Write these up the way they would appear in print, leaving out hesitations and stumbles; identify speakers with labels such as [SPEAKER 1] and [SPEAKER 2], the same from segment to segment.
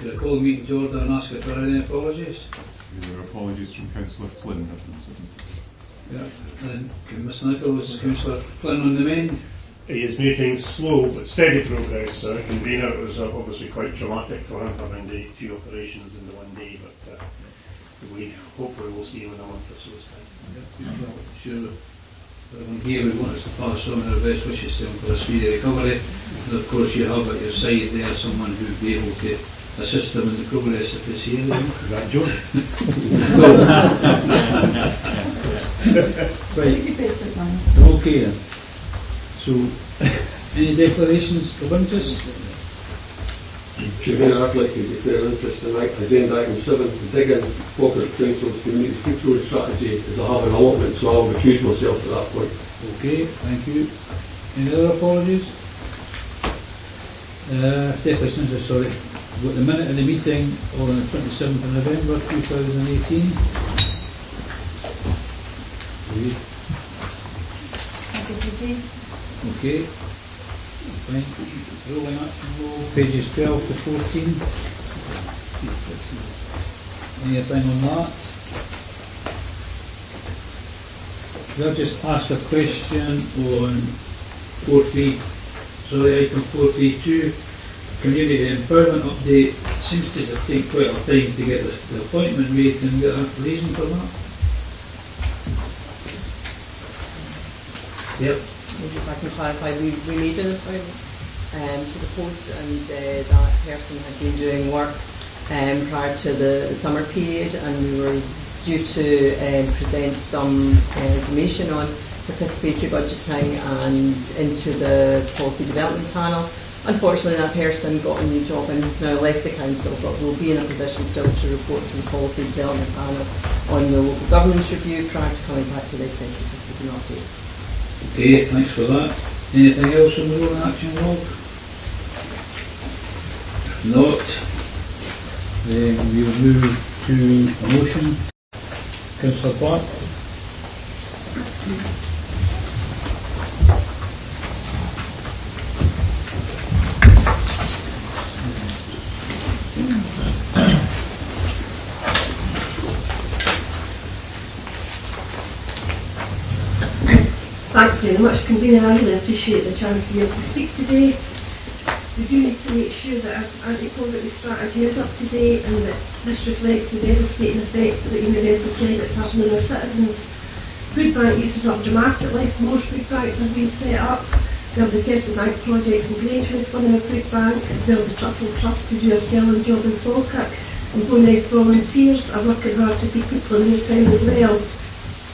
[SPEAKER 1] Could I call the meeting to order and ask if there are any apologies?
[SPEAKER 2] There are apologies from Councillor Flynn have been submitted.
[SPEAKER 1] Yeah. And Mr Nichols, is Councillor Flynn on the mend?
[SPEAKER 3] He is making slow but steady progress. Convener, it was obviously quite traumatic for him having the 2 operations in the one day, but we hopefully will see him in a month or so's time.
[SPEAKER 1] Well, I'm sure everyone here would want us to pass on our best wishes to him for a speedy recovery. And of course you have at your side there someone who would be able to assist him in the progress of his healing.
[SPEAKER 3] Is that John?
[SPEAKER 1] Right. Okay then. So, any declarations of interest?
[SPEAKER 4] Chairman, I'd like to declare interest in agenda item 7, the Diggin Falkirk Council's Community Food Road Strategy as I have an allotment, so I'll recuse myself at that point.
[SPEAKER 1] Okay, thank you. Any other apologies? Declarations, sorry. We've got the minute of the meeting on the 27th of November 2018. Okay. Fine. Rolling action roll, pages 12 to 14. Anything on that? I'll just ask a question on item 432. Community Empowerment Update. Seems to take quite a lot of time to get the appointment made. Can we get a reason for that? Yep.
[SPEAKER 5] Maybe if I can clarify, we made an appointment to the post, and that person had been doing work prior to the summer period, and we were due to present some information on participatory budgeting and into the policy development panel. Unfortunately, that person got a new job and has now left the council, but we'll be in a position still to report to the policy development panel on the local governance review prior to coming back to the executive with an update.
[SPEAKER 1] Okay, thanks for that. Anything else on the rolling action log? If not, then we will move to a motion. Councillor Clark.
[SPEAKER 6] Thanks very much, Convener. I really appreciate the chance to be able to speak today. We do need to make sure that our anti-poverty strategy is up to date and that this reflects the devastating effect that universal credit's having on our citizens. Food bank use is up dramatically. More food banks have been set up. We have the Kerson Bank project in Grangeworth running a food bank, as well as the Trussell Trust to do a sterling job in Falkirk. And Bowness volunteers are working hard to keep people in their time as well.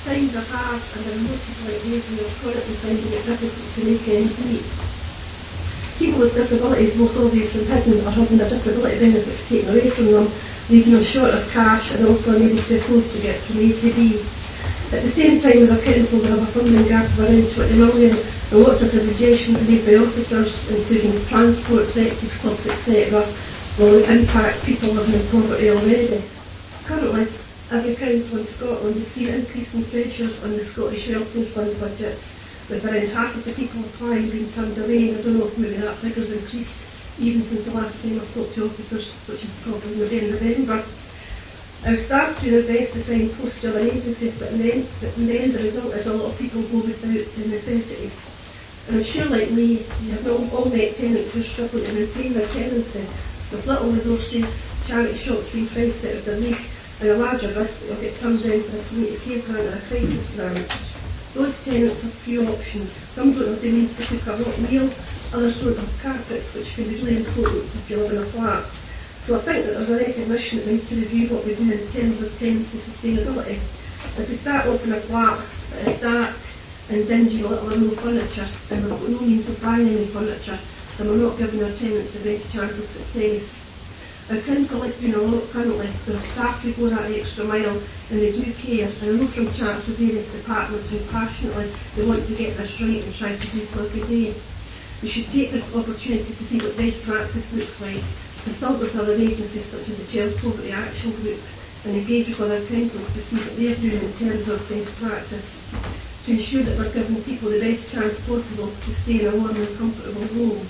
[SPEAKER 6] Times are hard, and there are more people like me who are currently finding it difficult to make ends meet. People with disabilities, both obvious and hidden, are having their disability benefits taken away from them, leaving them short of cash and also unable to afford to get from A to B. At the same time, as a council, we have a funding gap of around 20 million, and lots of suggestions made by officers, including transport, breakfast clubs, etc., will impact people living in poverty already. Currently, every council in Scotland has seen increasing pressures on the Scottish Welfare Fund budgets, with around half of the people applying being turned away, and I don't know if maybe that figure's increased even since the last time I spoke to officers, which is probably within November. Our staff do their best to sign posts to other agencies, but in the end the result is a lot of people go without the necessities. And I'm sure, like me, you have all met tenants who are struggling to maintain their tenancy, with little resources, charity shops being priced out of their league, and a larger risk that you'll get turned down for a community care grant or a crisis grant. Those tenants have few options. Some don't have the means to cook a hot meal, others don't have carpets, which can be really important if you live in a flat. So I think that there's a recognition that we need to review what we do in terms of tenancy sustainability. If we start off in a flat that is dark and dingy, little or no furniture, and we've got no means of buying any furniture, then we're not giving our tenants the best chance of success. Our council is doing a lot currently. There are staff who go that extra mile and they do care, and I know from chats with various departments who passionately they want to get this right and try to do so every day. We should take this opportunity to see what best practice looks like, consult with other agencies such as the Child Poverty Action Group, and engage with other councils to see what they're doing in terms of best practice, to ensure that we're giving people the best chance possible to stay in a warm and comfortable home.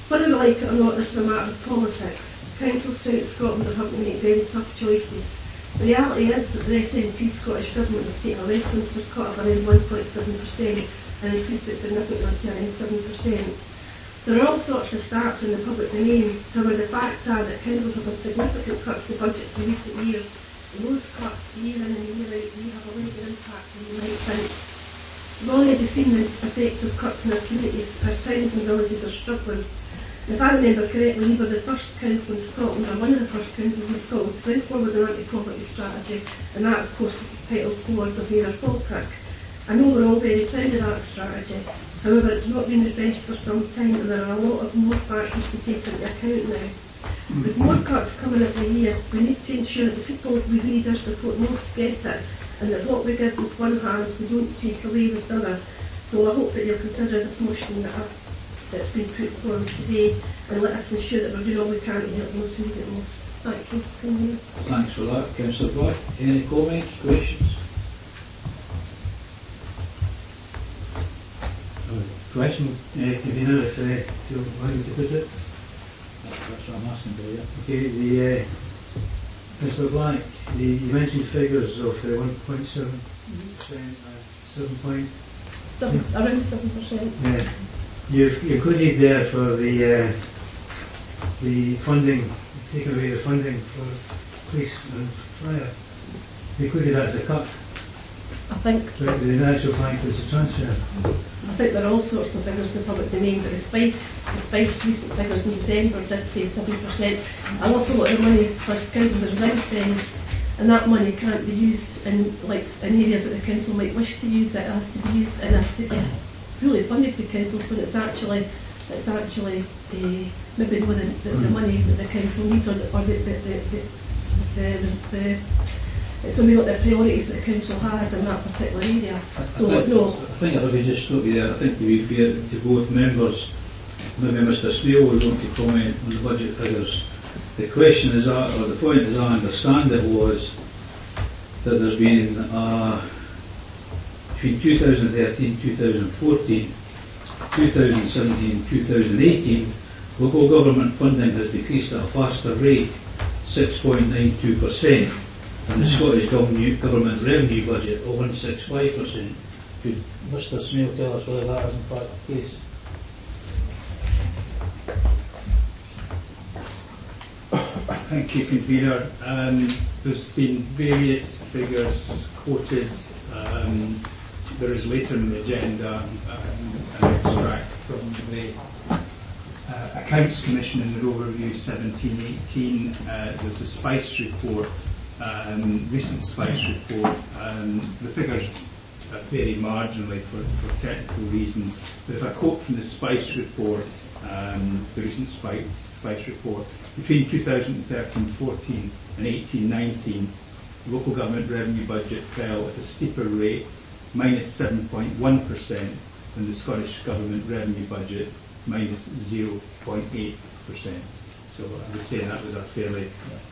[SPEAKER 6] Whether we like it or not, this is a matter of politics. councils throughout Scotland are having to make very tough choices. The reality is that the SNP Scottish Government have taken a Westminster cut of around 1.7% and increased it significantly to around 7%. There are all sorts of stats in the public domain. However, the facts are that councils have had significant cuts to budgets in recent years, and those cuts, year in and year out, may have a larger impact than you might think. We've already seen the effects of cuts in our communities. Our towns and villages are struggling. If I remember correctly, we were the first council in Scotland, or one of the first councils in Scotland, to bring forward an anti-poverty strategy, and that, of course, is titled Towards a Fairer Falkirk. I know we're all very proud of that strategy. However, it's not been refreshed for some time, and there are a lot of more factors to take into account now. With more cuts coming every year, we need to ensure that the people we need our support most get it, and that what we give with one hand, we don't take away with the other. So I hope that you'll consider this motion that's been put forward today, and let us ensure that we're doing all we can to help those who need it most. Thank you.
[SPEAKER 1] Thanks for that, Councillor Black. Any comments, questions?
[SPEAKER 7] Question, convener, if you want me to put it.
[SPEAKER 1] That's what I'm asking for, yeah.
[SPEAKER 7] Okay, Mr. Black, you mentioned figures of 1.7% and 7
[SPEAKER 6] Around 7%.
[SPEAKER 7] Yeah. You've included there for the funding, taking away the funding for police and fire. You included that as a cut.
[SPEAKER 6] I think
[SPEAKER 7] But the actual fact is a transfer.
[SPEAKER 6] I think there are all sorts of figures in the public domain, but the Spice recent figures in December did say 7%. An awful lot of money for councils is ring-fenced, and that money can't be used in areas that the council might wish to use it. It has to be used and has to be really funded by councils when it's actually maybe more than the money that the council needs, or it's only not the priorities that the council has in that particular area.
[SPEAKER 1] I think if I could just stop you there, I think to be fair to both members, maybe Mr. Smale would want to comment on the budget figures. The question is, or the point as I understand it, was that there's been between 2013 2014, 2017 2018, local government funding has decreased at a faster rate, 6.92%, and the Scottish Government revenue budget of 165%. Could Mr. Smale tell us whether that is in fact the case?
[SPEAKER 8] Thank you, Convener. There's been various figures quoted. There is later in the agenda an extract from the Accounts Commission in their overview 17-18. There's a Spice report, recent Spice report. The figures vary marginally for technical reasons. But if I quote from the Spice report, the recent Spice report, between 2013-14 and 18-19, the local government revenue budget fell at a steeper rate, minus 7.1%, than the Scottish Government revenue budget, minus 0.8%. So I would say that was a fairly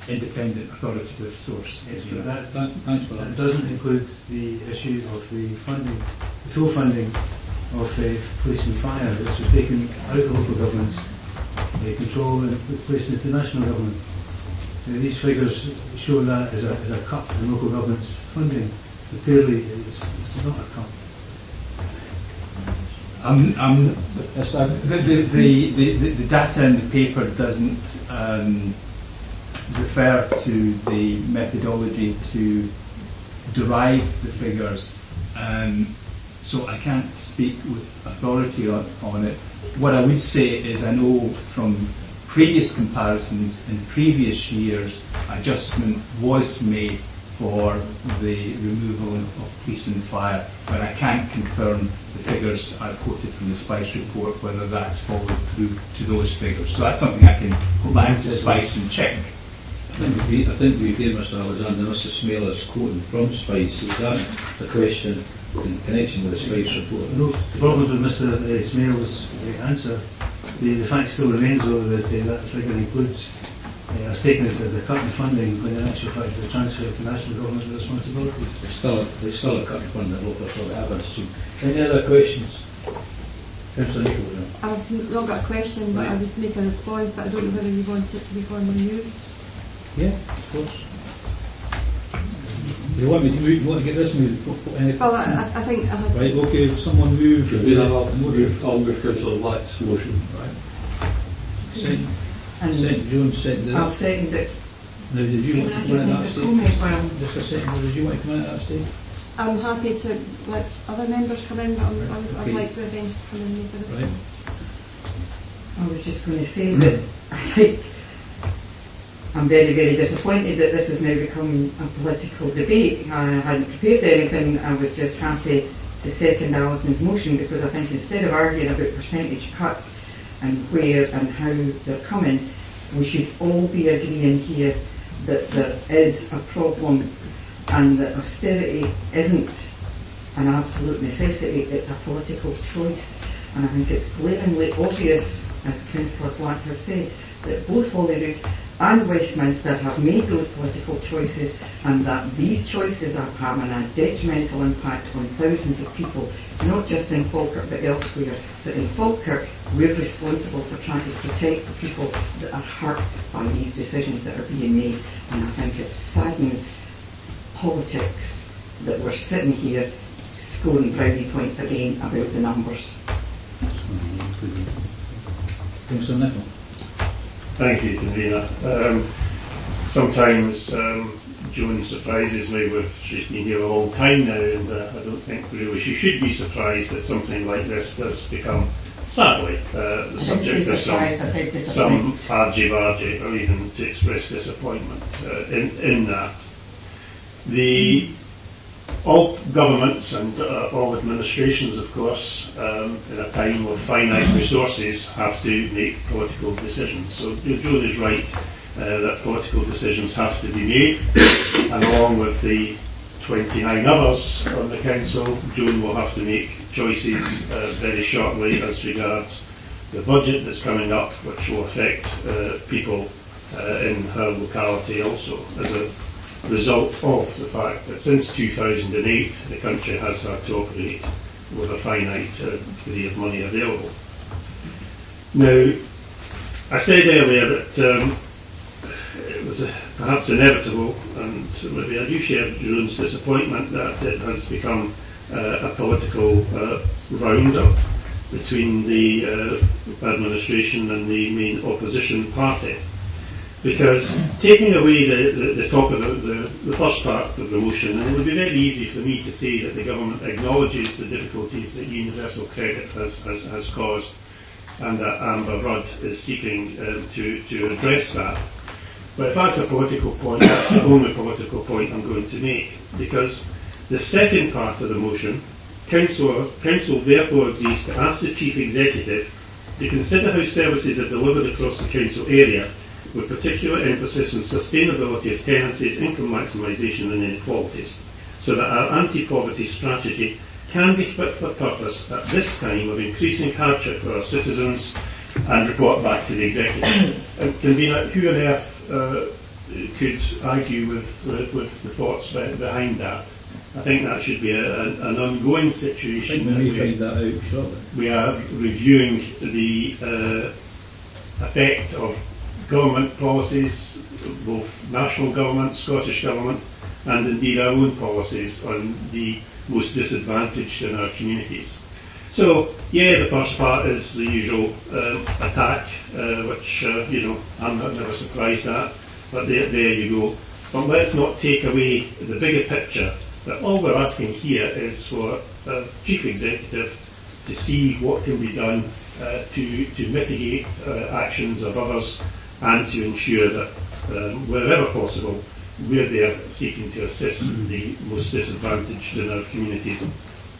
[SPEAKER 8] independent, authoritative source.
[SPEAKER 7] Yes, but that
[SPEAKER 1] Thanks for that.
[SPEAKER 7] doesn't include the issue of the funding, the full funding of police and fire, which was taken out of local governments, control and placed into national government. These figures show that as a cut in local government's funding, but clearly it's not a cut.
[SPEAKER 8] The data in the paper doesn't refer to the methodology to derive the figures, so I can't speak with authority on it. What I would say is I know from previous comparisons in previous years, adjustment was made for the removal of police and fire, but I can't confirm the figures I've quoted from the Spice report, whether that's followed through to those figures. So that's something I can go back to Spice and check.
[SPEAKER 1] I think we hear Mr. Alexander, Mr. Smale is quoting from Spice. Is that the question in connection with the Spice report?
[SPEAKER 7] No problems with Mr. Smale's answer. The fact still remains, though, that that figure includes has taken it as a cut in funding, when in actual fact it's a transfer to national government responsibilities.
[SPEAKER 1] It's still a cut in funding, local authority, I would assume. Any other questions? Councillor Nichols.
[SPEAKER 6] I've not got a question, but I would make a response, but I don't know whether you want it to be formally moved.
[SPEAKER 1] Yeah, of course. You want me to move? You want to get this moved?
[SPEAKER 6] Well, I think I had to.
[SPEAKER 1] Right. Okay. Someone move.
[SPEAKER 4] I'll move Councillor Black's motion.
[SPEAKER 1] Right. Second. Jones seconded
[SPEAKER 5] I'll
[SPEAKER 1] it.
[SPEAKER 5] second it.
[SPEAKER 1] Now, did you want to come in at that stage?
[SPEAKER 5] Well,
[SPEAKER 1] Just a second. Did you want to come in at that stage?
[SPEAKER 6] I'm happy to let other members come in, but I'd
[SPEAKER 1] Okay.
[SPEAKER 6] like to events to come in for this
[SPEAKER 1] Right.
[SPEAKER 6] one.
[SPEAKER 5] I was just going to say that I think I'm very, very disappointed that this has now become a political debate. I hadn't prepared anything. I was just happy to second Alison's motion because I think instead of arguing about percentage cuts and where and how they're coming, we should all be agreeing here that there is a problem and that austerity isn't an absolute necessity, it's a political choice. And I think it's glaringly obvious, as Councillor Black has said, that both Holyrood and Westminster have made those political choices and that these choices are having a detrimental impact on thousands of people, not just in Falkirk but elsewhere. But in Falkirk, we're responsible for trying to protect the people that are hurt by these decisions that are being made. And I think it saddens politics that we're sitting here scoring brownie points again about the numbers.
[SPEAKER 1] Councillor Nichols.
[SPEAKER 3] Thank you, Convener. Sometimes Joan surprises me with, she's been here a long time now, and I don't think really she should be surprised that something like this does become, sadly, the subject of some argy-bargy, or even to express disappointment in that. All governments and all administrations, of course, in a time of finite resources, have to make political decisions. So Joan is right that political decisions have to be made, and along with the 29 others on the council, Joan will have to make choices very shortly as regards the budget that's coming up, which will affect people in her locality also, as a result of the fact that since 2008 the country has had to operate with a finite degree of money available. Now, I said earlier that it was perhaps inevitable, and maybe I do share Joan's disappointment that it has become a political round-up between the administration and the main opposition party. Because taking away the top of the first part of the motion, and it would be very easy for me to say that the government acknowledges the difficulties that universal credit has caused, and that Amber Rudd is seeking to address that. But if that's a political point, that's the only political point I'm going to make. Because the second part of the motion, Council therefore agrees to ask the Chief Executive to consider how services are delivered across the Council area, with particular emphasis on sustainability of tenancies, income maximisation and inequalities, so that our anti-poverty strategy can be fit for purpose at this time of increasing hardship for our citizens, and report back to the Executive. And Convener, who on earth could argue with the thoughts behind that? I think that should be an ongoing situation.
[SPEAKER 1] I think we may find that out shortly.
[SPEAKER 3] We are reviewing the effect of government policies, both national government, Scottish government, and indeed our own policies on the most disadvantaged in our communities. So, yeah, the first part is the usual attack, which, I'm never surprised at, but there you go. But let's not take away the bigger picture, that all we're asking here is for a Chief Executive to see what can be done to mitigate actions of others, and to ensure that wherever possible we're there seeking to assist the most disadvantaged in our communities.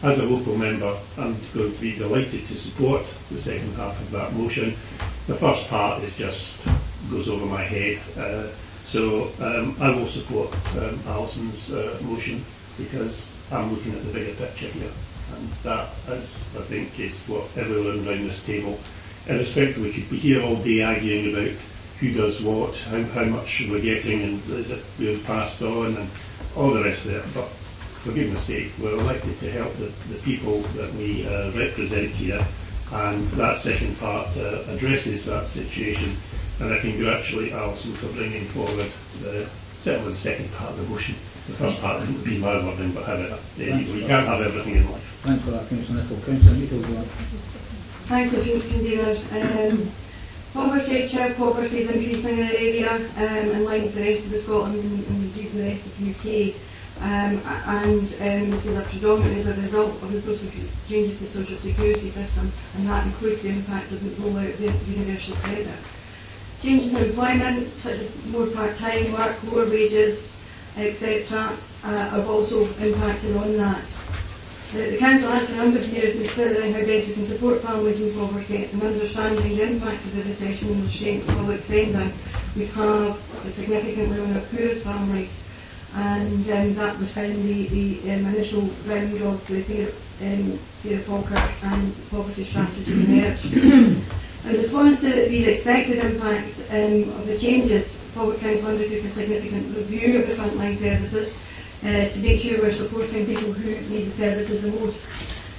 [SPEAKER 3] As a local member, I'm going to be delighted to support the second half of that motion. The first part goes over my head, so I will support Alison's motion, because I'm looking at the bigger picture here, and that, as I think, is what everyone around this table, irrespective, we could be here all day arguing about who does what, how much we're getting, and is it being passed on, and all the rest of it. But for goodness sake, we're elected to help the people that we represent here, and that second part addresses that situation. And I congratulate Alison for bringing forward certainly the second part of the motion. The first part wouldn't be my wording, but however, there you go. You can't have everything in life.
[SPEAKER 1] Thanks for that, Councillor Nicholl. Councillor Nicholl, go on.
[SPEAKER 9] Thank you, Convener. Poverty, child poverty is increasing in our area in line with the rest of the Scotland and indeed the rest of the UK. This is predominantly as a result of the social changes to the social security system, and that includes the impact of the rollout of the universal credit. Changes in employment, such as more part-time work, lower wages, etc., have also impacted on that. The Council has a number of years considering how best we can support families in poverty and understanding the impact of the recession and the restraint of public spending. We have significantly on our poorest families, and that was found the initial round of the Fair Falkirk and poverty strategy emerged. In response to these expected impacts of the changes, Falkirk Council undertook a significant review of the frontline services to make sure we're supporting people who need the services the most.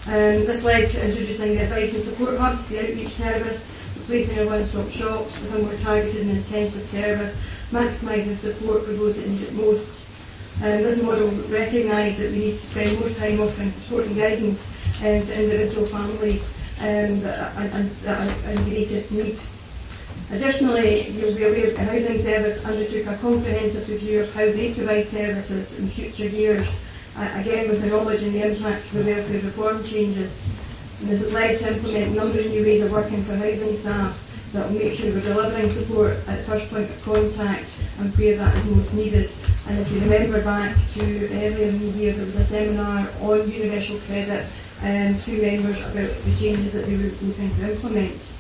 [SPEAKER 9] This led to introducing the advice and support hubs, the outreach service, replacing our one-stop shops with a more targeted and intensive service, maximising support for those that need it most. This model recognised that we need to spend more time offering support and guidance to individual families that are in greatest need. Additionally, you'll be aware that the Housing Service undertook a comprehensive review of how they provide services in future years, again with the knowledge and the impact of the welfare reform changes. And this has led to implement a number of new ways of working for housing staff that will make sure we're delivering support at the first point of contact and where that is most needed. And if you remember back to earlier in the year, there was a seminar on universal credit to members about the changes that they were looking to implement.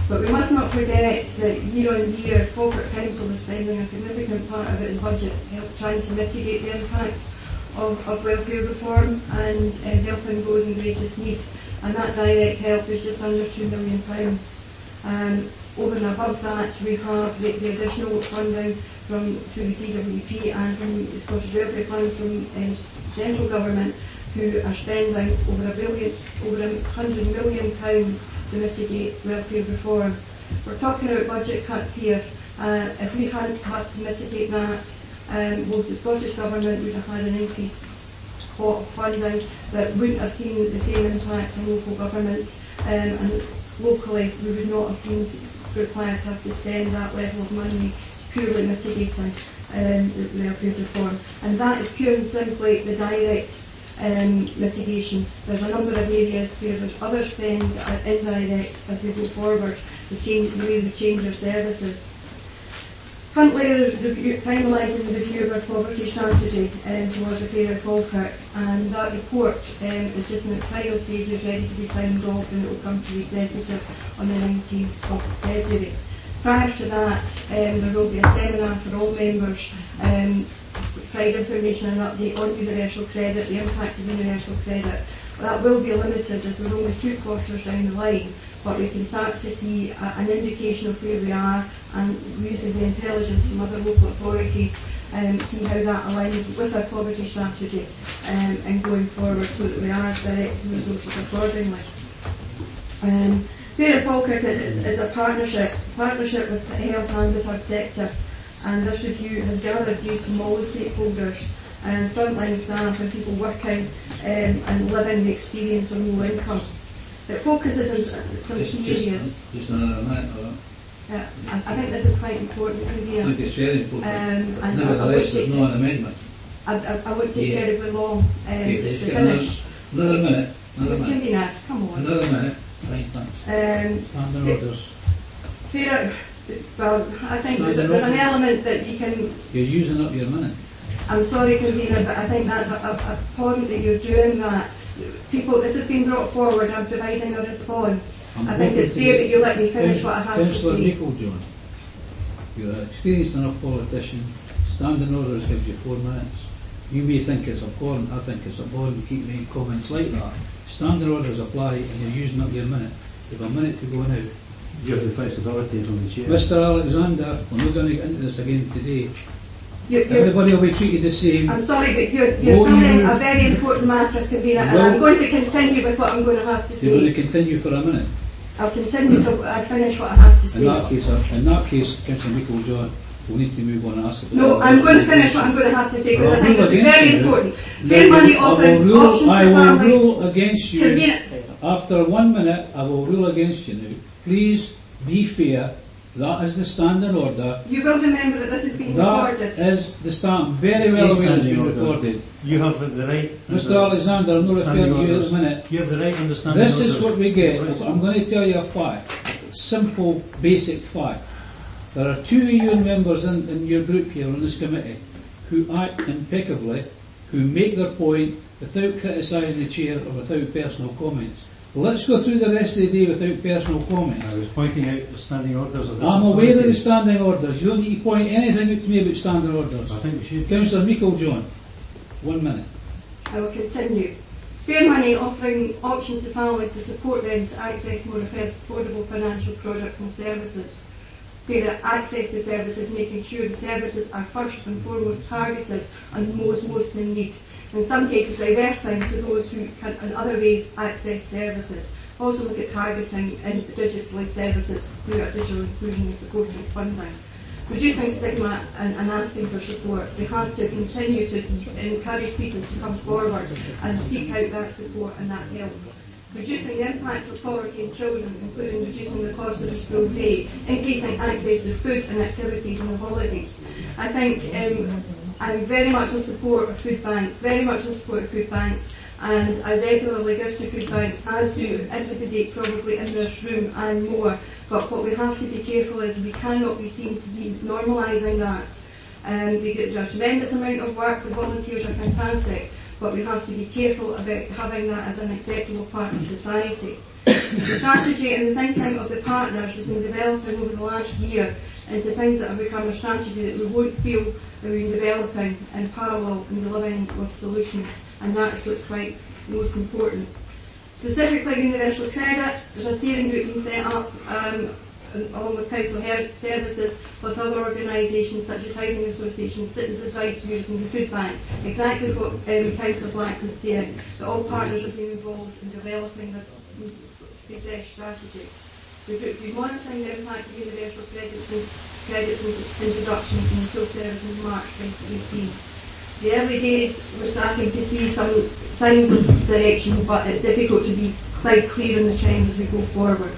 [SPEAKER 9] But we must not forget that year on year, Falkirk Council is spending a significant part of its budget trying to mitigate the impacts of welfare reform and helping those in greatest need. And that direct help is just under £2 million. Over and above that, we have the additional funding through the DWP and from the Scottish Welfare Fund from central government, who are spending over £100 million to mitigate welfare reform. We're talking about budget cuts here. If we hadn't had to mitigate that, both the Scottish Government would have had an increased pot of funding that wouldn't have seen the same impact on local government, and locally we would not have been required to have to spend that level of money purely mitigating the welfare reform. And that is pure and simply the direct mitigation. There's a number of areas where there's other spend indirect as we go forward, the way we change our services. Currently finalising the review of our poverty strategy towards the Fair Falkirk, and that report is just in its final stages, ready to be signed off, and it will come to the Executive on the 19th of February. Prior to that, there will be a seminar for all members provide information and update on universal credit, the impact of universal credit. That will be limited as we're only 2 quarters down the line, but we can start to see an indication of where we are, and using the intelligence from other local authorities, see how that aligns with our poverty strategy and going forward, so that we are directing resources accordingly. Fair Falkirk is a partnership with the health and the third sector, and this review has gathered views from all the stakeholders, frontline staff and people working and living the experience of low income. It focuses on some key areas.
[SPEAKER 1] Just another minute or
[SPEAKER 9] I think this is quite important to hear.
[SPEAKER 1] I think it's very important. Nevertheless, there's no amendment.
[SPEAKER 9] I won't take terribly long just to finish.
[SPEAKER 1] Another minute.
[SPEAKER 9] Come on.
[SPEAKER 1] Another minute. Right, thanks. Standing orders.
[SPEAKER 9] Well, I think there's an element that you can...
[SPEAKER 1] You're using up your minute.
[SPEAKER 9] I'm sorry, Convener, but I think that's a point that you're doing that. People, this has been brought forward, I'm providing a response. I think it's fair that you let me finish what I have to
[SPEAKER 1] Councillor
[SPEAKER 9] say.
[SPEAKER 1] Nicholl, John, you're an experienced enough politician. Standing orders gives you 4 minutes. You may think it's abhorrent, I think it's abhorrent to keep making comments like that. Standing orders apply and you're using up your minute. You have a minute to go now.
[SPEAKER 7] You have the flexibility on the chair.
[SPEAKER 1] Mr. Alexander, we're not going to get into this again today. Everybody will be treated the same.
[SPEAKER 9] I'm sorry, but you're summing a very important matter, Convener, and I'm going to continue with what I'm going to have to say.
[SPEAKER 1] You're going to continue for a minute.
[SPEAKER 9] I'll continue till I finish what I have to say.
[SPEAKER 1] In that case, Councillor Michael John, we'll need to move on and ask.
[SPEAKER 9] No, I'm going to finish what I'm going to have to say because I think this is very important. Fair money offering options
[SPEAKER 1] I
[SPEAKER 9] for
[SPEAKER 1] will
[SPEAKER 9] families.
[SPEAKER 1] rule against you.
[SPEAKER 9] Convenient.
[SPEAKER 1] After 1 minute, I will rule against you now. Please be fair. That is the standing order.
[SPEAKER 9] You will remember that this is being recorded.
[SPEAKER 1] That is the stand. Very well aware it's been recorded.
[SPEAKER 7] You have the right.
[SPEAKER 1] Mr. Alexander, I'm not referring to you at the minute.
[SPEAKER 7] You have the right understanding.
[SPEAKER 1] This is what we get. I'm going to tell you a fact. Simple, basic fact. There are 2 EU members in your group here on this committee who act impeccably, who make their point without criticising the chair or without personal comments. Let's go through the rest of the day without personal comments.
[SPEAKER 7] I was pointing out the standing orders of this.
[SPEAKER 1] I'm aware of the standing orders. You don't need to point anything out to me about standing orders.
[SPEAKER 7] I think we should.
[SPEAKER 1] Councillor Michael John, 1 minute.
[SPEAKER 9] I will continue. Fair money offering options to families to support them to access more affordable financial products and services. Fair access to services, making sure the services are first and foremost targeted on those most in need. In some cases, diverting to those who can in other ways access services. Also look at targeting digitally services through our digital inclusion and supporting funding. Reducing stigma and asking for support. We have to continue to encourage people to come forward and seek out that support and that help. Reducing the impact of poverty in children, including reducing the cost of the school day, increasing access to food and activities on the holidays. I think I'm very much in support of food banks, and I regularly give to food banks, as do everybody probably in this room and more. But what we have to be careful is we cannot be seen to be normalising that. We get a tremendous amount of work, the volunteers are fantastic, but we have to be careful about having that as an acceptable part of society. The strategy and the thinking of the partners has been developing over the last year into things that have become a strategy that we won't feel that we've been developing in parallel and delivering with solutions, and that is what's quite most important. Specifically, universal credit, there's a steering group being set up along with council services plus other organisations such as housing associations, citizens advice bureaus and the food bank. Exactly what Councillor Black was saying, that all partners have been involved in developing this refreshed strategy. We've been monitoring the impact of universal credit since its introduction in full service in March 2018. The early days, we're starting to see some signs of direction, but it's difficult to be quite clear on the trends as we go forward.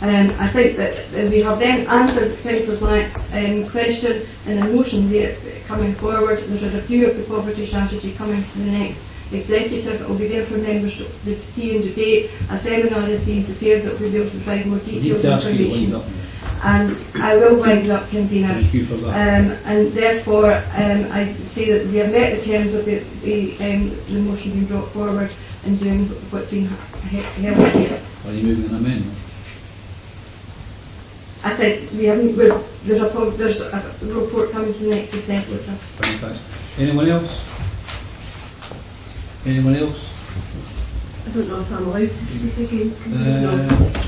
[SPEAKER 9] I think that we have then answered Councillor Black's question in a motion there coming forward. There's a review of the poverty strategy coming to the next executive. It will be there for members to see and debate. A seminar is being prepared that will be able to provide more detailed information. And I will wind up, convener.
[SPEAKER 1] Thank you for that.
[SPEAKER 9] And therefore, I say that we have met the terms of the motion being brought forward and doing what's been held here.
[SPEAKER 1] Are you moving an amendment?
[SPEAKER 9] I think we haven't. There's a report coming to the next executive.
[SPEAKER 1] Fine, thanks. Anyone else? Anyone else?
[SPEAKER 6] I don't know if I'm allowed to speak again.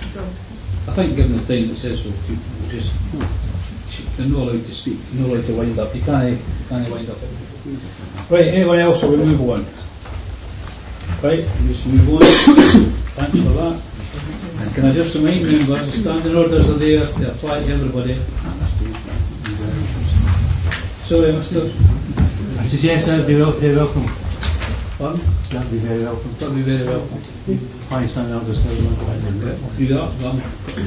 [SPEAKER 6] So.
[SPEAKER 1] I think given the time it says we'll just you're not allowed to speak, you're not allowed to wind up. You can't wind up. Right, anyone else or we move on? Right, we just move on. Thanks for that. And can I just remind members the standing orders are there, they apply to everybody. Sorry, Mr.
[SPEAKER 7] I suggest that they're welcome.
[SPEAKER 1] Pardon?
[SPEAKER 7] That'd be very welcome.
[SPEAKER 1] That'd be very welcome.
[SPEAKER 7] Fine standing orders to everyone.
[SPEAKER 1] We'll do that. Well,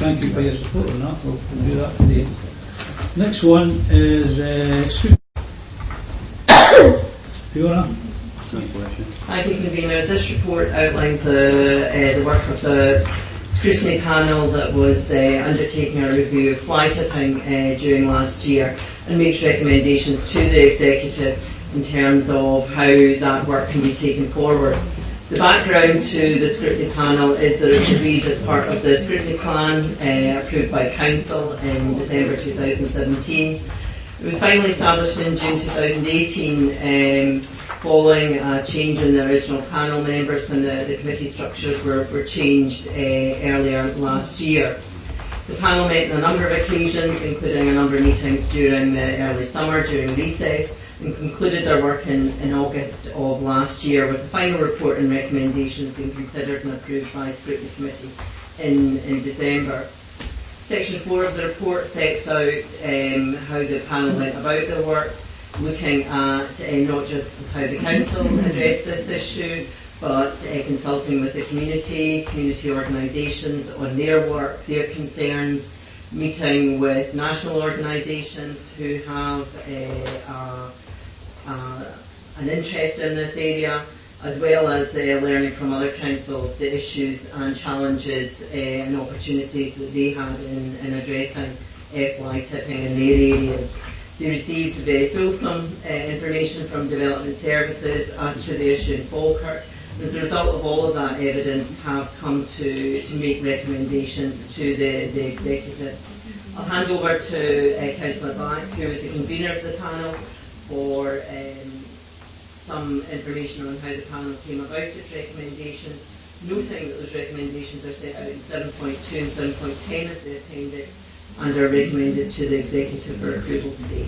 [SPEAKER 1] thank you for your support on that. We'll do that today. Next one is Fiona.
[SPEAKER 5] Thank you, convener. This report outlines the work of the scrutiny panel that was undertaking a review of fly tipping during last year and makes recommendations to the executive in terms of how that work can be taken forward. The background to the scrutiny panel is that it was agreed as part of the scrutiny plan approved by Council in December 2017. It was finally established in June 2018 following a change in the original panel members when the committee structures were changed earlier last year. The panel met on a number of occasions, including a number of meetings during the early summer, during recess, and concluded their work in August of last year, with the final report and recommendations being considered and approved by the Scrutiny Committee in December. Section 4 of the report sets out how the panel went about their work, looking at not just how the council addressed this issue, but consulting with the community organisations on their work, their concerns, meeting with national organisations who have an interest in this area, as well as learning from other councils the issues and challenges and opportunities that they had in addressing fly tipping in their areas. They received very fulsome information from Development Services as to the issue in Falkirk. As a result of all of that evidence, have come to make recommendations to the executive. I'll hand over to Councillor Black, who is the convener of the panel, for some information on how the panel came about its recommendations, noting that those recommendations are set out in 7.2 and 7.10 of the appendix and are recommended to the executive for approval today.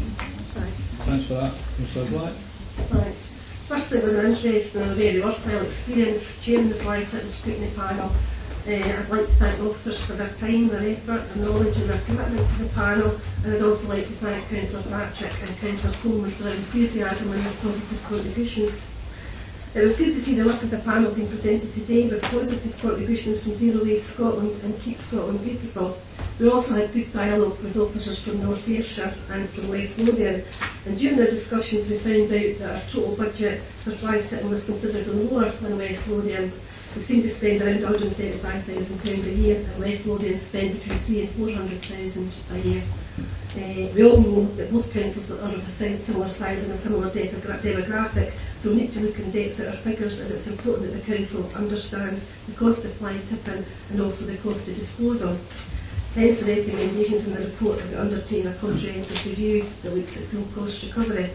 [SPEAKER 1] Thanks for that. Councillor Black.
[SPEAKER 6] Thanks. Firstly, it was an interesting and a very worthwhile experience chairing the fly tipping scrutiny panel. I'd like to thank officers for their time, their effort, their knowledge and their commitment to the panel, and I'd also like to thank Councillor Patrick and Councillor Coleman for their enthusiasm and their positive contributions. It was good to see the work of the panel being presented today with positive contributions from Zero Waste Scotland and Keep Scotland Beautiful. We also had good dialogue with officers from North Ayrshire and from West Lothian, and during our discussions we found out that our total budget for fly tipping was considerably lower than West Lothian. We seem to spend around £135,000 a year, and West Lothian spend between £300,000 and £400,000 a year. We all know that both councils are of a similar size and a similar demographic, so we need to look in depth at our figures, as it's important that the council understands the cost of fly tipping and also the cost of disposal. Hence the recommendations in the report that we undertake a comprehensive review that looks at full cost recovery.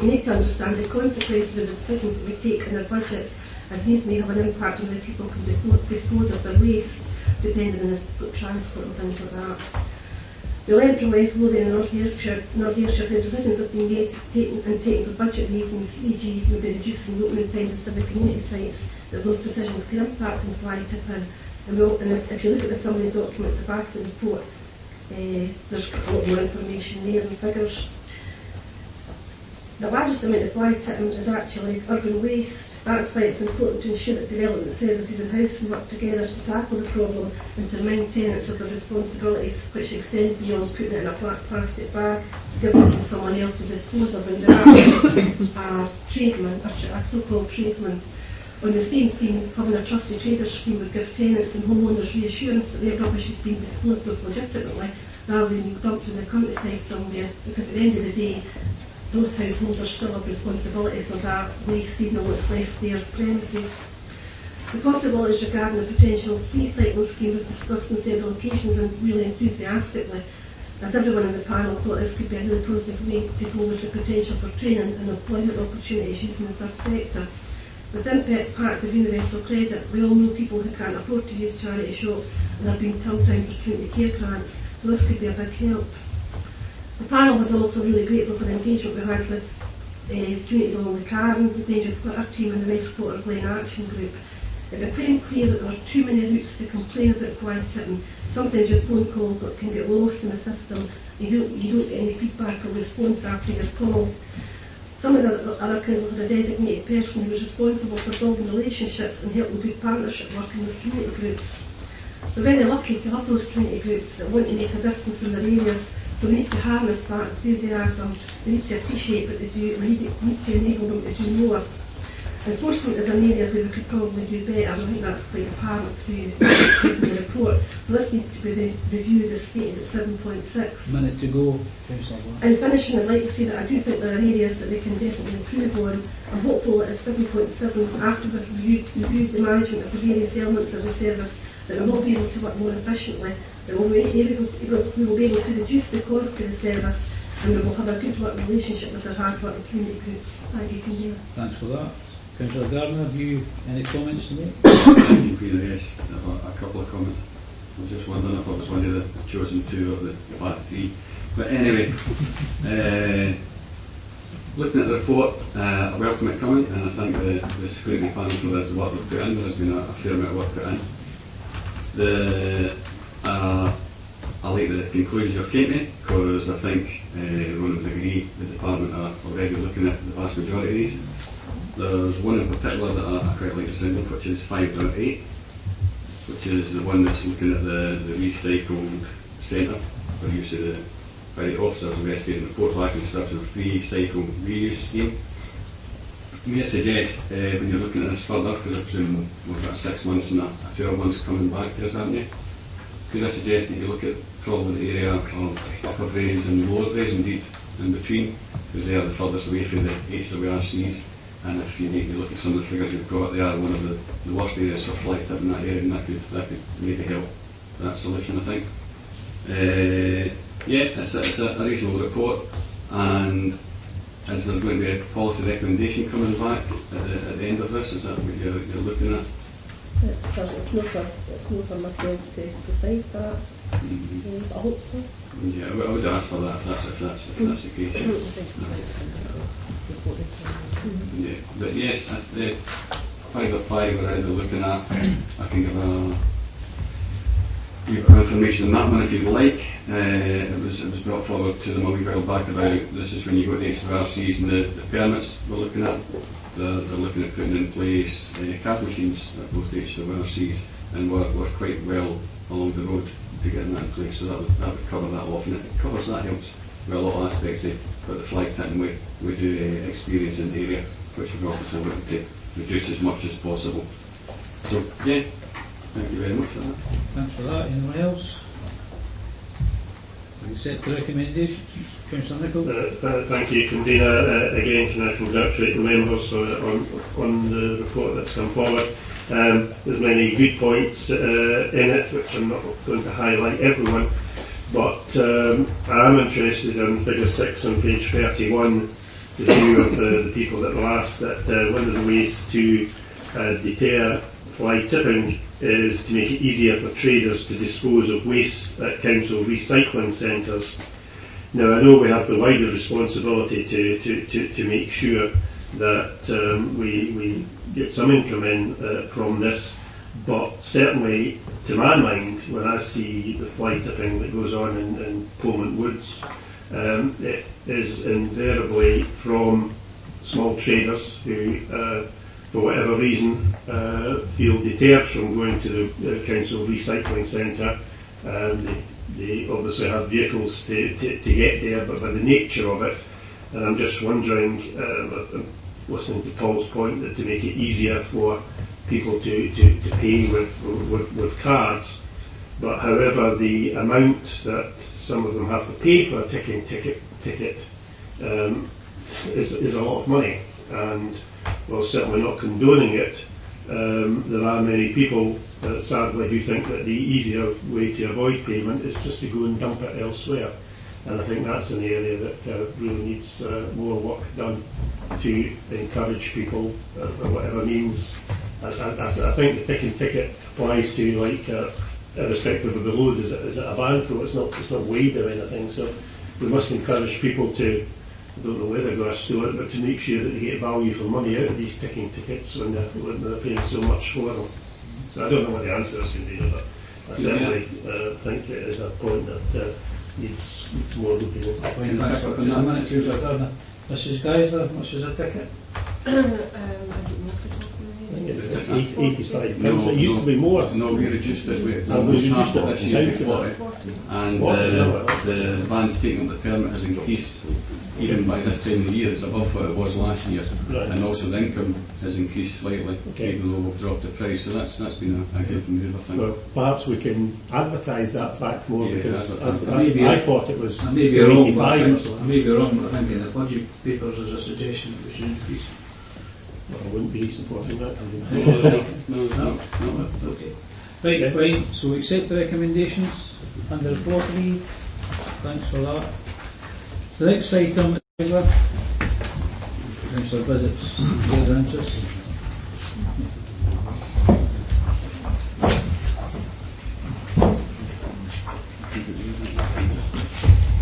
[SPEAKER 6] We need to understand the consequences of the decisions that we take in our budgets, as these may have an impact on how people can dispose of their waste, depending on the transport and things like that. We learned from West Lothian and North Ayrshire that decisions have been made taken for budget reasons, e.g. maybe reducing the opening time to civic community sites, that those decisions can impact on fly tipping. And if you look at the summary document at the back of the report, there's a lot more information there and figures. The largest amount of fly tipping is actually urban waste. That's why it's important to ensure that Development Services and Housing work together to tackle the problem and to remind tenants of their responsibilities, which extends beyond putting it in a plastic bag, giving it to someone else to dispose of, and a tradesman, a so-called tradesman. On the same theme, having a trusted trader scheme would give tenants and homeowners reassurance that their rubbish is being disposed of legitimately, rather than being dumped in the countryside somewhere, because at the end of the day, those householders still have responsibility for that waste, even though it's left their premises. The possibilities regarding the potential free cycling scheme was discussed on several occasions and really enthusiastically, as everyone in the panel thought this could be a really positive way to go with the potential for training and employment opportunities using the third sector. Within part of universal credit, we all know people who can't afford to use charity shops and are being turned down for community care grants, so this could be a big help. The panel was also really grateful for the engagement we had with communities along the Cairn, the Danger Glitter team and the West Quarter Glen Action Group. It became clear that there were too many routes to complain about fly tipping. Sometimes your phone call can get lost in the system. You don't get any feedback or response after your call. Some of the other councils had a designated person who was responsible for building relationships and helping good partnership working with community groups. We're very lucky to have those community groups that want to make a difference in their areas, so we need to harness that enthusiasm, we need to appreciate what they do, and we need to enable them to do more. Enforcement is an area where we could probably do better, and I think that's quite apparent through the report. So this needs to be reviewed as stated at 7.6.
[SPEAKER 1] Minute to go, Councillor Black.
[SPEAKER 6] In finishing, I'd like to say that I do think there are areas that we can definitely improve on. I'm hopeful that at 7.7, after we've reviewed the management of the various elements of the service, that we will be able to work more efficiently, that we will be able to reduce the cost to the service, and we will have a good working relationship with our hard-working community groups. Thank you, Convener.
[SPEAKER 1] Thanks for that. Councillor Gardner, have you any comments to make?
[SPEAKER 10] Thank you, Peter. Yes, I've got a couple of comments. I was just wondering if I was one of the chosen two of the back three. But anyway, looking at the report, I welcome it coming, and I think the scrutiny panel for this work we've put in, there has been a fair amount of work put in. I like the conclusions you've came to, because I think everyone would agree the department are already looking at the vast majority of these. There's one in particular that I quite like the sound of, which is 5.8, which is the one that's looking at the recycled centre for use of the officers investigating report back and starting a free cycle reuse scheme. May I suggest, when you're looking at this further, because I presume we've got 6 months and a 12 months coming back to us, haven't you? Could I suggest that you look at probably the area of Upper Braes and Lower Braes, indeed, in between, because they are the furthest away from the HWRCs, and if you need to look at some of the figures you've got, they are one of the worst areas for flight up in that area, and that could maybe help that solution, I think. Yeah, it's a reasonable report, and is there going to be a policy recommendation coming back at the end of this? Is that what you're looking at?
[SPEAKER 6] It's not for myself to decide that. I hope so.
[SPEAKER 10] Yeah, I would ask for that if that's the case. Yeah, but yes, the 5.5 we're either looking at. I can give information on that one if you'd like. It was brought forward to them a wee while back about this is when you go to the HWRCs and the permits we're looking at. They're looking at putting in place cab machines at both HWRCs, and we're quite well along the road to getting that in place, so that would cover that off, and it covers that, helps with a lot of aspects but the flight time we do experience in the area, which we're obviously looking to reduce as much as possible. So yeah, thank you very much for that.
[SPEAKER 1] Thanks for that. Anyone else? Accept the recommendations. Councillor Nicholl.
[SPEAKER 3] Thank you, Convener. Again, can I congratulate the members on the report that's come forward. There's many good points in it, which I'm not going to highlight everyone, but I am interested in figure 6 on page 31, the view of the people that will ask that one of the ways to deter fly tipping is to make it easier for traders to dispose of waste at council recycling centres. Now, I know we have the wider responsibility to make sure that we get some income in from this, but certainly, to my mind, when I see the fly tipping that goes on in Pullman Woods, it is invariably from small traders who, for whatever reason, feel deterred from going to the council recycling centre. They obviously have vehicles to get there, but by the nature of it, and I'm just wondering, listening to Paul's point, that to make it easier for people to pay with cards, but however the amount that some of them have to pay for a ticket is a lot of money, and while certainly not condoning it, there are many people sadly who think that the easier way to avoid payment is just to go and dump it elsewhere, and I think that's an area that really needs more work done to encourage people, for whatever means. I think the ticking ticket applies to, like, irrespective of the load. Is it a van throw? It's not weighed or anything, so we must encourage people to, I don't know where they're going to store it, but to make sure that they get value for money out of these ticking tickets when they're paying so much for them. So I don't know what the answer is going to be, but I certainly think it is a point that needs more looking into.
[SPEAKER 1] Thanks for just a minute, Mrs. Geisler, much is a ticket?
[SPEAKER 6] I don't know if the top of my head.
[SPEAKER 3] I think it's £85. No, it used to be more.
[SPEAKER 10] No, we reduced it. We
[SPEAKER 3] reduced it
[SPEAKER 10] this year to 40. And the vans taking up the permit has increased. Even by this time of the year, it's above what it was last year,
[SPEAKER 3] right.
[SPEAKER 10] And also the income has increased slightly, even though we've dropped the price. So that's been a good move, I think.
[SPEAKER 3] Well, perhaps we can advertise that fact more, because I thought it was
[SPEAKER 1] I may be wrong, but I think in the budget papers there's a suggestion that we should increase.
[SPEAKER 3] Well, I wouldn't be supporting that.
[SPEAKER 1] No. Okay. Right, fine. So we accept the recommendations under report, please. Thanks for that. The next item is Councillor Visit's further interest.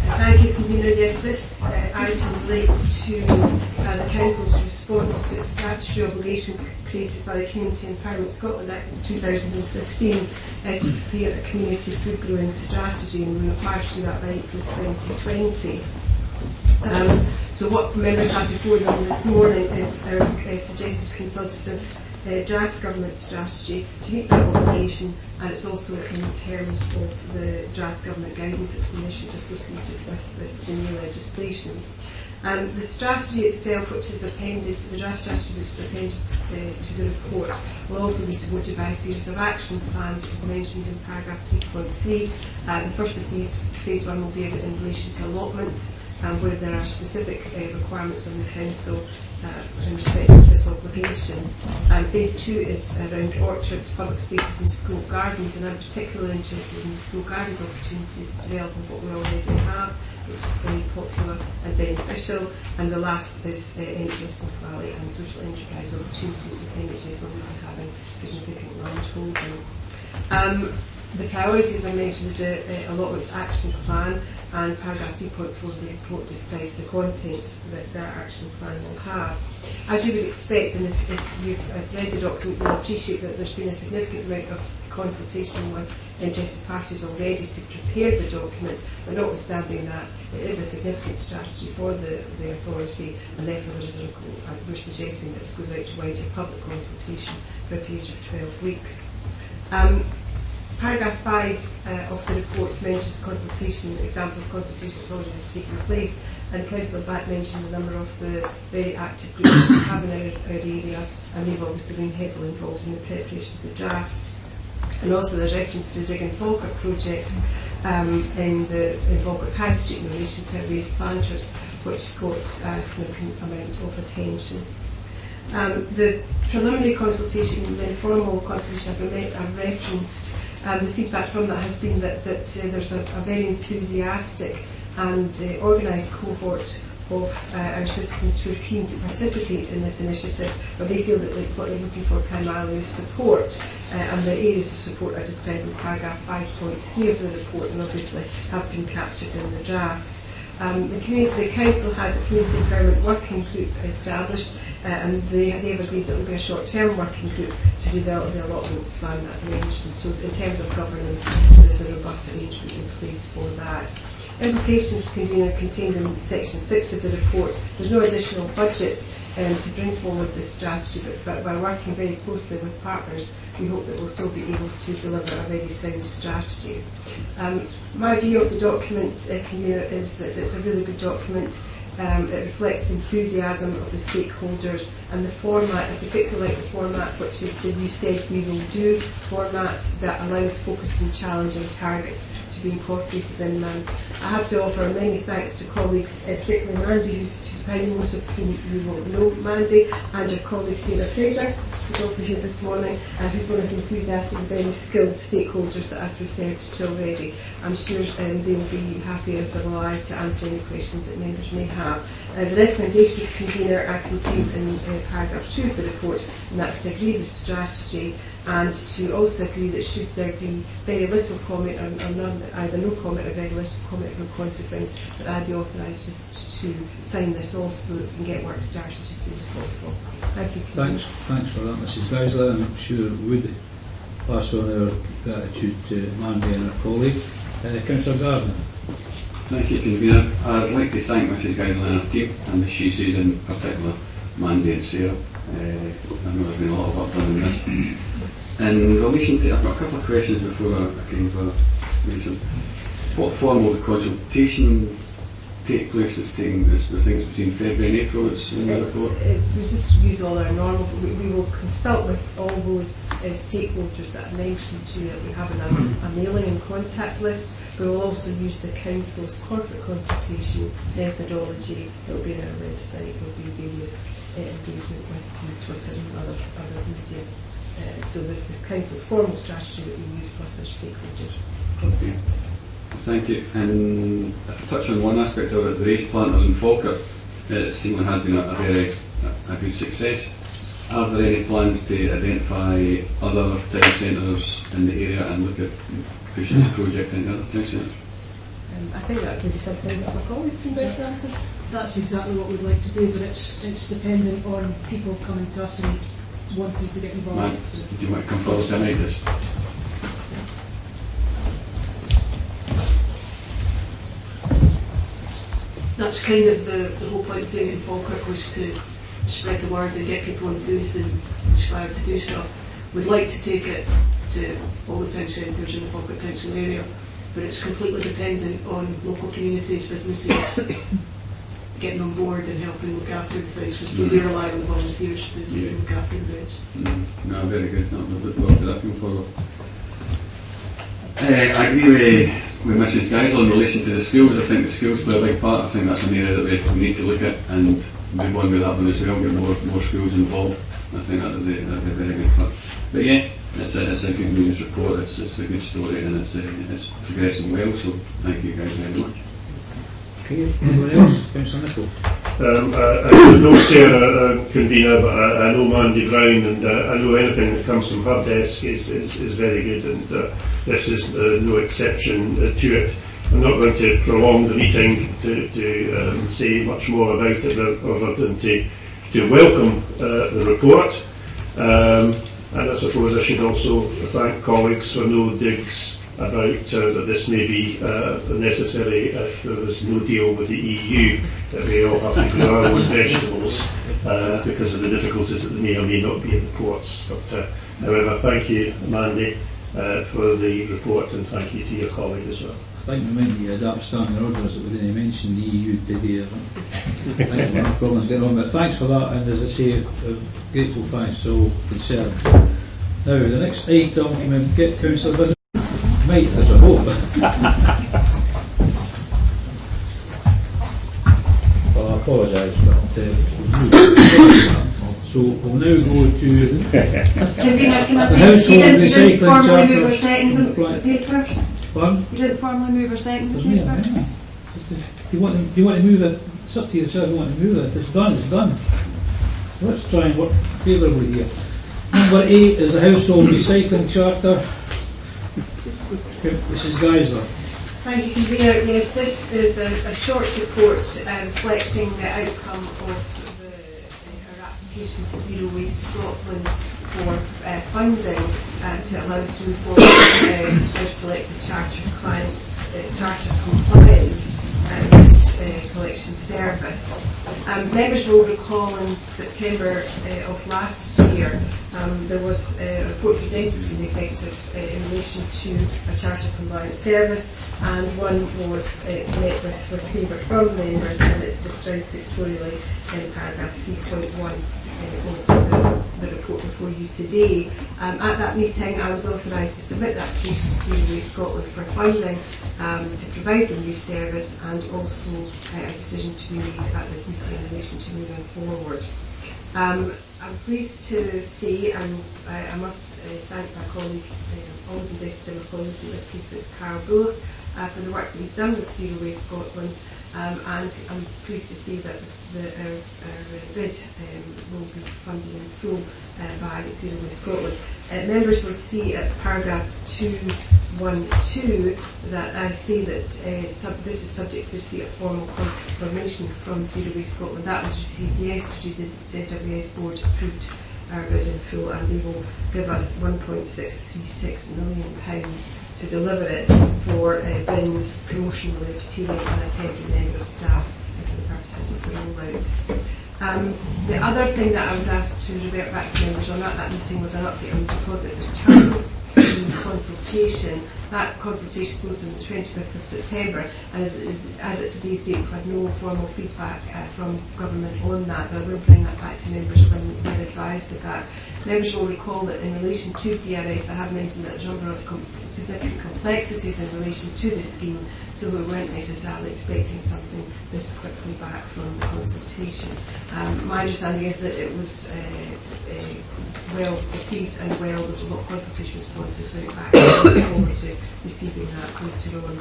[SPEAKER 9] Thank you, Convener. Yes, this item relates to
[SPEAKER 6] the Council's response to its statutory obligation created by the Community Empowerment Scotland Act 2015 to prepare a community food growing strategy, and we required to do that by April 2020. So what members have before them this morning is our suggested consultative draft government strategy to meet that obligation, and it's also in terms of the draft government guidance that's been issued associated with this new legislation. The strategy itself, which is appended, the draft strategy which is appended to the report, will also be supported by a series of action plans, as mentioned in paragraph 3.3. The first of these, phase 1, will be in relation to allotments, where there are specific requirements on the Council in respect of this obligation. Phase 2 is around orchards, public spaces and school gardens, and I'm particularly interested in the school gardens opportunities to develop on what we already have, which is very popular and beneficial. And the last is NHS North Valley and social enterprise opportunities, with NHS obviously having significant land holding. The priorities I mentioned is the allotments action plan, and paragraph 3.4 of the report describes the contents that that action plan will have. As you would expect, and if you've read the document, you'll appreciate that there's been a significant amount of consultation with interested parties already to prepare the document, but notwithstanding that, it is a significant strategy for the authority, and therefore we're suggesting that this goes out to wider public consultation for a period of 12 weeks. Paragraph 5 of the report mentions consultation, examples of consultation that's already taken place, and Councillor Batt mentioned a number of the very active groups that we have in our area, and they've obviously been heavily involved in the preparation of the draft. And also there's reference to the Dig and Falkirk project in Falkirk High Street in relation to raised planters, which got a significant amount of attention. The preliminary consultation, the informal consultation I've referenced, the feedback from that has been that there's a very enthusiastic and organised cohort of our citizens who are keen to participate in this initiative, but they feel that what they're looking for primarily is support, and the areas of support are described in paragraph 5.3 of the report and obviously have been captured in the draft. The Council has a community empowerment working group established, and they have agreed that there will be a short-term working group to develop the allotments plan that I mentioned. So in terms of governance, there is a robust arrangement in place for that. Implications contained in section 6 of the report. There's no additional budget to bring forward this strategy, but by working very closely with partners, we hope that we'll still be able to deliver a very sound strategy. My view of the document, Convener, is that it's a really good document. It reflects the enthusiasm of the stakeholders, and the format, I particularly like the format, which is the "You Said We Will Do" format that allows focused and challenging targets to be incorporated in them. I have to offer many thanks to colleagues, particularly Mandy, who's behind most of whom you will know, Mandy, and her colleague Sarah Fraser, who's also here this morning, and who's one of the enthusiastic and very skilled stakeholders that I've referred to already. I'm sure they will be happy as will I to answer any questions that members may have. The recommendations, Convener, are contained in paragraph 2 of the report, and that's to agree the strategy and to also agree that should there be very little comment or none, either no comment or very little comment of no consequence, that I'd be authorised just to sign this off so that we can get work started as soon as possible. Thank you.
[SPEAKER 1] Thanks for that, Mrs. Geisler, and I'm sure we would pass on our gratitude to Mandy and her colleague. Councillor Gardner.
[SPEAKER 10] Thank you, Convener. I'd like to thank Mrs. Geisler and her team, and the she says in particular, Mandy and Sarah. I know there's been a lot of work done on this. In relation to, I've got a couple of questions before I kind of mention. What form will the consultation take place? It's taking the things between February and April. It's in the report.
[SPEAKER 6] We just use all our normal. We will consult with all those stakeholders that I mentioned to you that we have in a mailing and contact list. We will also use the Council's corporate consultation methodology. It will be on our website. There will be various engagement with Twitter and other media. So this is the Council's formal strategy that we use plus our stakeholder contact list.
[SPEAKER 10] Thank you. And if I touch on one aspect of it, the raised planters in Falkirk, it seemingly has been a good success. Are there any plans to identify other town centres in the area and look at pushing this project into other town centres?
[SPEAKER 6] I think that's maybe something that my colleagues can better answer.
[SPEAKER 11] that's exactly what we'd like to do, but it's dependent on people coming to us and wanting to get involved.
[SPEAKER 10] Man, do you want to come forward tonight, this?
[SPEAKER 12] That's kind of the whole point of doing it in Falkirk, was to spread the word and get people enthused and inspired to do stuff. We'd like to take it to all the town centres in the Falkirk Council area, but it's completely dependent on local communities, businesses getting on board and helping look after the things, because we rely on the volunteers to look after the beds.
[SPEAKER 10] No, very good. No, we look forward to that going forward. I agree with Mrs. Geisler in relation to the schools. I think the schools play a big part. I think that's an area that we need to look at and move on with that one as well, get more schools involved. I think that would be a very good part. But yeah, it's a good news report, it's a good story, and it's progressing well, so thank you guys very much.
[SPEAKER 1] Okay, anyone else? Councillor Nicholl.
[SPEAKER 3] I know Sarah, convener, but I know Mandy Brown, and I know anything that comes from her desk is very good, and this is no exception to it. I'm not going to prolong the meeting to say much more about it, other than to welcome the report. And I suppose I should also thank colleagues for no digs about that this may be necessary if there is no deal with the EU, that we all have to grow our own vegetables because of the difficulties that may or may not be in the ports. But however, thank you, Mandy, for the report, and thank you to your colleague as well.
[SPEAKER 1] I think we might need to adapt standing orders that we didn't mention the EU today. I think we'll have problems getting on, but thanks for that, and as I say, grateful thanks to all concerned. Now, the next item, we can get Councillor Visit. Might, there's a hope. Well, I apologise, but so we'll now go to
[SPEAKER 9] the
[SPEAKER 1] household recycling charter.
[SPEAKER 9] You didn't formally move or second the paper?
[SPEAKER 1] Do you want to move it? It's up to yourself. You want to move it? It's done. It's done. Let's try and work favourably here. Number 8 is the household recycling charter. Mrs. Geisler.
[SPEAKER 6] Thank you, Convener. Yes, this is a short report reflecting the outcome of our application to Zero Waste Scotland for funding to allow us to move forward with their selected charter clients, charter compliant waste collection service. Members will recall in September of last year there was a report presented to the executive in relation to a charter compliant service, and one was met with favour from members, and it's described pictorially in paragraph 3.1 of the report before you today. At that meeting, I was authorised to submit the application to Zero Waste Scotland for funding to provide the new service, and also a decision to be made at this meeting in relation to moving forward. I'm pleased to say, and I must thank my colleague, always indebted to my colleagues, in this case it's Carl Bullock, for the work that he's done with Zero Waste Scotland, and I'm pleased to say that our bid will be funded in full by Zero Waste Scotland. Members will see at paragraph 2.1.2 that I say that this is subject to receipt of formal confirmation from Zero Waste Scotland. That was received yesterday. The ZWS board approved our bid in full, and they will give us £1.636 million to deliver it for bins, promotional material, and a temporary member of staff for the purposes of the rollout. The other thing that I was asked to revert back to members on at that meeting was an update on the deposit return scheme consultation. That consultation closed on the 25th of September, and as at today's date we've had no formal feedback from government on that, but I will bring that back to members when we're advised of that. Members will recall that in relation to DRS, I have mentioned that there's a number of significant complexities in relation to the scheme, so we weren't necessarily expecting something this quickly back from the consultation. My understanding is that it was well received, and there was a lot of consultation responses when it back, and I look forward to receiving that later on.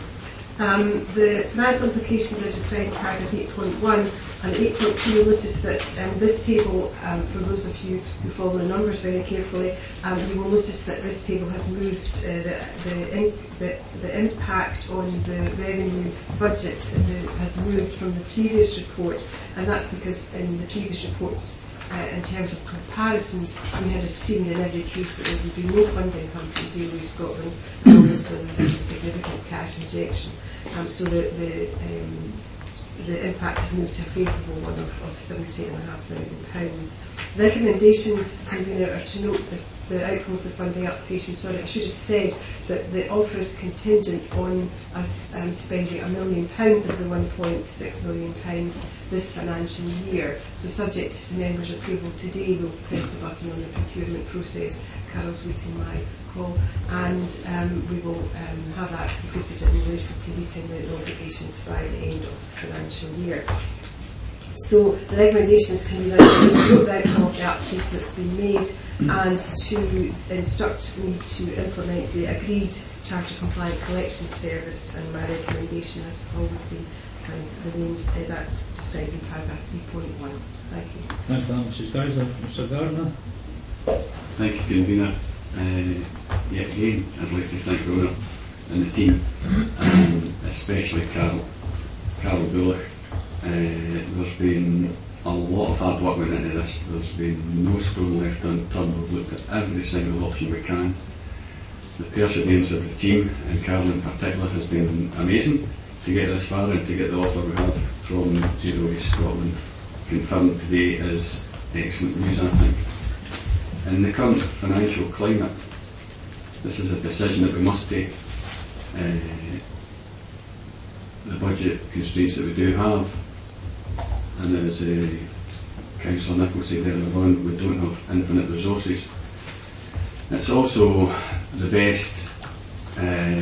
[SPEAKER 6] The financial implications are described in paragraph 8.1, and at 8.2 you'll notice that this table, for those of you who follow the numbers very carefully, you will notice that this table has moved the impact on the revenue budget has moved from the previous report, and that's because in the previous reports, in terms of comparisons, we had assumed in every case that there would be no funding come from Zero Waste Scotland, and obviously this is a significant cash injection. So the impact has moved to a favourable one of £78,500. Recommendations, convener, are to note the outcome of the funding application. Sorry, I should have said that the offer is contingent on us spending £1 million of the £1.6 million this financial year. So subject to members' approval today, we'll press the button on the procurement process. Carol's waiting my call, and we will have that completed in relation to meeting the obligations by the end of the financial year. So the recommendations can be read to note the outcome of the application that's been made and to instruct me to implement the agreed Charter Compliant Collection Service, and my recommendation has always been and remains that described in paragraph 3.1. Thank you.
[SPEAKER 1] Thanks for that, Mrs. Geisler. Mr. Gardner.
[SPEAKER 10] Thank you, convener. Yet again, I'd like to thank Rona and the team, and especially Carol Bullock. There's been a lot of hard work went into this. There's been no stone left unturned. We've looked at every single option we can. The perseverance of the team, and Carol in particular, has been amazing to get this far and to get the offer we have from Zero Waste Scotland confirmed today is excellent news, I think. In the current financial climate, this is a decision that we must take. The budget constraints that we do have, and as Councillor Nicholl said earlier on, we don't have infinite resources. It's also the best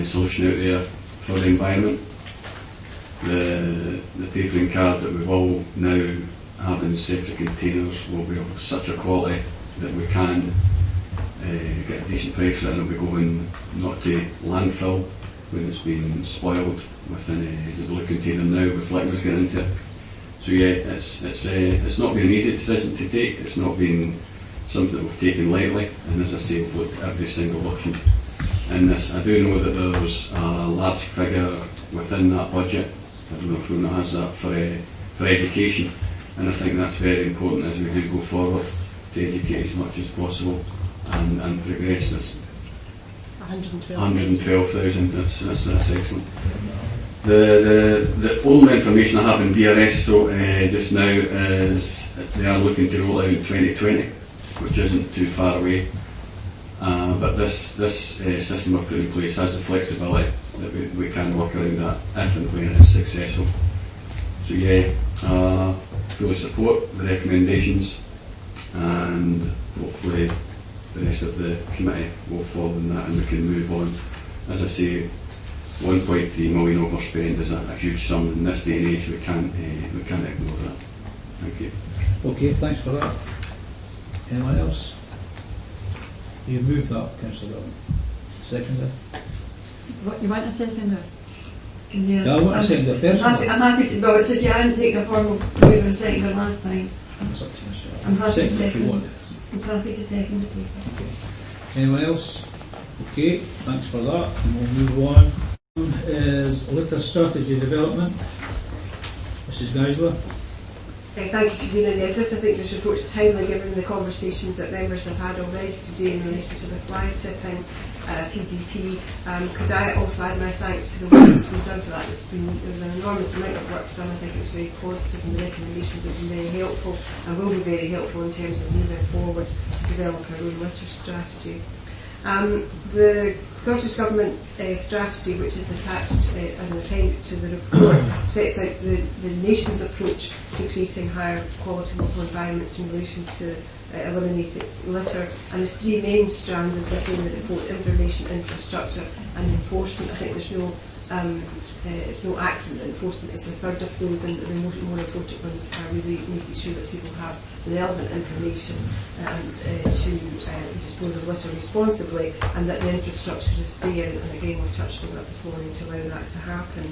[SPEAKER 10] solution out there for the environment. The tapering card that we've all now have in separate containers will be of such a quality that we can get a decent price for it, and it'll be going not to landfill when it's been spoiled within the blue container now with liquids getting into it. So yeah, it's not been an easy decision to take. It's not been something that we've taken lightly, and as I say, we've looked at every single option in this. I do know that there's a large figure within that budget. I don't know if Rona has that for education, and I think that's very important as we do go forward to educate as much as possible and progress this. 112,000, that's excellent. The only information I have in DRS just now is they are looking to roll out in 2020, which isn't too far away. But this system we're putting in place has the flexibility that we can work around that if and when it is successful. So yeah, fully support the recommendations, and hopefully the rest of the committee will follow in that and we can move on. As I say, 1.3 million overspend is a huge sum in this day and age. We can't ignore that. Thank you.
[SPEAKER 1] Okay, thanks for that. Anyone else? You moved that, Councillor Gordon. Seconder?
[SPEAKER 9] What, you want a seconder?
[SPEAKER 1] Yeah, I want a seconder personally.
[SPEAKER 9] I'm happy to, well, it's just, I didn't take a formal move and a seconder last time.
[SPEAKER 1] It's up to you,
[SPEAKER 9] I'm happy to
[SPEAKER 1] second if you
[SPEAKER 9] second.
[SPEAKER 1] want.
[SPEAKER 9] I'm happy to second it.
[SPEAKER 1] Okay. Anyone else? Okay, thanks for that. And we'll move on. Is liquor strategy development. Mrs. Geisler.
[SPEAKER 6] Thank you, Convener. Yes, I think this report is timely given the conversations that members have had already today in relation to the fly tipping PDP. Could I also add my thanks to the work that's been done for that? There was an enormous amount of work done. I think it was very positive, and the recommendations have been very helpful and will be very helpful in terms of moving forward to develop our own litter strategy. The Scottish Government strategy, which is attached as an appendix to the report, sets out the nation's approach to creating higher quality local environments in relation to eliminating litter. And there's three main strands, as we say in the report: information, infrastructure and enforcement. I think there's no it's no accident enforcement is the third of those, and the more important ones are really making sure that people have the relevant information to dispose of litter responsibly, and that the infrastructure is there, and again we've touched on that this morning, to allow that to happen.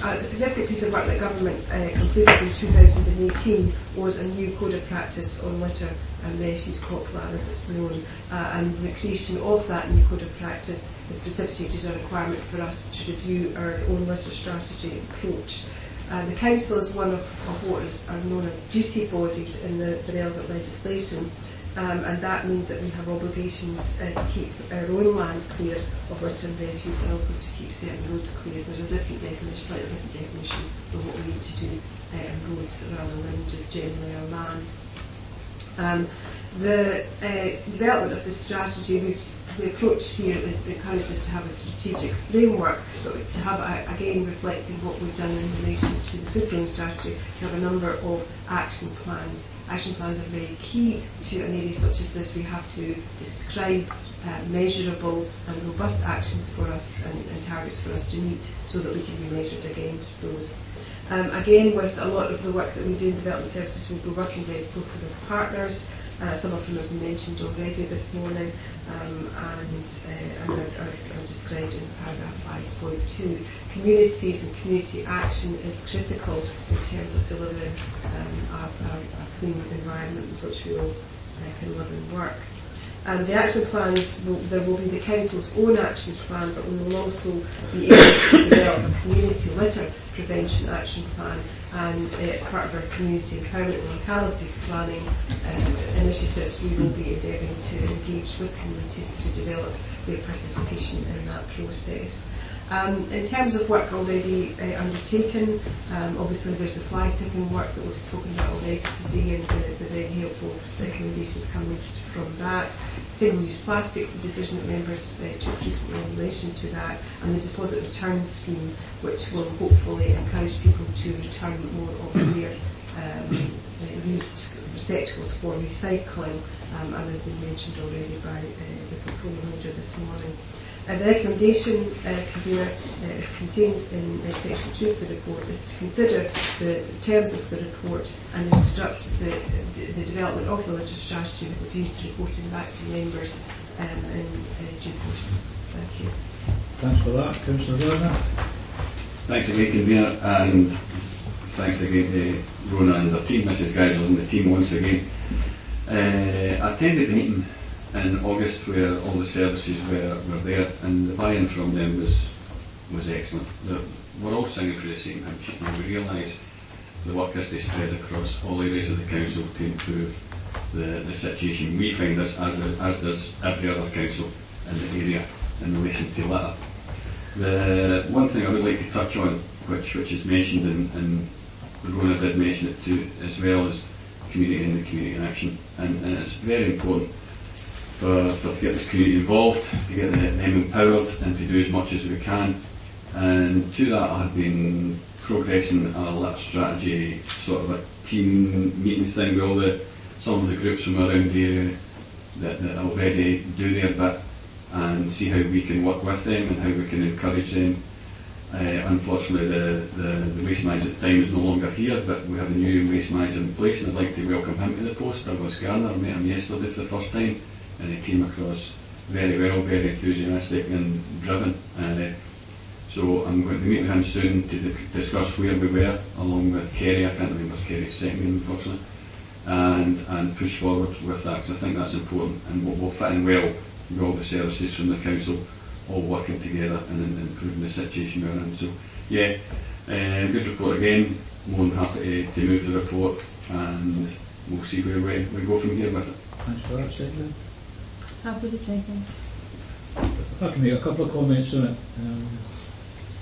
[SPEAKER 6] A significant piece of work that government completed in 2018 was a new code of practice on litter and refuse, COPLAN as it's known, and the creation of that new code of practice has precipitated a requirement for us to review our own litter strategy approach. The Council is one of what are known as duty bodies in the relevant legislation, and that means that we have obligations to keep our own land clear of litter and refuse, and also to keep certain roads clear. There's a different definition, slightly different definition of what we need to do in roads rather than just generally our land. The development of this strategy, the approach here is to encourage us to have a strategic framework, but to have, again, reflecting what we've done in relation to the food grain strategy, to have a number of action plans. Action plans are very key to an area such as this. We have to describe measurable and robust actions for us and targets for us to meet, so that we can be measured against those. Again, with a lot of the work that we do in development services, we'll be working very closely with partners. Some of them have been mentioned already this morning, and are described in paragraph 5.2. Communities and community action is critical in terms of delivering a clean environment in which we all can live and work. The action plans, there will be the Council's own action plan, but we will also be able to develop a community litter prevention action plan, and as part of our community empowerment and localities planning initiatives, we will be endeavouring to engage with communities to develop their participation in that process. In terms of work already undertaken, obviously there's the fly tipping work that we've spoken about already today, and the very helpful recommendations coming from that. Single-use plastics, the decision that members took recently in relation to that, and the deposit return scheme, which will hopefully encourage people to return more of their used receptacles for recycling, and has been mentioned already by the portfolio manager this morning. The recommendation, Convener, is contained in section 2 of the report, is to consider the terms of the report and instruct the development of the litter strategy with a view to reporting back to members in due course. Thank you.
[SPEAKER 1] Thanks for that. Councillor Gardner.
[SPEAKER 10] Thanks again, Convener, and thanks again to Rona and her team, Mrs. Geisel and the team once again. I attended the meeting in August where all the services were there, and the buy-in from them was excellent. We're all singing for the same hymn sheet, and we realise the work has to spread across all areas of the council to improve the situation. We find this, as does every other council in the area, in relation to litter. The one thing I would like to touch on, which is mentioned, and Rona did mention it too, as well as community and the community in action, and it's very important for to get the community involved, to get them empowered, and to do as much as we can. And to that, I have been progressing a litter strategy, sort of a team meetings thing with some of the groups from around the area that already do their bit, and see how we can work with them and how we can encourage them. Unfortunately, the waste manager at the time is no longer here, but we have a new waste manager in place, and I'd like to welcome him to the post. Douglas Garner. I met him yesterday for the first time, and he came across very well, very enthusiastic and driven. So I'm going to meet with him soon to discuss where we were, along with Kerry. I can't remember Kerry's second name, unfortunately, and push forward with that, because I think that's important, and we'll fit in well with all the services from the council, all working together and improving the situation we're in. So yeah, good report again. More than happy to move the report, and we'll see where we go from here with it.
[SPEAKER 1] Thanks for that, Secretary.
[SPEAKER 11] Happy to second.
[SPEAKER 1] If I can make a couple of comments on it.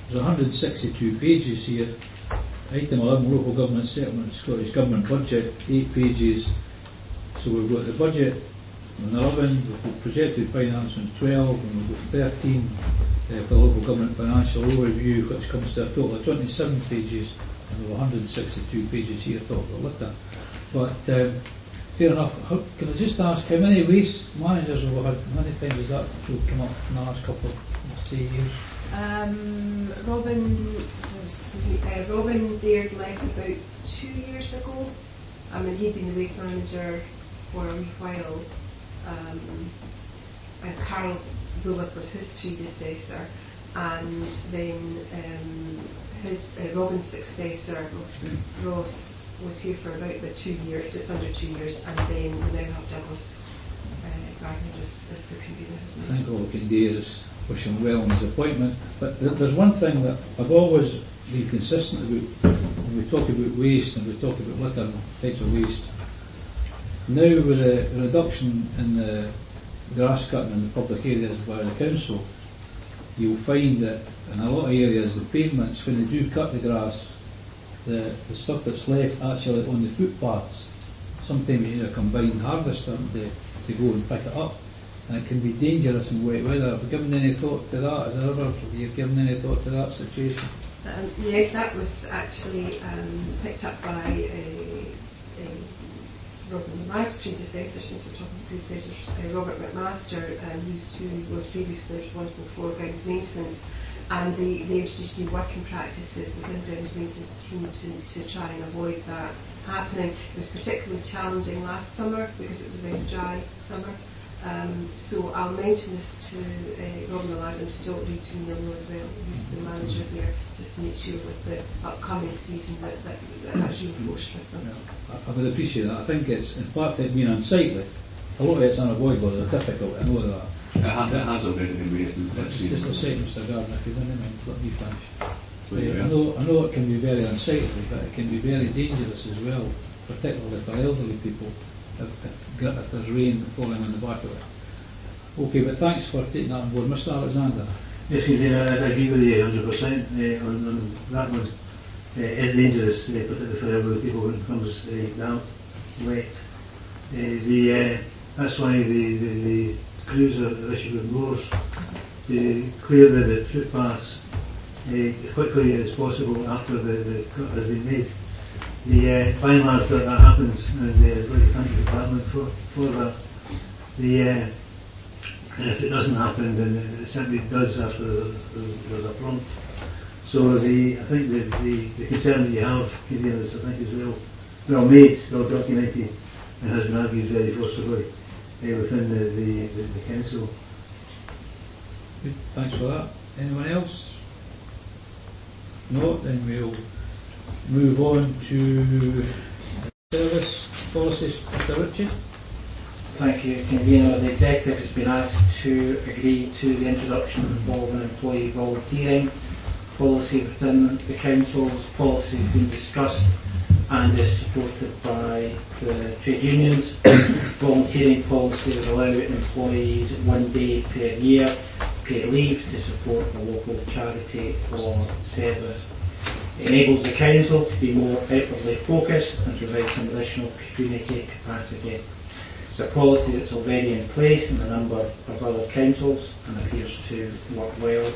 [SPEAKER 1] There's 162 pages here. Item 11, local government settlement, Scottish Government budget, 8 pages. So we've got the budget on 11, we've got projected finance on 12, and we've got 13 for the local government financial overview, which comes to a total of 27 pages, and there are 162 pages here talking about litter. But Fair enough. Can I just ask, how many waste managers have we had? How many times has that come up in the last couple of years?
[SPEAKER 9] Robin Baird left about 2 years ago. I mean, he'd been the waste manager for a wee while. And Carol Bullock was his predecessor, and then Robin's successor, Ross, was here for about 2 years, just under 2 years, and then we now have Douglas Gardner as the convener.
[SPEAKER 1] I think all we can do is wish him well in his appointment. But there's one thing that I've always been consistent about when we talk about waste and we talk about litter and types of waste. Now with the reduction in the grass cutting in the public areas by the council, you'll find that in a lot of areas the pavements, when they do cut the grass, the stuff that's left actually on the footpaths, sometimes you need a combined harvester to go and pick it up, and it can be dangerous in wet weather. Have you given any thought to that? Have you given any thought to that situation?
[SPEAKER 9] Yes, that was actually picked up by Robin Ladd's predecessor, since we're talking predecessors, Robert McMaster, who was previously responsible for grounds maintenance, and they introduced new working practices within the grounds maintenance team to try and avoid that happening. It was particularly challenging last summer because it was a very dry summer. So I'll mention this to Robin Ladd and to Dot Reid, to Neil as well, who's the manager here, just to make sure with the upcoming season that that's reinforced with them.
[SPEAKER 1] Yeah, I would appreciate that. I think it's, in fact, it being unsightly, a lot of it's unavoidable, it's difficult, I know that.
[SPEAKER 10] It has already been raised.
[SPEAKER 1] It's just a second, Mr. Gardner, if you don't mind, let me finish. I know it can be very unsightly, but it can be very dangerous as well, particularly for elderly people, if there's rain falling on the back of it. Okay, but thanks for taking that on board. Mr. Alexander.
[SPEAKER 7] Yes, I agree with you 100% on that one. It's dangerous, particularly for elderly people when it comes damp, wet. That's why the crews are issued with mowers to clear the footpaths as quickly as possible after the cut has been made. By and large that happens, and I'd like to thank the department for that. And if it doesn't happen, then it simply does after there's a prompt. So I think the concern that you have, Conveners, I think is well made, well documented, and has been argued very forcibly within the council.
[SPEAKER 1] Good. Thanks for that. Anyone else? No, then we'll move on to service policies. Mr. Richard.
[SPEAKER 13] Thank you, Convener. The Executive has been asked to agree to the introduction of an employee volunteering policy within the Council's policy has been discussed and is supported by the trade unions. Volunteering policy would allow employees 1 day per year paid leave to support a local charity or service. It enables the Council to be more outwardly focused and provide some additional community capacity. It's a policy that's already in place in a number of other councils and appears to work well.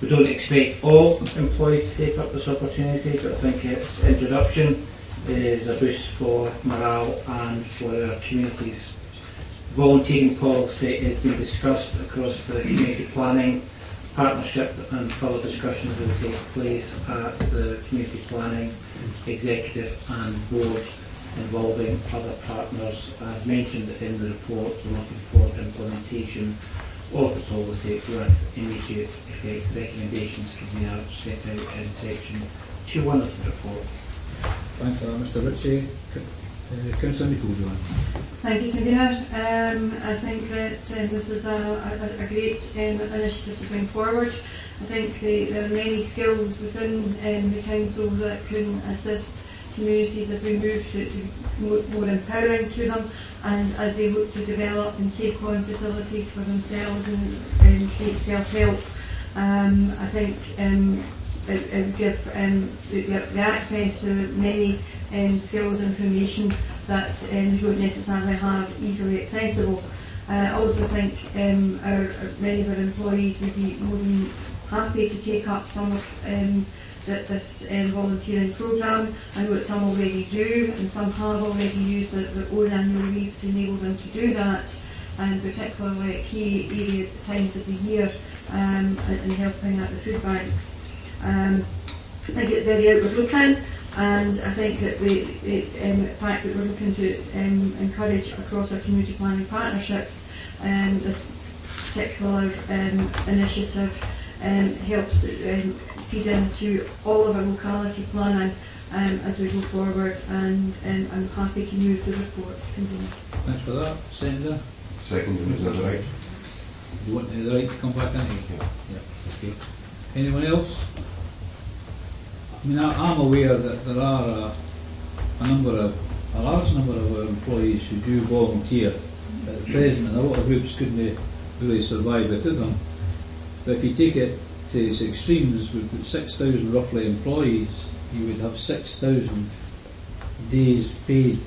[SPEAKER 13] We don't expect all employees to take up this opportunity, but I think its introduction is a boost for morale and for our communities. Volunteering policy has been discussed across the community planning partnership, and further discussions will take place at the community planning executive and board involving other partners. As mentioned in the report, we're looking for implementation of the policy with immediate effect. Recommendations can be set out in section 2.1 of the report.
[SPEAKER 1] Thanks for that, Mr. Ritchie. Councillor Nichols.
[SPEAKER 9] Thank you, Convener. I think that this is a great initiative to bring forward. I think there are many skills within the council that can assist communities as we move to more empowering to them, and as they look to develop and take on facilities for themselves and create self-help. I think it would give the access to many skills and information that you don't necessarily have easily accessible. I also think many of our employees would be more than happy to take up some of this volunteering programme. I know that some already do, and some have already used their own annual leave to enable them to do that, and particularly at key area times of the year, and helping at the food banks. I think it's very outward looking, and I think that the fact that we're looking to encourage across our community planning partnerships, this particular initiative helps to feed into all of our locality planning as we go forward, and I'm happy to move the report.
[SPEAKER 1] Thanks for that. Senator?
[SPEAKER 14] Second, is that right?
[SPEAKER 1] You want the right to come back in? Yeah. Okay. Anyone else? I mean, I'm aware that there are a large number of our employees who do volunteer at the present, and a lot of groups couldn't really survive without them. But if you take it to its extremes, we've got 6,000 roughly employees, you would have 6,000 days paid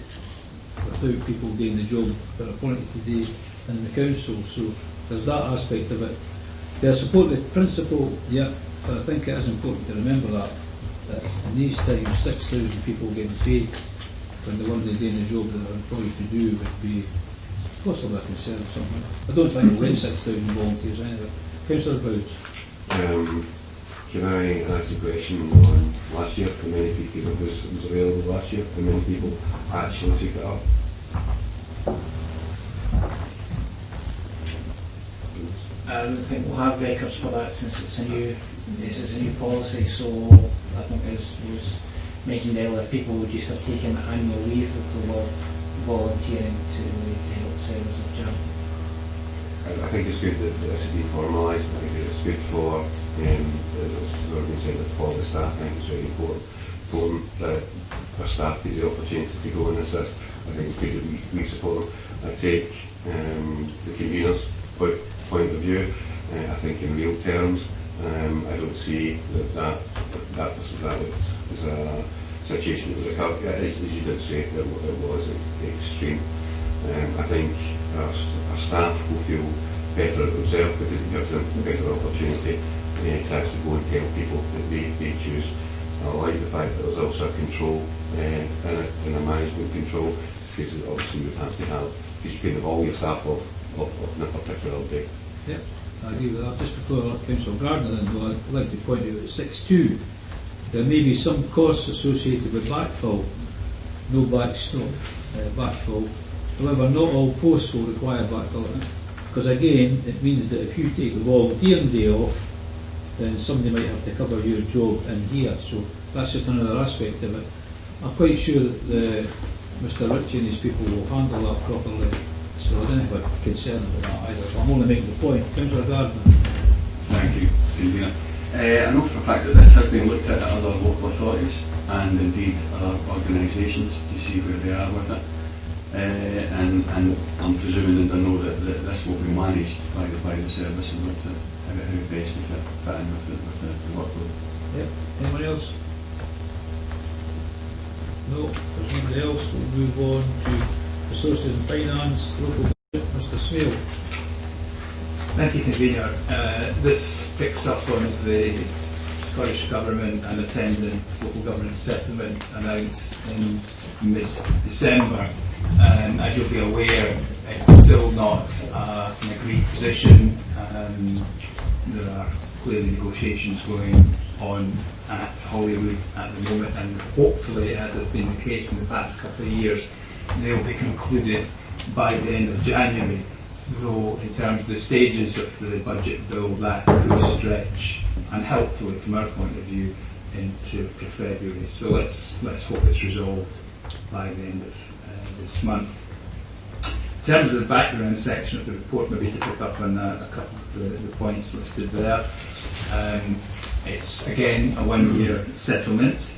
[SPEAKER 1] without people doing the job that are appointed today in the council. So there's that aspect of it. They support the principle, yeah, but I think it is important to remember that in these times 6,000 people getting paid when the one they're doing the job that they're employed to do would be possibly a concern or something. I don't think we'll rate 6,000 volunteers either. Councillor Bowes.
[SPEAKER 14] Can I ask a question on last year? How many people was available last year? How many people actually took it up?
[SPEAKER 13] I don't think we'll have records for that since it's a new policy. So I think, as was mentioned earlier, people would just have taken annual leave with the word volunteering to help service of charity.
[SPEAKER 14] I think it's good that this will be formalised. I think it's good for, as Gordon said, for the staff. I think it's very important that our staff get the opportunity to go and assist. I think it's good that we support them. I take the convener's point of view. I think in real terms, I don't see that was a situation that would occur. As you did say, it was extreme. I think our staff will feel better themselves because it gives them a better opportunity to actually go and help people that they choose. I like the fact that there's also a control and a management control, because obviously you would have to have, because you couldn't have all your staff off on a particular day.
[SPEAKER 1] Yep, I agree with that. Just before Councillor Gardner then, though, I'd like to point out at 6.2 there may be some costs associated with backfill, no backstop, backfill. However, not all posts will require backfilling, because again, it means that if you take the volunteering day off, then somebody might have to cover your job in here. So that's just another aspect of it. I'm quite sure that Mr. Ritchie and his people will handle that properly, so I don't have a concern about that either. So I'm only making the point. Councillor Gardner.
[SPEAKER 10] Thank you, Convener. I know for a fact that this has been looked at other local authorities and indeed other organisations to see where they are with it. And I'm presuming and I know that this will be managed by the service and looked at how best to fit in with the workload.
[SPEAKER 1] Yep. Anyone else? No, there's nobody else. We'll move on to Resources and Finance, local budget. Mr. Smale.
[SPEAKER 8] Thank you, Convener. This picks up on the Scottish Government and attendant local government settlement announced in mid-December. As you'll be aware, it's still not an agreed position. There are clearly negotiations going on at Holyrood at the moment, and hopefully, as has been the case in the past couple of years, they'll be concluded by the end of January. Though in terms of the stages of the budget bill, that could stretch unhelpfully from our point of view into February. So let's hope it's resolved by the end of this month. In terms of the background section of the report, maybe to pick up on a couple of the points listed there. It's again a 1-year settlement.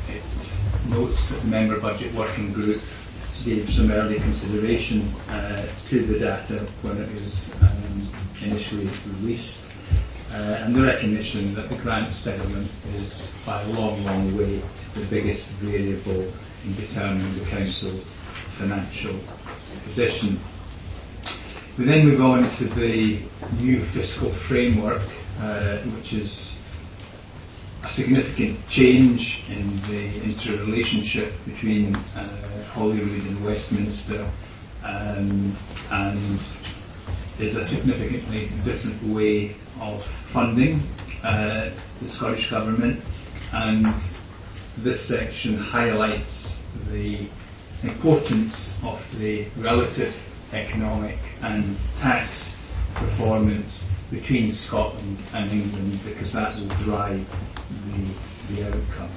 [SPEAKER 8] It notes that the Member Budget Working Group gave some early consideration to the data when it was initially released, and the recognition that the grant settlement is by a long, long way the biggest variable in determining the Council's financial position. We then move on to the new fiscal framework, which is a significant change in the interrelationship between Holyrood and Westminster, and is a significantly different way of funding the Scottish Government, and this section highlights the importance of the relative economic and tax performance between Scotland and England, because that will drive the outcome.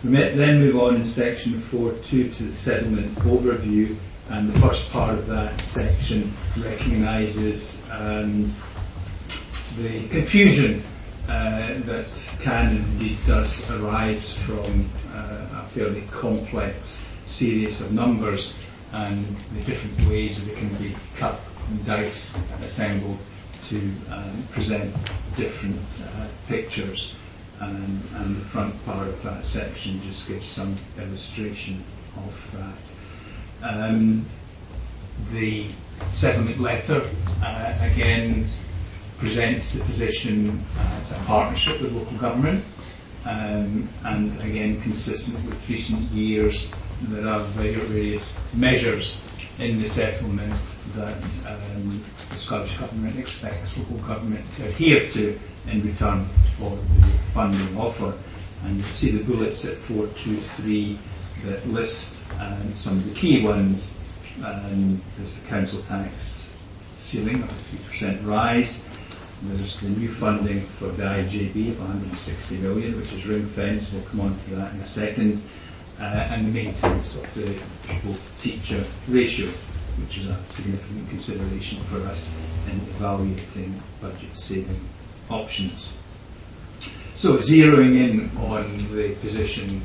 [SPEAKER 8] We then move on in section 4.2 to the settlement overview, and the first part of that section recognises the confusion that can and indeed does arise from a fairly complex series of numbers and the different ways they can be cut and diced and assembled to present different pictures, and the front part of that section just gives some illustration of that. The settlement letter again presents the position as a partnership with local government, and again consistent with recent years, there are various measures in the settlement that the Scottish Government expects local government to adhere to in return for the funding offer. And you'll see the bullets at 4.2.3 that list some of the key ones. There's the council tax ceiling of a 3% rise. There's the new funding for the IJB of 160 million, which is ring-fenced. We'll come on to that in a second. And the maintenance of the pupil-teacher ratio, which is a significant consideration for us in evaluating budget-saving options. So, zeroing in on the position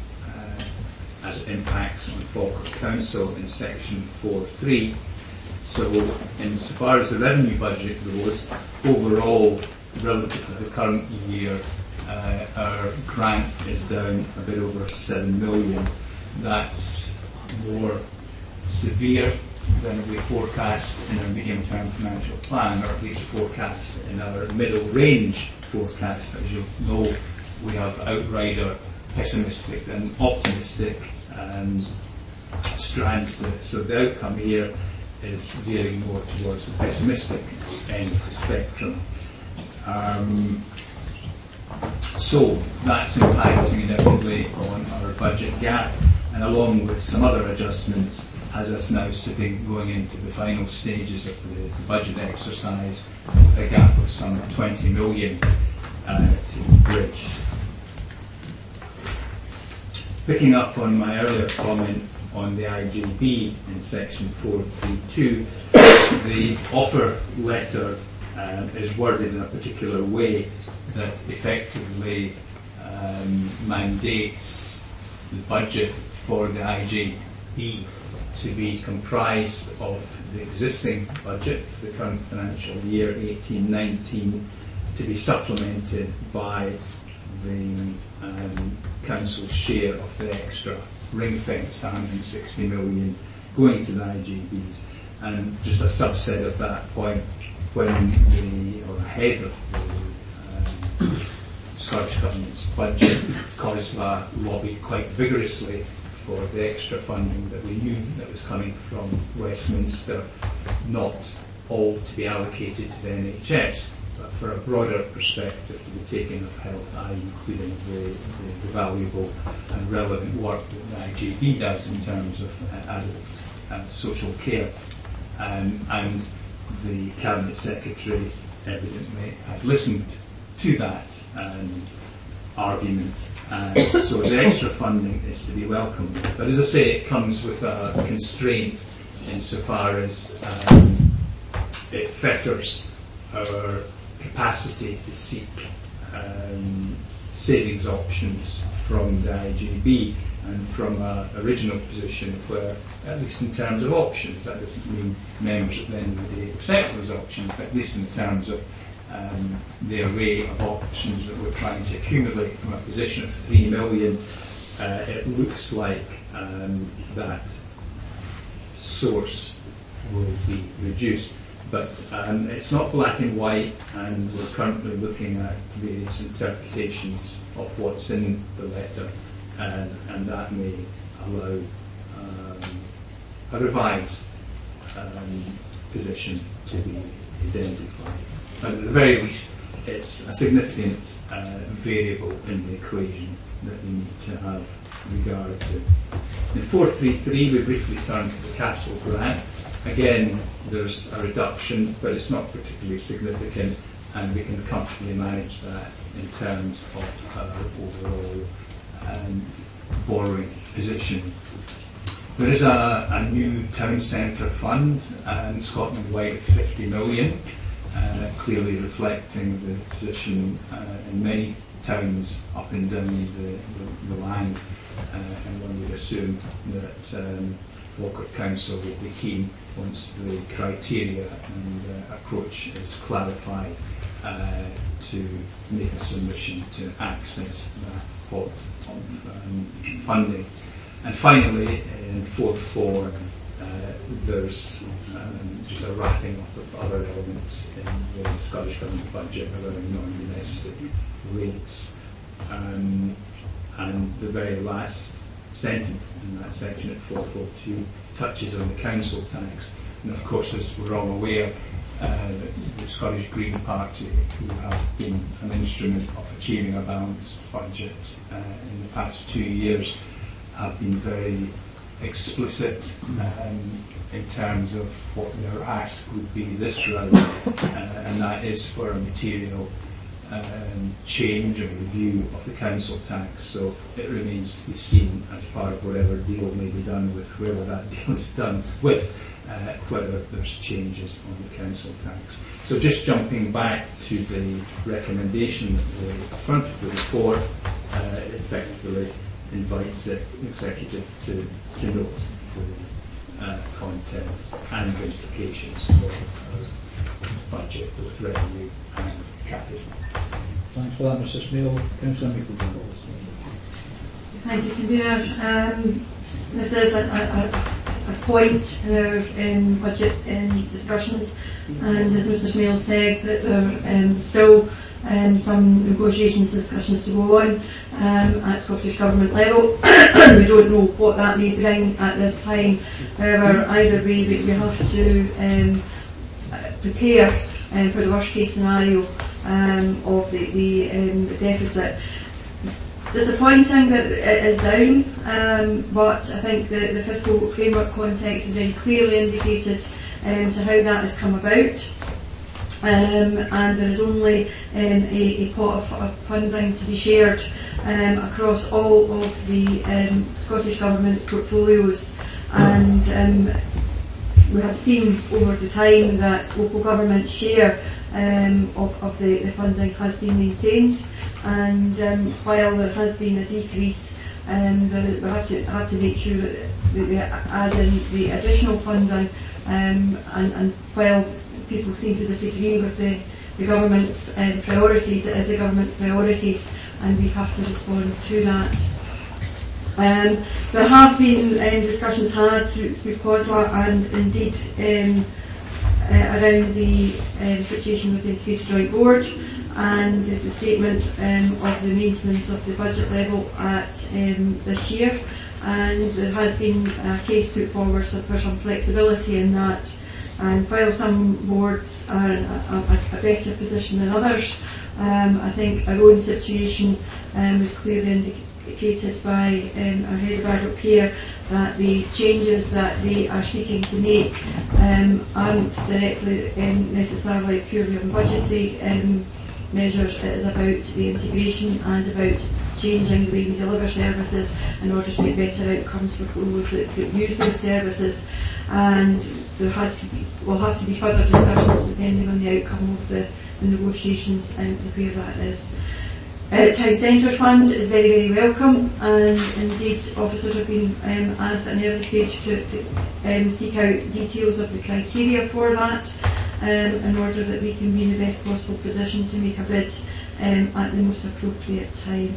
[SPEAKER 8] as it impacts on Falkirk Council in section 4.3. So, insofar as the revenue budget goes, overall, relative to the current year, our grant is down a bit over 7 million. That's more severe than we forecast in our medium-term financial plan, or at least forecast in our middle range forecast. As you'll know, we have outrider pessimistic and optimistic strands to it. So the outcome here is veering more towards the pessimistic end of the spectrum. So that's impacting inevitably on our budget gap, and along with some other adjustments, has us now going into the final stages of the budget exercise, a gap of some 20 million to be bridged. Picking up on my earlier comment on the IJB in section 4.3.2, the offer letter is worded in a particular way that effectively mandates the budget for the IJB to be comprised of the existing budget for the current financial year 18-19, to be supplemented by the council's share of the extra ring-fenced 160 million going to the IJBs, and just a subset of that point when ahead of the Scottish Government's budget, COSLA lobbied quite vigorously for the extra funding that we knew that was coming from Westminster, not all to be allocated to the NHS, but for a broader perspective to be taken of health, i.e. including the valuable and relevant work that the IJB does in terms of adult social care. And the Cabinet Secretary evidently had listened to that argument. So the extra funding is to be welcomed. But as I say, it comes with a constraint insofar as it fetters our capacity to seek savings options from the IJB, and from an original position where, at least in terms of options, that doesn't mean members at the end of the day accept those options, but at least in terms of the array of options that we're trying to accumulate from a position of 3 million, it looks like that source will be reduced. But it's not black and white, and we're currently looking at various interpretations of what's in the letter, and that may allow a revised position to be identified. But at the very least, it's a significant variable in the equation that we need to have regard to. In 433, we briefly turn to the capital grant. Again, there's a reduction, but it's not particularly significant, and we can comfortably manage that in terms of our overall borrowing position. There is a new town centre fund in Scotland-wide of 50 million, clearly reflecting the position in many towns up and down the land, and one would assume that Falkirk Council will be keen once the criteria and approach is clarified to make a submission to access that pot of funding. And finally, in 4.4, there's just a wrapping up of other elements in the Scottish Government budget around non-domestic rates. And the very last sentence in that section at 4.42 touches on the council tax. And of course, as we're all aware, the Scottish Green Party, who have been an instrument of achieving a balanced budget in the past 2 years, have been very explicit in terms of what their ask would be this round, and that is for a material change and review of the council tax. So it remains to be seen as part of whatever deal may be done with whoever that deal is done with, whether there's changes on the council tax. So just jumping back to the recommendation at the front of the report, it effectively invites the executive to note the content and implications for our budget, both revenue and capital.
[SPEAKER 1] Thanks for that, Mr. Smale. Councillor Mickelson.
[SPEAKER 9] Thank you, Convener. This is a point in our budget discussions, and as Mr. Smale said, that there are still some negotiations, discussions to go on at Scottish Government level. We don't know what that may bring at this time. However, either way, we have to prepare for the worst case scenario of the deficit. Disappointing that it is down, but I think the fiscal framework context is very clearly indicated to how that has come about. And there is only a pot of funding to be shared across all of the Scottish Government's portfolios, and we have seen over the time that local government share of the funding has been maintained, and while there has been a decrease, we have to make sure that we add in the additional funding, and while people seem to disagree with the government's priorities, it is the government's priorities, and we have to respond to that. There have been discussions had through COSLA and indeed around the situation with the Integrated Joint Board and the statement of the maintenance of the budget level at this year, and there has been a case put forward for some flexibility in that. And while some boards are in a better position than others, I think our own situation was clearly indicated by our head of ad hoc here that the changes that they are seeking to make aren't directly necessarily purely on budgetary measures. It is about the integration and about changing the way we deliver services in order to get better outcomes for those that use those services. And there will have to be further discussions depending on the outcome of the negotiations and where that is. Town Centre Fund is very, very welcome, and indeed officers have been asked at an early stage to seek out details of the criteria for that in order that we can be in the best possible position to make a bid at the most appropriate time.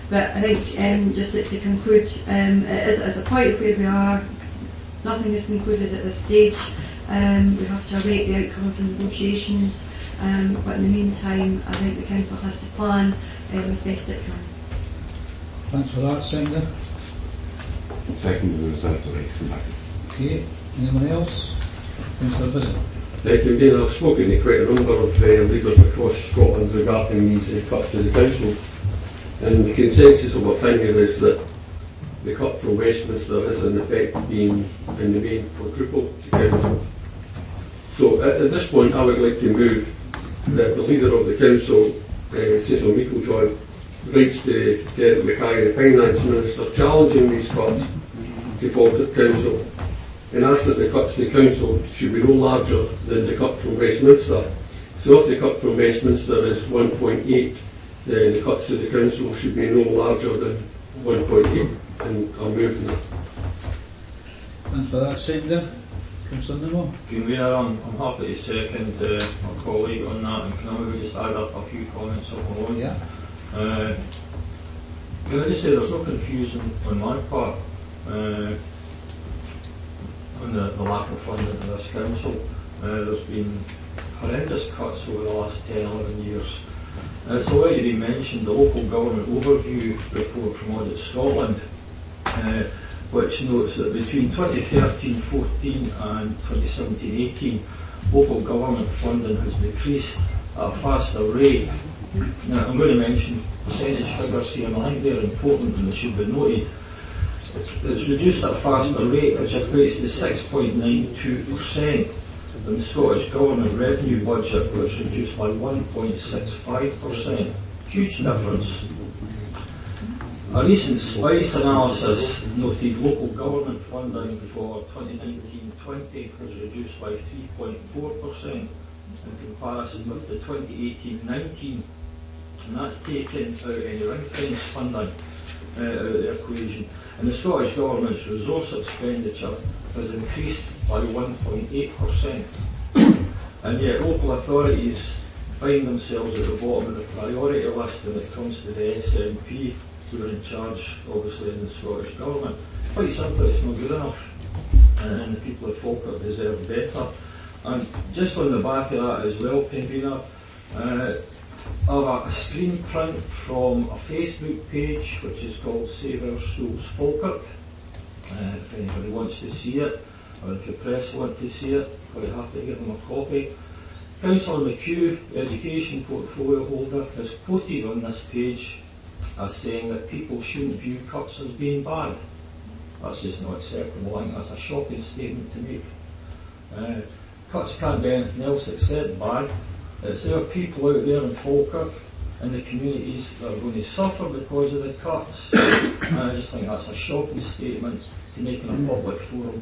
[SPEAKER 9] But I think just to conclude, it is a point where we are. Nothing is concluded at this stage. We have to await the outcome of the negotiations, but in the meantime, I think the council has to plan as best it can.
[SPEAKER 1] Thanks for that, Senator.
[SPEAKER 14] Second, the reserve the right to come back.
[SPEAKER 1] Okay, anyone else? Councillor Bissell.
[SPEAKER 4] Convener, I've spoken to quite a number of leaders across Scotland regarding these cuts to the council, and the consensus of opinion is that the cut from Westminster is in effect being in the main quadruple to council. So at this point I would like to move that the leader of the council, Cecil Meiklejoy, writes to Derek Mackay, the Finance Minister, challenging these cuts to Falkirk Council, and asks that the cuts to the council should be no larger than the cut from Westminster. So if the cut from Westminster is 1.8, then the cuts to the council should be no larger than 1.8, and I'm moving that.
[SPEAKER 1] Thanks for that, Senator. Councillor Nimmo.
[SPEAKER 15] Convener, I'm happy to second my colleague on that, and can I maybe just add up a few comments of my own?
[SPEAKER 1] Yeah.
[SPEAKER 15] Can I just say there's no confusion on my part on the lack of funding to this council. There's been horrendous cuts over the last 10-11 years. It's already been mentioned, the local government overview report from Audit Scotland, which notes that between 2013-14 and 2017-18, local government funding has decreased at a faster rate. Now, I'm going to mention percentage figures here, and I think they're important and they should be noted. It's reduced at a faster rate, which equates to 6.92%, and the Scottish Government revenue budget was reduced by 1.65%. Huge difference. A recent SPICE analysis noted local government funding for 2019-20 was reduced by 3.4% in comparison with the 2018-19, and that's taken out any ring-fence funding out of the equation. And the Scottish Government's resource expenditure has increased by 1.8%. And yet local authorities find themselves at the bottom of the priority list when it comes to the SNP, who are in charge, obviously, in the Scottish Government. Quite simply, it's not good enough, and the people of Falkirk deserve better. And just on the back of that as well, Convener, I have a screen print from a Facebook page which is called Save Our Schools Falkirk. If anybody wants to see it, or if the press want to see it, quite happy to give them a copy. Councillor McHugh, the education portfolio holder, is quoted on this page as saying that people shouldn't view cuts as being bad. That's just not acceptable. I think that's a shocking statement to make. Cuts can't be anything else except bad. It's there are people out there in Falkirk and the communities that are going to suffer because of the cuts, and I just think that's a shocking statement to make in a public forum.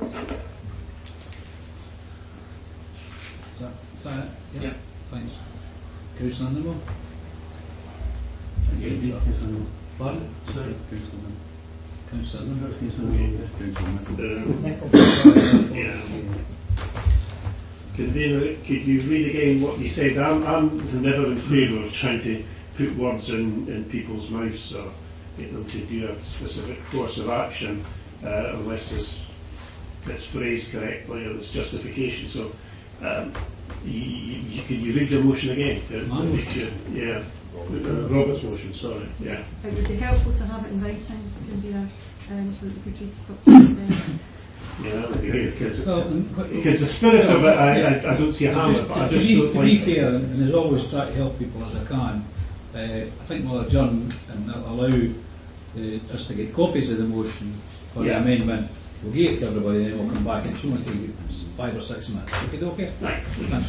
[SPEAKER 1] Is that it?
[SPEAKER 15] Yeah.
[SPEAKER 1] Thanks. Councillor Nimmo. Pardon?
[SPEAKER 3] Sorry.
[SPEAKER 1] Councillor Nimmo.
[SPEAKER 3] Convener, could you read again what you said? I'm never in favour of trying to put words in people's mouths or get them to do a specific course of action unless it's phrased correctly or there's justification. So, could you read your motion again? Yeah. Robert's motion, sorry. Yeah.
[SPEAKER 11] It would be helpful to have it in writing, Convener, so that we could read what it's saying.
[SPEAKER 3] Yeah, that would be good, because the spirit of it, I don't see how it, but I just don't like it.
[SPEAKER 1] To be fair, and as always try to help people as I can, I think we'll adjourn and allow us to get copies of the motion for the amendment. We'll give it to everybody and then we'll come back and it's only take 5 or 6 minutes. Okay?
[SPEAKER 3] Right.
[SPEAKER 1] Thanks.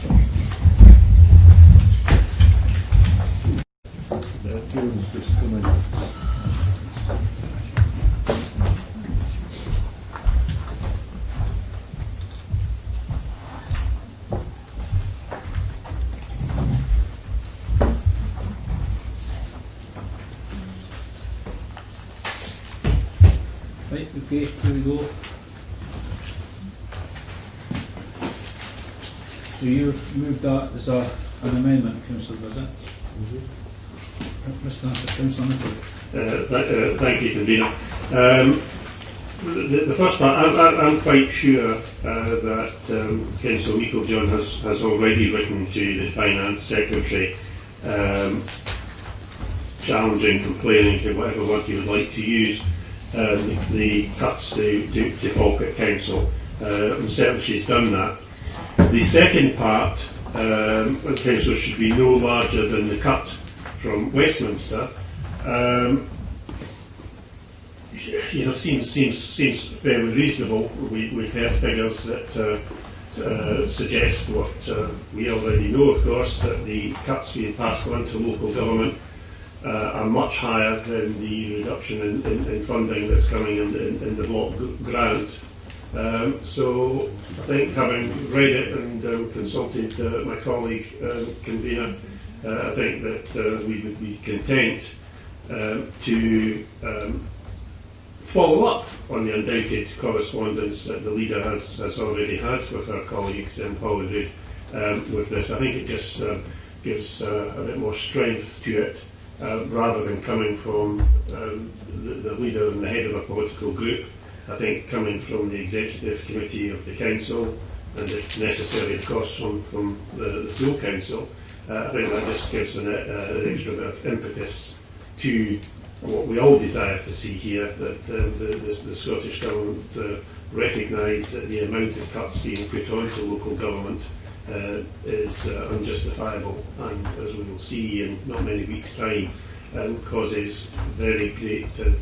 [SPEAKER 1] Right, okay, here we go. So you've moved that as an amendment, Councillor, was it? Mr. Councillor Nicholl.
[SPEAKER 3] Thank you, Convener. The first part, I'm quite sure that Councillor Meikle-John has already written to the Finance Secretary challenging, complaining, whatever word you would like to use, the cuts to Falkirk Council. And certainly she's done that. The second part, council should be no larger than the cut from Westminster. Seems fairly reasonable. We've heard figures that suggest what we already know, of course, that the cuts being passed on to local government are much higher than the reduction in funding that's coming in the block grant. So I think, having read it and consulted my colleague convener, I think that we would be content to follow up on the undoubted correspondence that the leader has already had with our colleagues in Holyrood with this. I think it just gives a bit more strength to it, rather than coming from the leader and the head of a political group. I think coming from the executive committee of the council, and if necessary, of course, from the full council, I think that just gives an extra bit of impetus to what we all desire to see here, that the Scottish Government recognise that the amount of cuts being put onto local government is unjustifiable, and as we will see in not many weeks' time, causes very great and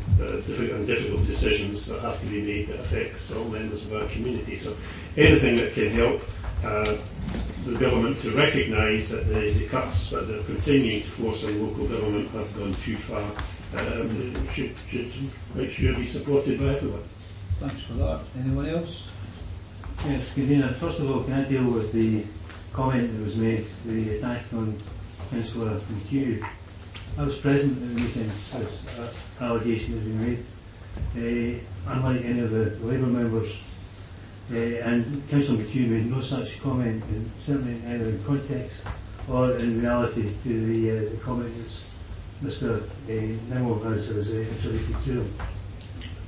[SPEAKER 3] difficult decisions that have to be made that affects all members of our community. So anything that can help the government to recognise that the cuts that they're continuing to force on local government have gone too far should make sure be supported by everyone.
[SPEAKER 1] Thanks for that. Anyone else?
[SPEAKER 7] Yes, Convener, first of all, can I deal with the comment that was made, the attack on Councillor McHugh? I was present at the meeting as allegation has been made, unlike any of the Labour members, and Councillor McHugh made no such comment, certainly either in context or in reality to the comment that Mr. Nimmo has attributed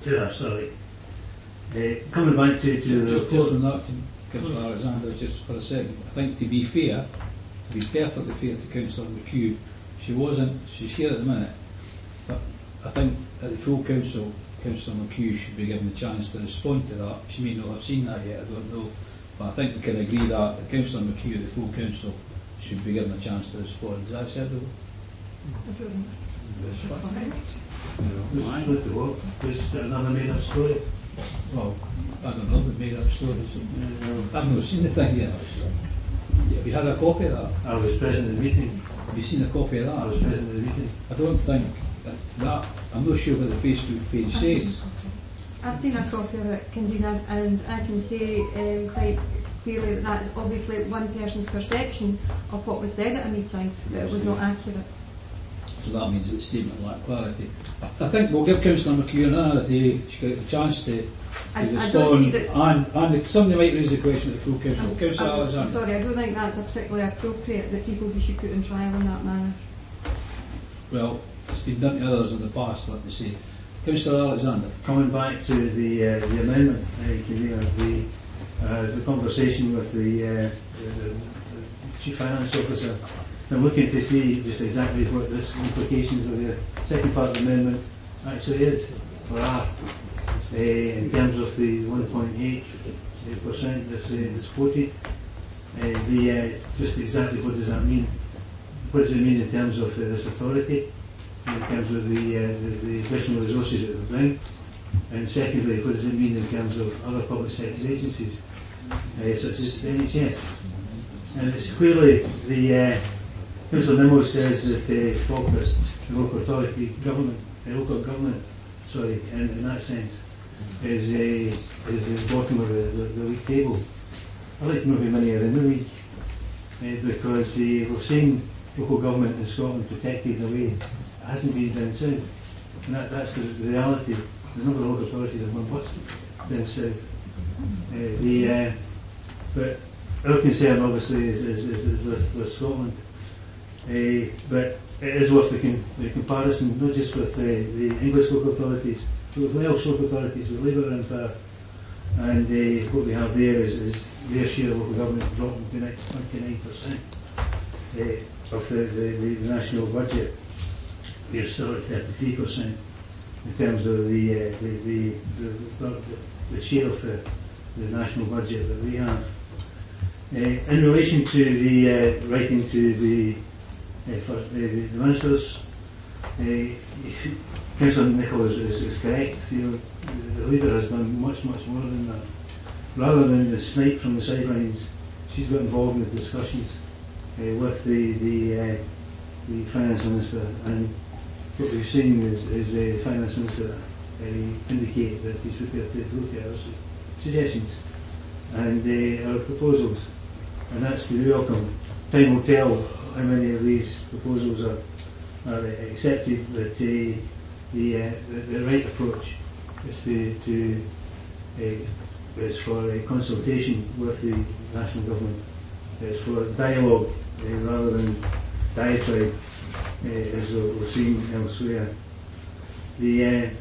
[SPEAKER 7] to her. Sorry. Coming back to
[SPEAKER 1] just on that, Councillor Alexander, just for a second. I think to be fair, to be perfectly fair to Councillor McHugh, she's here at the minute, but I think at the full council, Councillor McHugh should be given the chance to respond to that. She may not have seen that yet, I don't know, but I think we can agree that Councillor McHugh at the full council should be given a chance to respond. Is that acceptable?
[SPEAKER 7] Is another made up story?
[SPEAKER 1] Well, I don't know, but made up stories. I've not seen the thing yet. Have you had a copy of that?
[SPEAKER 7] I was present at the meeting.
[SPEAKER 1] Have you seen a copy of that?
[SPEAKER 7] I was present at the meeting.
[SPEAKER 1] I don't think that, I'm not sure what the Facebook page says.
[SPEAKER 9] I've seen a copy of it, Convener, and I can say quite clearly that that's obviously one person's perception of what was said at a meeting, but it was not accurate.
[SPEAKER 1] So that means that the statement lacked clarity. I think we'll give Councillor McHugh another day. She got a chance to respond, and somebody might raise the question at the full council. Councillor Alexander.
[SPEAKER 9] Sorry, I don't think that's particularly appropriate that people be put in trial in that manner.
[SPEAKER 1] Well, it's been done to others in the past, let me say. Councillor Alexander.
[SPEAKER 7] Coming back to the amendment, the conversation with the Chief Finance Officer, I'm looking to see just exactly what the implications of the second part of the amendment actually is or are in terms of the 1.8% that's quoted. Just exactly what does that mean? What does it mean in terms of this authority, in terms of the additional resources it would bring? And secondly, what does it mean in terms of other public sector agencies, such as the NHS? And it's clearly the Councillor Nimmo says that Falkirk, the local authority government, local government, in that sense, is the bottom of the league table. I like to know how many are in the league, because we've seen local government in Scotland protected in a way that hasn't been down south, and that's the reality. The number of local authorities have gone bust down south. But our concern obviously is with Scotland. But it is worth the comparison, not just with the English local authorities, So the Welsh local authorities with Labour in power, and what we have there is their share of local government dropping to 29% of the national budget. We are still at 33% in terms of the share of the national budget that we have. In relation to the writing to the ministers, Councillor Nicholl is correct. The Leader has done much more than that. Rather than the snipe from the sidelines, she's got involved in the discussions with the Finance Minister, and what we've seen is the Finance Minister indicate that he's prepared to look at our suggestions and our proposals, and that's to be welcome. Time will tell how many of these proposals are accepted, but the right approach is for a consultation with the national government. It's for dialogue rather than diatribe, as we're seeing elsewhere. The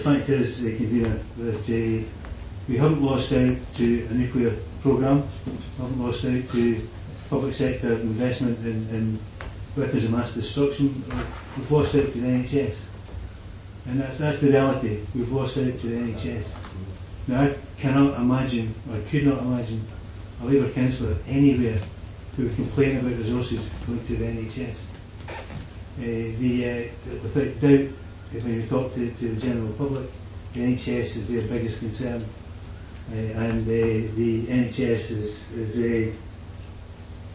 [SPEAKER 7] fact is, Convener, that we haven't lost out to a nuclear programme, haven't lost out to public sector investment in weapons of mass destruction. We've lost out to the NHS, and that's the reality. We've lost out to the NHS. Now, I cannot imagine, or could not imagine, a Labour councillor anywhere who would complain about resources going to the NHS. Without doubt, when you talk to the general public, the NHS is their biggest concern, and the NHS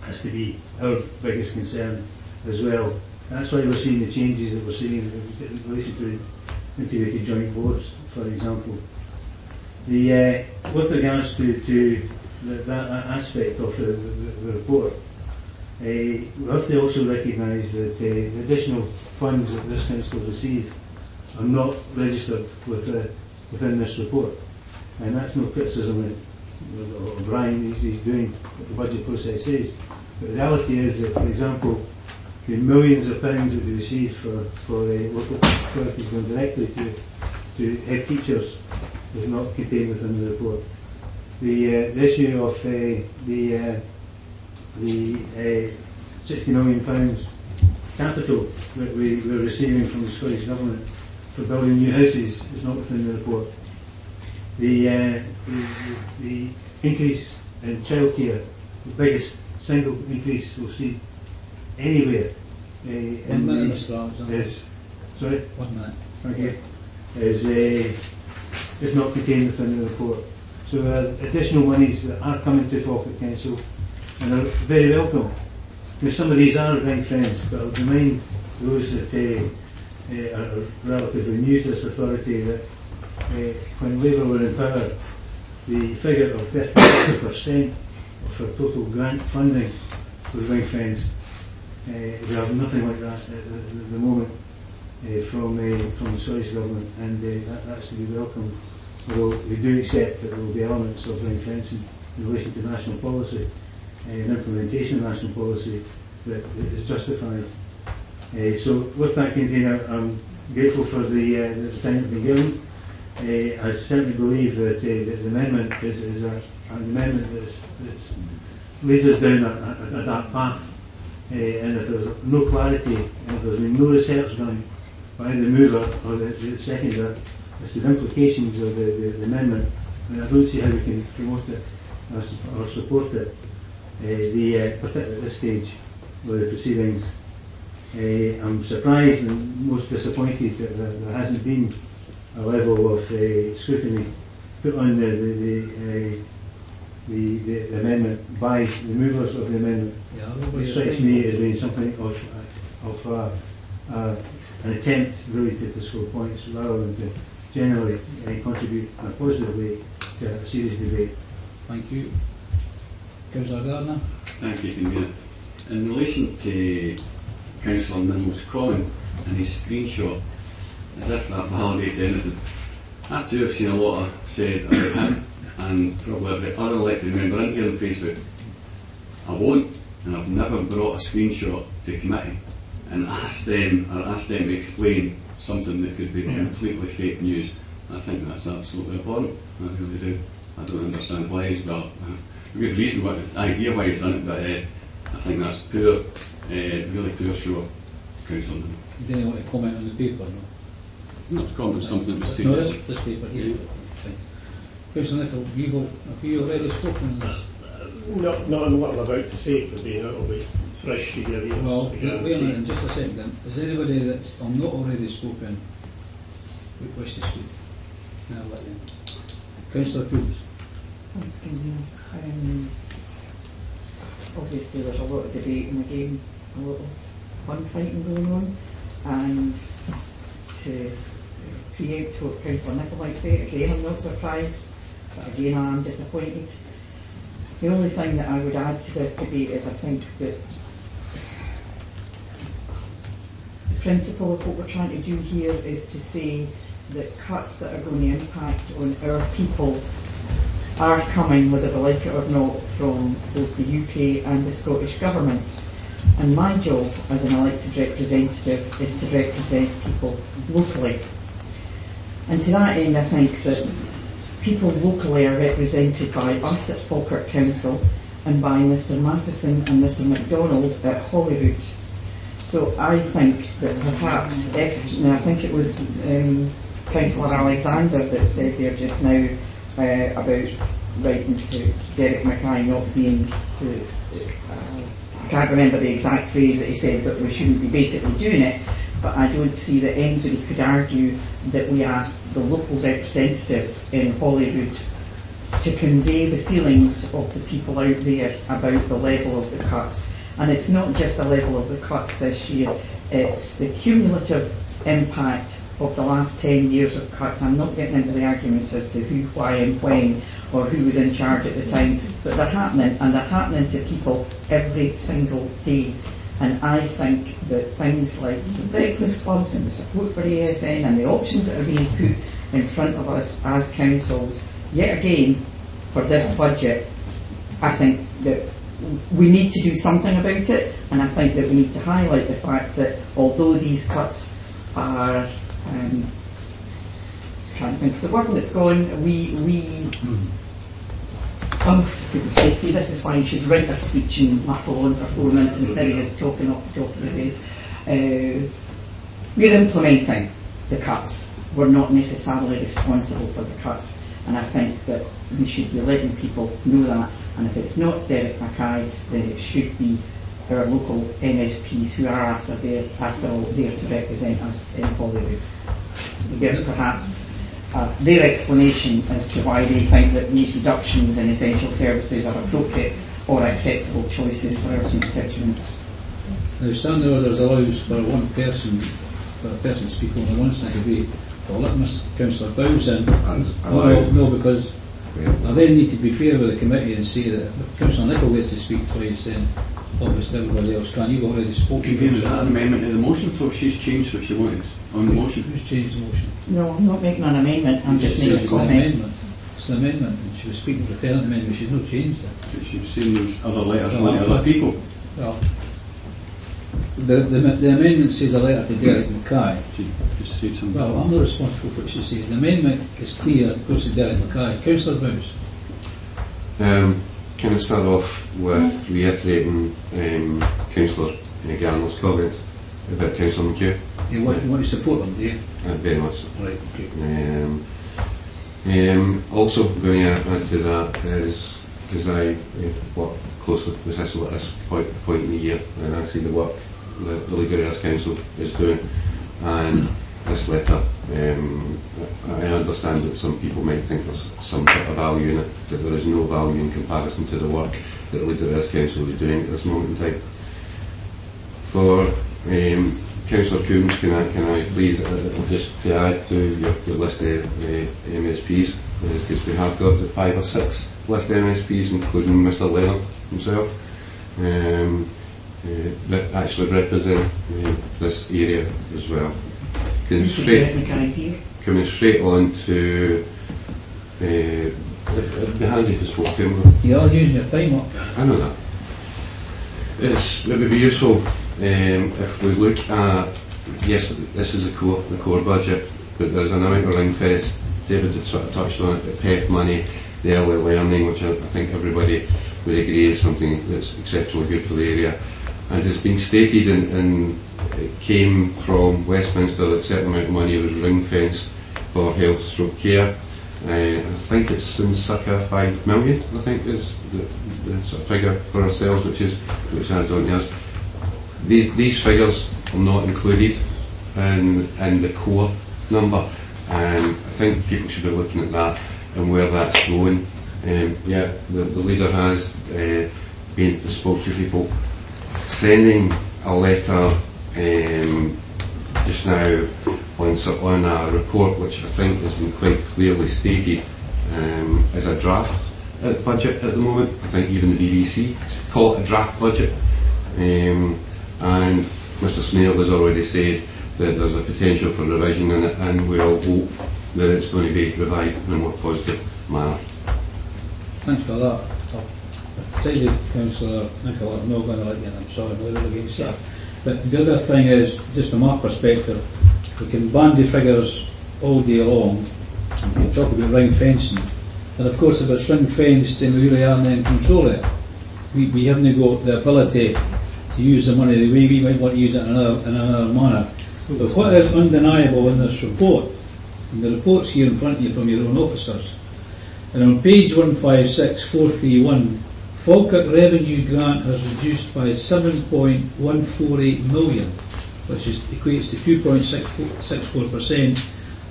[SPEAKER 7] has to be our biggest concern as well. That's why we're seeing the changes that we're seeing in relation to integrated joint boards, for example. With regards to that aspect of the report, we have to also recognise that the additional funds that this council receive are not registered within this report, and that's no criticism of Brian. He's doing what the budget process is, but the reality is that, for example, the millions of pounds that we receive for local authorities going directly to head teachers is not contained within the report. The issue of the £60 million capital that we're receiving from the Scottish Government for building new houses is not within the report. The increase in childcare, the biggest single increase we'll see anywhere
[SPEAKER 1] One minute, Mr. Alexander.
[SPEAKER 7] is, sorry?
[SPEAKER 1] 1 minute.
[SPEAKER 7] Okay. Is not contained within the report. So there are additional monies that are coming to Falkirk Council and are very welcome. Now, some of these are ring friends, but I'll remind those that are relatively new to this authority that when Labour were in power, the figure of 30% of our total grant funding was ring fenced. We have nothing like that at the moment from the Scottish Government, and that's to be welcomed. Although we do accept that there will be elements of ring fencing in relation to national policy and implementation of national policy that is justified. So with that, Convener, I'm grateful for the time that's been given. I certainly believe that the amendment is an amendment that leads us down a dark path. And if there's no clarity, and if there's been no research done by the mover or the seconder as to the implications of the amendment, then I don't see how we can promote it or support it, particularly at this stage of the proceedings. I'm surprised and most disappointed that there hasn't been a level of scrutiny put on the amendment by the movers of the amendment. It strikes me as being something of an attempt really to score points rather than to generally contribute in a positive way to a serious debate.
[SPEAKER 1] Thank you. Councillor Gardner.
[SPEAKER 10] Thank you, Convener. In relation to Councillor Nimble's comment and his screenshot, as if that validates anything, I too have seen a lot said about him and probably every other elected member in here on Facebook. I won't, and I've never brought a screenshot to committee and asked them to explain something that could be completely fake news. I think that's absolutely abhorrent. I really do. I don't understand why he's got a good reason, what idea why he's done it, but I think that's poor, really poor show of council.
[SPEAKER 1] You didn't want to comment on the paper, no?
[SPEAKER 10] No, it's comment on something that was seen.
[SPEAKER 1] No, this paper here. Councillor Nicholl, have you already spoken on this?
[SPEAKER 3] Not on what I'm about to say, it'll be fresh to your ears.
[SPEAKER 1] Well,
[SPEAKER 3] again.
[SPEAKER 1] wait a minute, just a second then. Is anybody that's not already spoken would wish to speak? Now let you. Councillor Coombs.
[SPEAKER 16] Thanks, Convener. Obviously there's a lot of debate in the game, a lot of fun fighting going on, and to preempt what Councillor Nicholl might say, again I'm not surprised, but again I am disappointed. The only thing that I would add to this debate is I think that the principle of what we're trying to do here is to say that cuts that are going to impact on our people are coming, whether they like it or not, from both the UK and the Scottish governments. And my job as an elected representative is to represent people locally. And to that end, I think that people locally are represented by us at Falkirk Council and by Mr Matheson and Mr MacDonald at Holyrood. So I think that perhaps I think it was Councillor Alexander that said there just now about writing to Derek Mackay not being I can't remember the exact phrase that he said, but we shouldn't be basically doing it. But I don't see that anybody could argue that we asked the local representatives in Holyrood to convey the feelings of the people out there about the level of the cuts. And it's not just the level of the cuts this year, it's the cumulative impact of the last 10 years of cuts. I'm not getting into the arguments as to who, why and when, or who was in charge at the time, but they're happening, and they're happening to people every single day. And I think that things like the breakfast clubs and the support for ASN and the options that are being put in front of us as councils, yet again, for this budget, I think that we need to do something about it, and I think that we need to highlight the fact that although these cuts are, trying to think of the word that's gone, see, this is why you should write a speech and muffle on for 4 minutes instead of just talking off the top of the head. We're implementing the cuts. We're not necessarily responsible for the cuts, and I think that we should be letting people know that. And if it's not Derek Mackay, then it should be our local MSPs who are after all there to represent us in Holyrood. We get perhaps their explanation as to why they think that these reductions in essential services are appropriate or acceptable choices for our constituents.
[SPEAKER 1] Now, standing orders allows for a person to speak only once in a debate. I'll let Councillor Bowes in. No, because I then need to be fair with the committee and say that Councillor Nicholl gets to speak twice, then obviously everybody else can. You've already spoken.
[SPEAKER 10] Is that an amendment to the motion, so she's changed what she wanted on the motion?
[SPEAKER 1] Who's changed the motion?
[SPEAKER 16] No, I'm not making an amendment, I'm just making a comment.
[SPEAKER 1] It's an amendment, and she was speaking to the parent amendment, she's not changed it.
[SPEAKER 10] But she's seen those other letters from other people.
[SPEAKER 1] Well, the amendment says a letter to Derek Mackay.
[SPEAKER 10] Just said something.
[SPEAKER 1] Well, I'm not responsible for what she said. The amendment is clear, it goes to Derek Mackay. Councillor Bowes.
[SPEAKER 14] Can I start off with reiterating Councillor Garner's comments about Councillor McHugh?
[SPEAKER 1] You want to support them, do you?
[SPEAKER 14] Very much so.
[SPEAKER 1] Right, okay.
[SPEAKER 14] Also, going to add to that is, because I work closely with Cecil at this point in the year, and I see the work that the League Areas Council is doing, and this letter, I understand that some people might think there's some sort of value in it, but there is no value in comparison to the work that the League Areas Council is doing at this moment in time. For Councillor Coombs, can I please just to add to your list of MSPs, because we have got 5 or 6 list MSPs, including Mr Leonard himself, that actually represent this area as well. Coming straight on to it'd be handy if I spoke to him.
[SPEAKER 1] You're using your time up.
[SPEAKER 14] I know that. It would be useful if we look at, yes, this is the core budget, but there's an amount of ring fest David had sort of touched on it, the PEF money, the early learning, which I think everybody would agree is something that's exceptionally good for the area, and has been stated and it came from Westminster that a certain amount of money was ring-fenced for health stroke care. I think it's in circa 5 million, I think is the sort of figure for ourselves, which adds on to us. These figures are not included in the core number, and I think people should be looking at that and where that's going. The leader has spoke to people, sending a letter just now on a report which I think has been quite clearly stated as a draft budget at the moment. I think even the BBC call it a draft budget, and Mr Snail has already said that there's a potential for revision in it, and we all hope that it's going to be revised in a more positive manner.
[SPEAKER 1] Thanks for that. I've decided, Councillor Nicola, I'm not going to let you in, I'm sorry, I'm a little against that. But the other thing is, just from our perspective, we can bandy figures all day long, and we can talk about ring fencing, and of course if it's ring fenced then we really aren't in control of it. We haven't got the ability to use the money the way we might want to use it in another manner. But what is undeniable in this report, and the report's here in front of you from your own officers, and on page 156431, Falkirk revenue grant has reduced by 7.148 million, which equates to 2.64%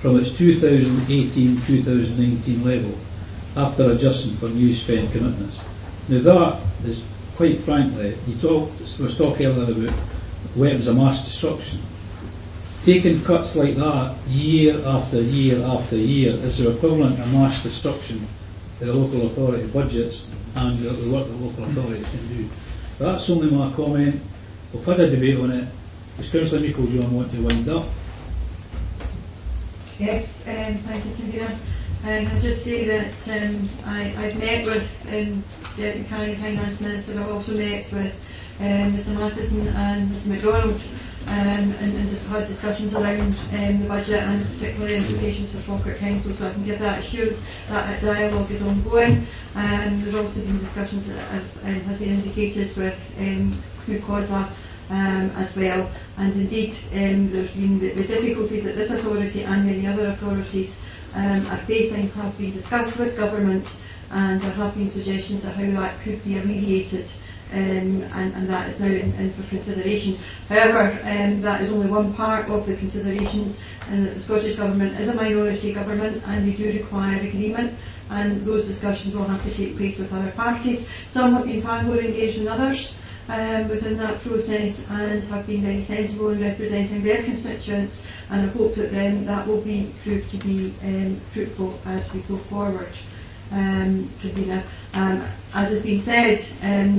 [SPEAKER 1] from its 2018-2019 level, after adjusting for new spent commitments. Now that is, quite frankly, was talk earlier about weapons of mass destruction. Taking cuts like that year after year after year is the equivalent of mass destruction to the local authority budgets and the work that local authorities can do. That's only my comment. We've had a debate on it. Does Councillor Meikle-John want to wind up?
[SPEAKER 9] Yes, thank you, Convener. I'll just say that I've met with Deputy County Finance Minister. I've also met with Mr Matheson and Mr MacDonald and just had discussions around the budget and particularly implications for Falkirk Council, so I can give that assurance that dialogue is ongoing. There's also been discussions, as has been indicated, with Cú Chosla as well, and indeed there's been the difficulties that this authority and many other authorities are facing have been discussed with government, and there have been suggestions of how that could be alleviated, and that is now in for consideration. However, that is only one part of the considerations, and that the Scottish Government is a minority government and they do require agreement, and those discussions will have to take place with other parties. Some have been far more engaged than others within that process and have been very sensible in representing their constituents, and I hope that then that will be proved to be fruitful as we go forward. As has been said,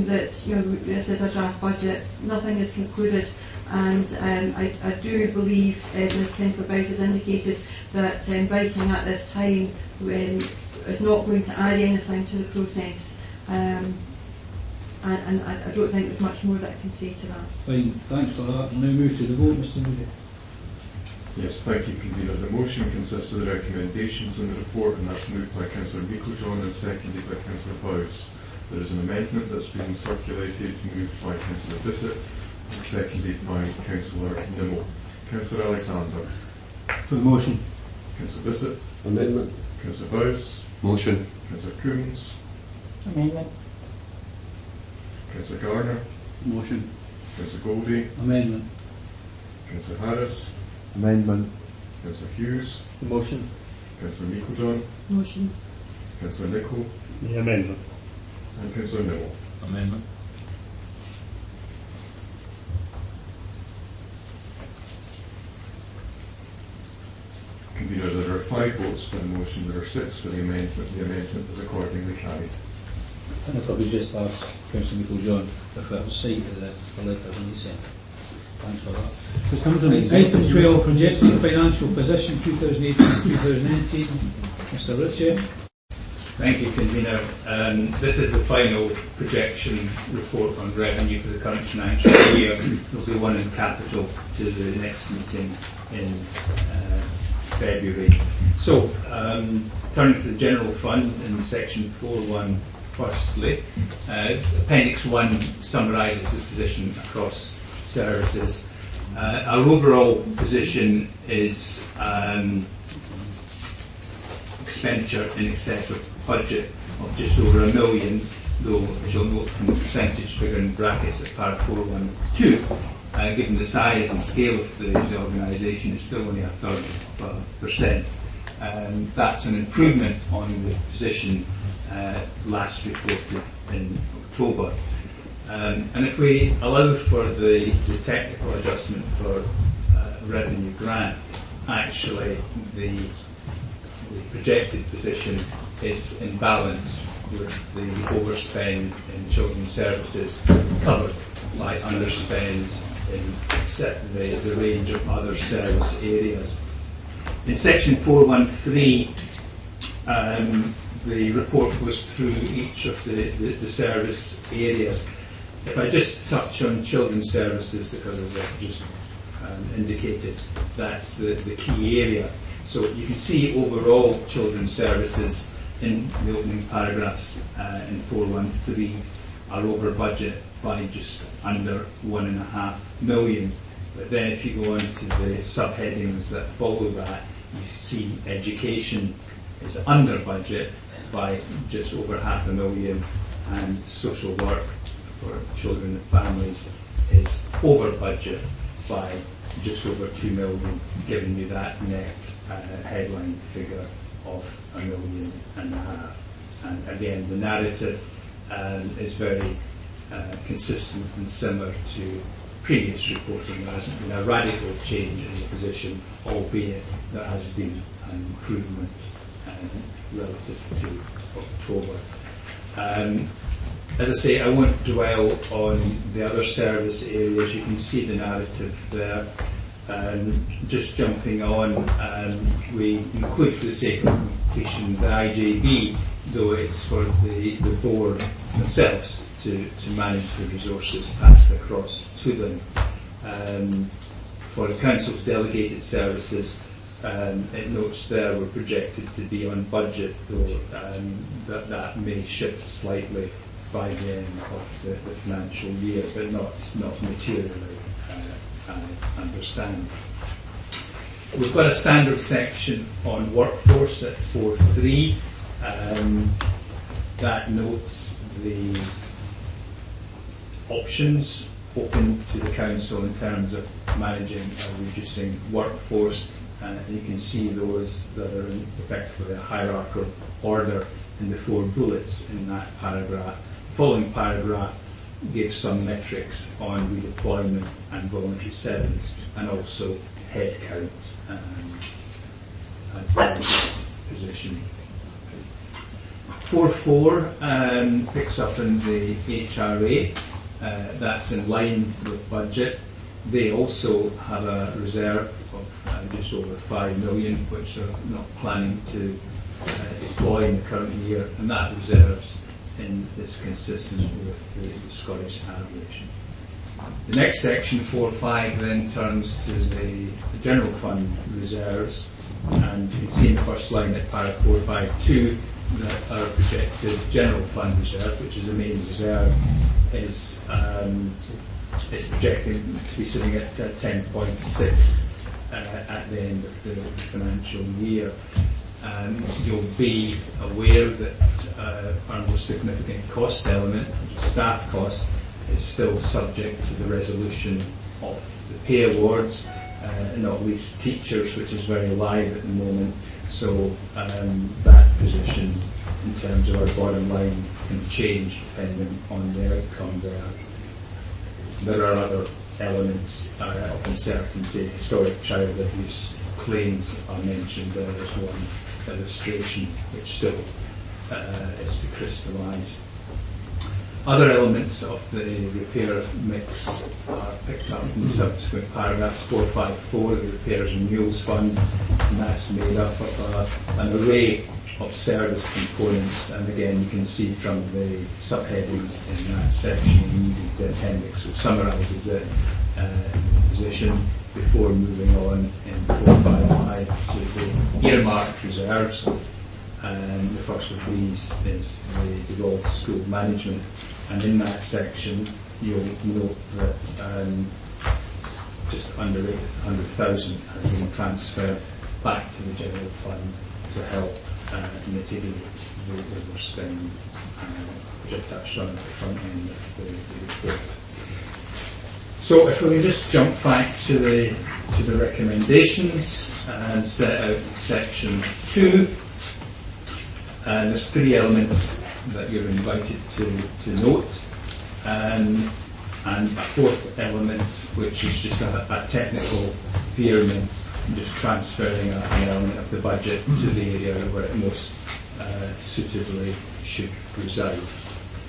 [SPEAKER 9] that this is a draft budget, nothing is concluded, and I do believe, as Councillor Bright has indicated, that writing at this time is not going to add anything to the process. And I don't think there's much more that I can say to that.
[SPEAKER 1] Fine, thanks for that. We'll now move to the vote, Mr Moody.
[SPEAKER 2] Yes, thank you, Convener. The motion consists of the recommendations in the report, and that's moved by Councillor Meikle-John and seconded by Councillor Bowes. There is an amendment that's been circulated, moved by Councillor Bissett and seconded by Councillor Nimmo. Councillor Alexander.
[SPEAKER 7] For the motion.
[SPEAKER 2] Councillor Bissett.
[SPEAKER 4] Amendment.
[SPEAKER 2] Councillor Bowes.
[SPEAKER 14] Motion.
[SPEAKER 2] Councillor Coombs.
[SPEAKER 16] Amendment.
[SPEAKER 2] Councillor Garner.
[SPEAKER 1] Motion.
[SPEAKER 2] Councillor Goldie.
[SPEAKER 1] Amendment.
[SPEAKER 2] Councillor Harris.
[SPEAKER 17] Amendment.
[SPEAKER 2] Councillor Hughes.
[SPEAKER 15] Motion.
[SPEAKER 2] Councillor Meikle-John.
[SPEAKER 9] Motion.
[SPEAKER 2] Councillor Nicholl.
[SPEAKER 3] The amendment.
[SPEAKER 2] And Councillor Nimmo.
[SPEAKER 15] Amendment.
[SPEAKER 2] Convener, there are 5 votes for the motion, there are 6 for the amendment. The amendment is accordingly carried.
[SPEAKER 1] And if I could just ask Councillor Meikle-John if I have sight of the letter when he sent it. Thanks for that. Item 12, projected financial position 2018-2019. Mr Ritchie.
[SPEAKER 8] Thank you, Convener. This is the final projection report on revenue for the current financial year. There will be one in capital to the next meeting in February. So, turning to the general fund in section 4.1 firstly, Appendix 1 summarises the position across services. Our overall position is expenditure in excess of budget of just over £1 million, though, as you'll note from the percentage figure in brackets at para 412, given the size and scale of the organisation, it's still only 1/3%. That's an improvement on the position last reported in October. And if we allow for the technical adjustment for revenue grant, actually the projected position is in balance with the overspend in children's services covered by underspend in the range of other service areas. In section 4.13, the report goes through each of the service areas. If I just touch on children's services, because as I've just indicated, that's the key area. So you can see overall children's services in the opening paragraphs in 4.13 are over budget by just under £1.5 million. But then if you go on to the subheadings that follow that, you see education is under budget by just over £500,000, and social work for children and families is over budget by just over £2 million, giving you that net headline figure of £1.5 million. And again, the narrative is very consistent and similar to previous reporting. There hasn't been a radical change in the position, albeit there has been an improvement relative to October. As I say, I won't dwell on the other service areas. You can see the narrative there. Just jumping on, we include, for the sake of completion, the IJB, though it's for the board themselves to manage the resources passed across to them. For the Council's delegated services, it notes there we're projected to be on budget, though that may shift slightly by the end of the financial year, but not materially, I understand. We've got a standard section on workforce at 4.3 that notes the options open to the Council in terms of managing or reducing workforce. You can see those that are in effectively a hierarchical order in the 4 bullets in that paragraph. The following paragraph gives some metrics on redeployment and voluntary severance, and also headcount as the position. 4.4 picks up in the HRA. That's in line with budget. They also have a reserve of just over £5 million, which they're not planning to deploy in the current year, and that reserves is consistent with the Scottish average. The next section, 4.5, then turns to the general fund reserves, and you can see in the first line at para 4.5.2 that our projected general fund reserve, which is the main reserve, is projected to be sitting at 10.6 at the end of the financial year. You'll be aware that our most significant cost element, which is staff cost, is still subject to the resolution of the pay awards, not least teachers, which is very live at the moment. So that position in terms of our bottom line can change depending on the outcome there. There are other elements of uncertainty. Historic child abuse claims are mentioned there as one illustration, which still is to crystallise. Other elements of the repair mix are picked up in the subsequent paragraphs. 4.5.4, the Repairs and Renewals Fund, and that's made up of an array of service components, and again you can see from the subheadings in that section, the appendix which summarises it, position before moving on in 455 to the earmarked reserves. The first of these is the devolved school management, and in that section you'll note that just under 800,000 has been transferred back to the general fund to help mitigate the overspend, which I touched on at the front end of the report. So if we can just jump back to the recommendations and set out section 2, and there's 3 elements that you're invited to note, and a 4th element which is just a technical veerment, just transferring an element of the budget to the area where it most suitably should reside.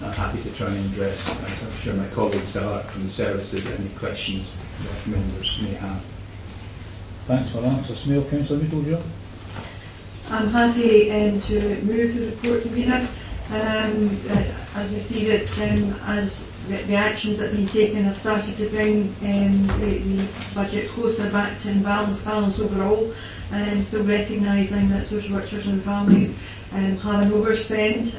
[SPEAKER 8] I'm happy to try and address, as I'm sure my colleagues are from the services, any questions that members may have.
[SPEAKER 1] Thanks for that. So, Smale, Councillor Middlejohn.
[SPEAKER 9] I'm happy to move the report, convener. As we see that as the actions that have been taken have started to bring the budget closer back to in balance overall, still recognising that social workers and families have an overspend,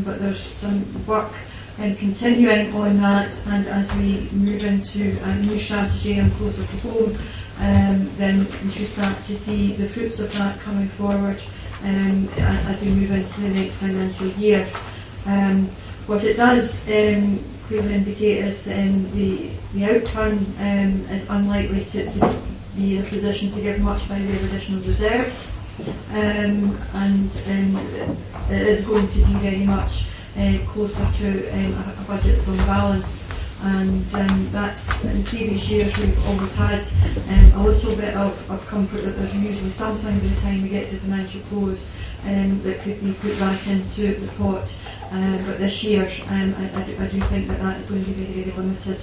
[SPEAKER 9] but there's some work continuing on that, and as we move into a new strategy and closer to home, then we should start to see the fruits of that coming forward as we move into the next financial year. What it does clearly indicate is the outturn is unlikely to be in a position to give much by way of additional reserves, and it is going to be very much closer to a budget that's on balance. And that's, in previous years we've always had a little bit of comfort that there's usually something by the time we get to financial close that could be put back into the pot, but this year I do think that is going to be very, very limited,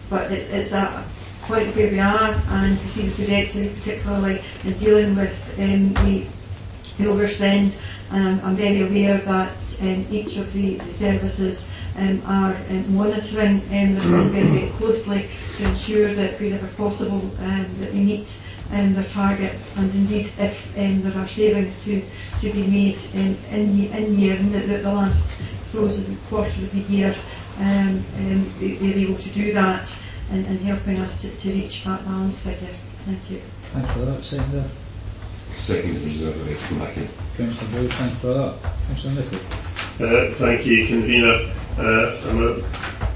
[SPEAKER 9] but it's a point where we are, and we see the trajectory, particularly in dealing with the overspend. I'm very aware that each of the services are monitoring their spend very, very closely to ensure that wherever possible that they meet their targets, and indeed if there are savings to be made in year, in the last close of the quarter of the year, they're able to do that and helping us to reach that balance figure. Thank you.
[SPEAKER 1] Thanks for that. Seconder.
[SPEAKER 14] Second reserve rate come back in.
[SPEAKER 1] Councillor Boyd, thanks for that. Councillor Nicholl.
[SPEAKER 3] Thank you, convener. I'm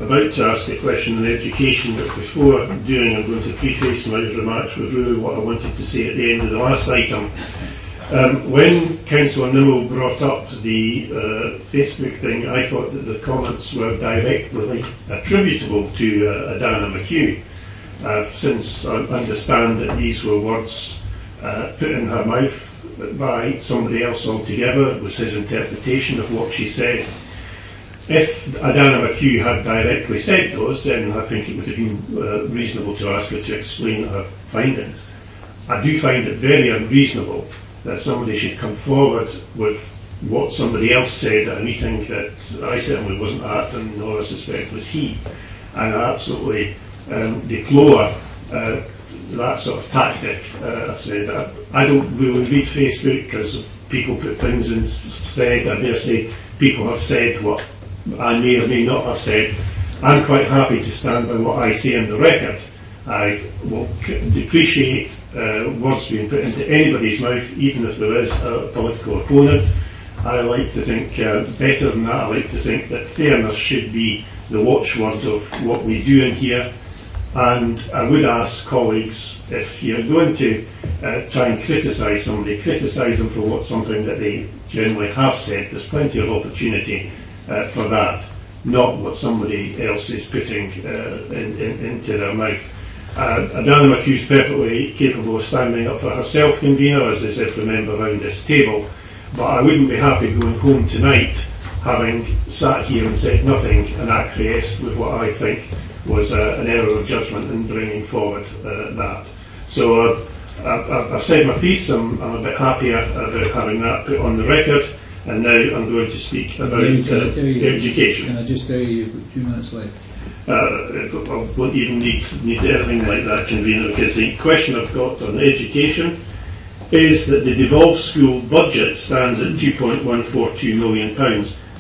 [SPEAKER 3] about to ask a question on education, but before doing, I'm going to preface my remarks with really what I wanted to say at the end of the last item. When Councillor Nimmo brought up the Facebook thing, I thought that the comments were directly attributable to Adana McHugh, since I understand that these were words put in her mouth by somebody else altogether. It was his interpretation of what she said. If Adana McHugh had directly said those, then I think it would have been reasonable to ask her to explain her findings. I do find it very unreasonable that somebody should come forward with what somebody else said at a meeting that I certainly wasn't at, and nor I suspect was he. And I absolutely deplore that sort of tactic. I don't really read Facebook because people put things in thread. I dare say people have said what I may or may not have said. I'm quite happy to stand by what I say on the record. I will depreciate words being put into anybody's mouth, even if there is a political opponent. I like to think better than that. I like to think that fairness should be the watchword of what we do in here. And I would ask colleagues, if you're going to try and criticise somebody, criticise them for something that they generally have said. There's plenty of opportunity for that, not what somebody else is putting into their mouth. Adana McHugh's perfectly capable of standing up for herself, convener, as is every member around this table, but I wouldn't be happy going home tonight having sat here and said nothing and acquiesced with what I think was an error of judgment in bringing forward that. So I've said my piece. I'm a bit happier about having that put on the record, and now I'm going to speak about education.
[SPEAKER 1] Can I just tell you you've got 2 minutes left?
[SPEAKER 3] I won't even need anything like that, convener, because the question I've got on education is that the devolved school budget stands at £2.142 million,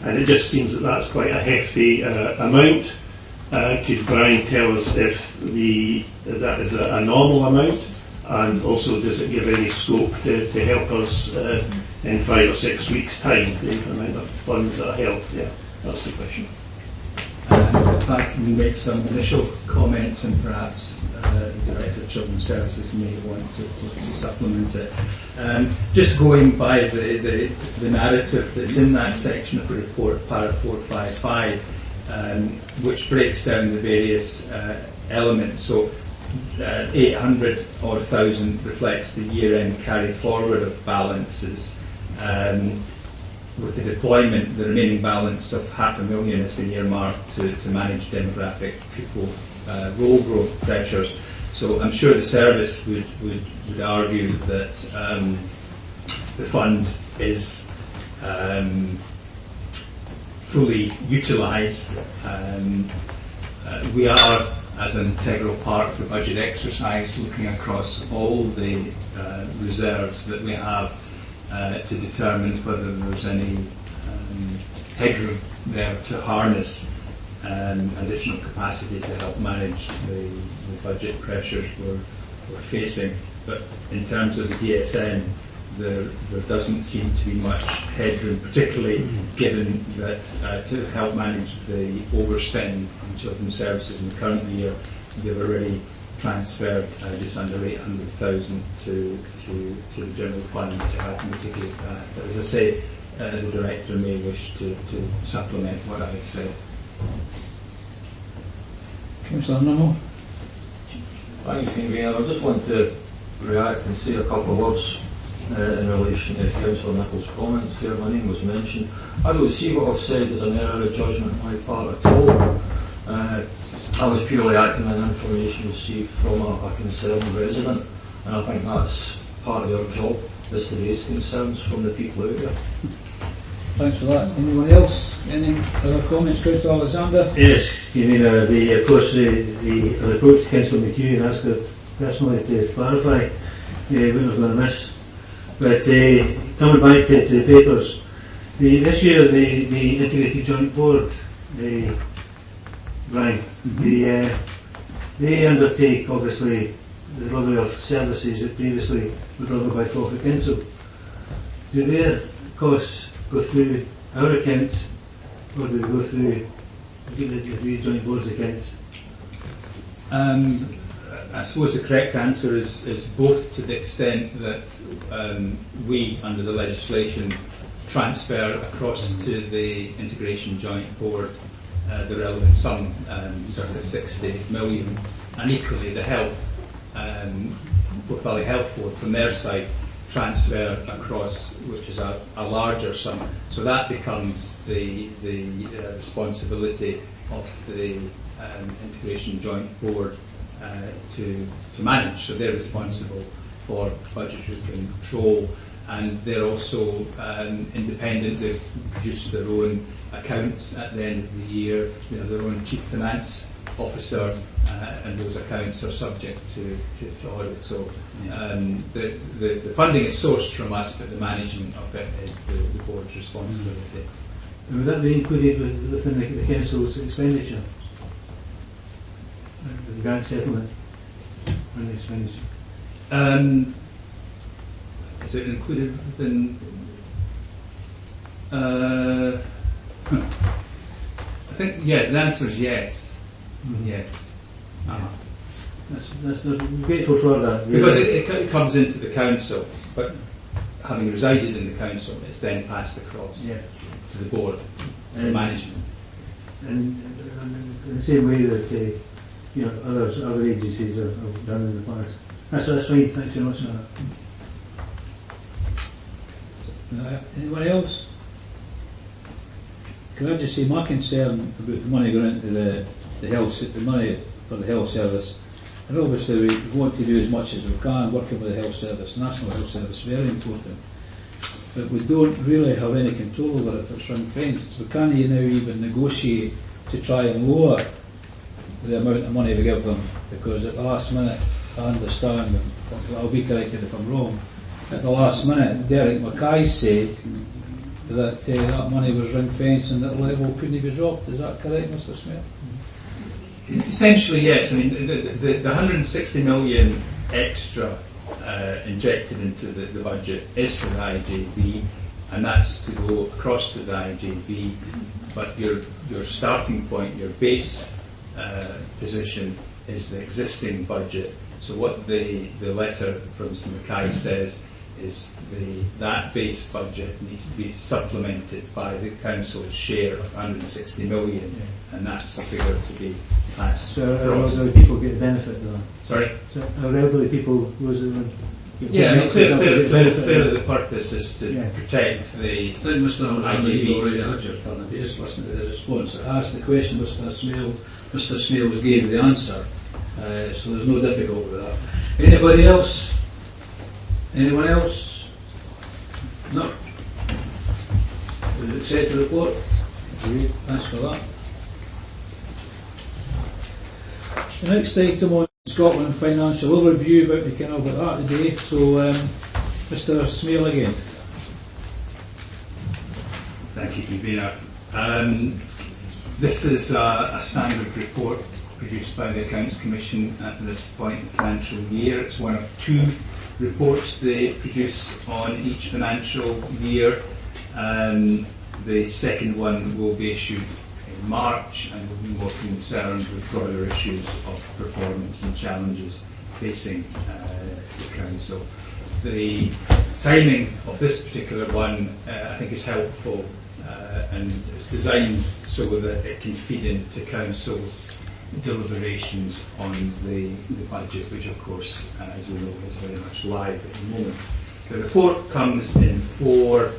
[SPEAKER 3] and it just seems that that's quite a hefty amount. Could Brian tell us if that is a normal amount, and also does it give any scope to help us in 5 or 6 weeks' time, the amount of funds that are held? Yeah, that's the question.
[SPEAKER 8] If I can make some initial comments, and perhaps the Director of Children's Services may want to supplement it. Just going by the narrative that's in that section of the report, para 455, which breaks down the various elements. So 800,000 reflects the year-end carry forward of balances. With the deployment, the remaining balance of £500,000 has been earmarked to manage demographic pupil role growth pressures. So I'm sure the service would argue that the fund is fully utilised. We are, as an integral part of the budget exercise, looking across all the reserves that we have to determine whether there's any headroom there to harness additional capacity to help manage the budget pressures we're facing. But in terms of the DSM, there doesn't seem to be much headroom, particularly given that to help manage the overspend on children's services in the current year, they've already transferred just under 800,000 to the general fund to help mitigate that. But as I say, the Director may wish to supplement what I've said.
[SPEAKER 7] Councillor Nummo.
[SPEAKER 15] Thanks, Convener. I just want to react and say a couple of words in relation to Councillor Nicholl's comments there. My name was mentioned. I don't see what I've said as an error of judgment on my part at all. I was purely acting on information received from a concerned resident, and I think that's part of our job, is to raise concerns from the people out there.
[SPEAKER 7] Thanks for that. Anyone else? Any other comments? Councillor Alexander?
[SPEAKER 17] Yes, of course, the report to Councillor McHugh and ask her personally to clarify what I was going to miss. But coming back to the papers, this year the Integrated Joint Board, Brian, they undertake obviously the delivery of services that previously were delivered by Falkirk Council. Do their costs go through our accounts, or do they go through the Joint Board's accounts?
[SPEAKER 8] I suppose the correct answer is both, to the extent that we, under the legislation, transfer across to the Integration Joint Board the relevant sum, circa 60 million, and equally the health, Forth Valley Health Board, from their side, transfer across, which is a larger sum. So that becomes the responsibility of the Integration Joint Board to manage. So they're responsible for budgetary control, and they're also independent. They produce their own accounts at the end of the year. They have their own chief finance officer, and those accounts are subject to audit. So the funding is sourced from us, but the management of it is the board's responsibility.
[SPEAKER 17] And would that be included within the council's expenditure? The grant settlement and the expenditure?
[SPEAKER 8] Is it included within? I think, yeah, the answer is yes.
[SPEAKER 17] Mm-hmm.
[SPEAKER 8] Yes.
[SPEAKER 17] That's not grateful for that. Really.
[SPEAKER 8] Because it comes into the council, but having resided in the council, it's then passed across to the board, the management.
[SPEAKER 17] And in the same way that other agencies have done in the past. That's fine. Thanks very much for that.
[SPEAKER 7] Anyone else? Can I just say my concern about the money going into the money for the health service, and obviously we want to do as much as we can working with the health service, National Health Service, very important, but we don't really have any control over it if it's ring fenced. We can't now even negotiate to try and lower
[SPEAKER 1] the amount of money we give them, because at the last minute, I understand, and I'll be corrected if I'm wrong, at the last minute, Derek Mackay said that that money was ring-fenced and that level couldn't be dropped. Is that correct, Mr. Smith?
[SPEAKER 8] Essentially, yes. I mean, the 160 million extra injected into the budget is for the IJB, and that's to go across to the IJB. But your starting point, your base position is the existing budget. So what the letter from Mr. Mackay says is that base budget needs to be supplemented by the council's share of 160 million, and that's a figure to be passed.
[SPEAKER 7] So our
[SPEAKER 8] across.
[SPEAKER 7] elderly people get benefit of that?
[SPEAKER 8] Sorry?
[SPEAKER 7] So our elderly people
[SPEAKER 8] Clearly the purpose is to protect the
[SPEAKER 1] I think Mr.
[SPEAKER 8] IJBs.
[SPEAKER 1] already had your turn. If you just listen to the response, I asked the question, Mr. Smales gave the answer, so there's no difficulty with that. Anybody else? Anyone else? No? Will you accept the report? Thanks for that. The next item on Scotland financial overview, but we can all get that today. So, Mr. Smale again.
[SPEAKER 8] Thank you, Convener. This is a standard report produced by the Accounts Commission at this point in the financial year. It's one of two reports they produce on each financial year. The second one will be issued in March and will be more concerned with broader issues of performance and challenges facing the Council. The timing of this particular one I think is helpful and it's designed so that it can feed into Council's deliberations on the budget, which of course, as we know, is very much live at the moment. The report comes in four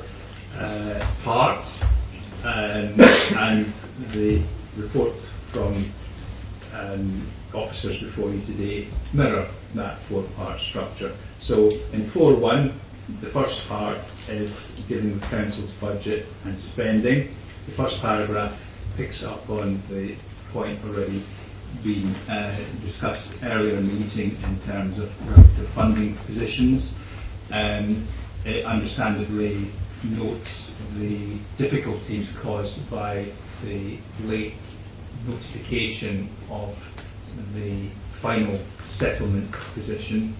[SPEAKER 8] parts, and the report from officers before you today mirror that four-part structure. So in 4.1, the first part is dealing with Council's budget and spending. The first paragraph picks up on the point already been discussed earlier in the meeting in terms of relative funding positions. It understandably notes the difficulties caused by the late notification of the final settlement position,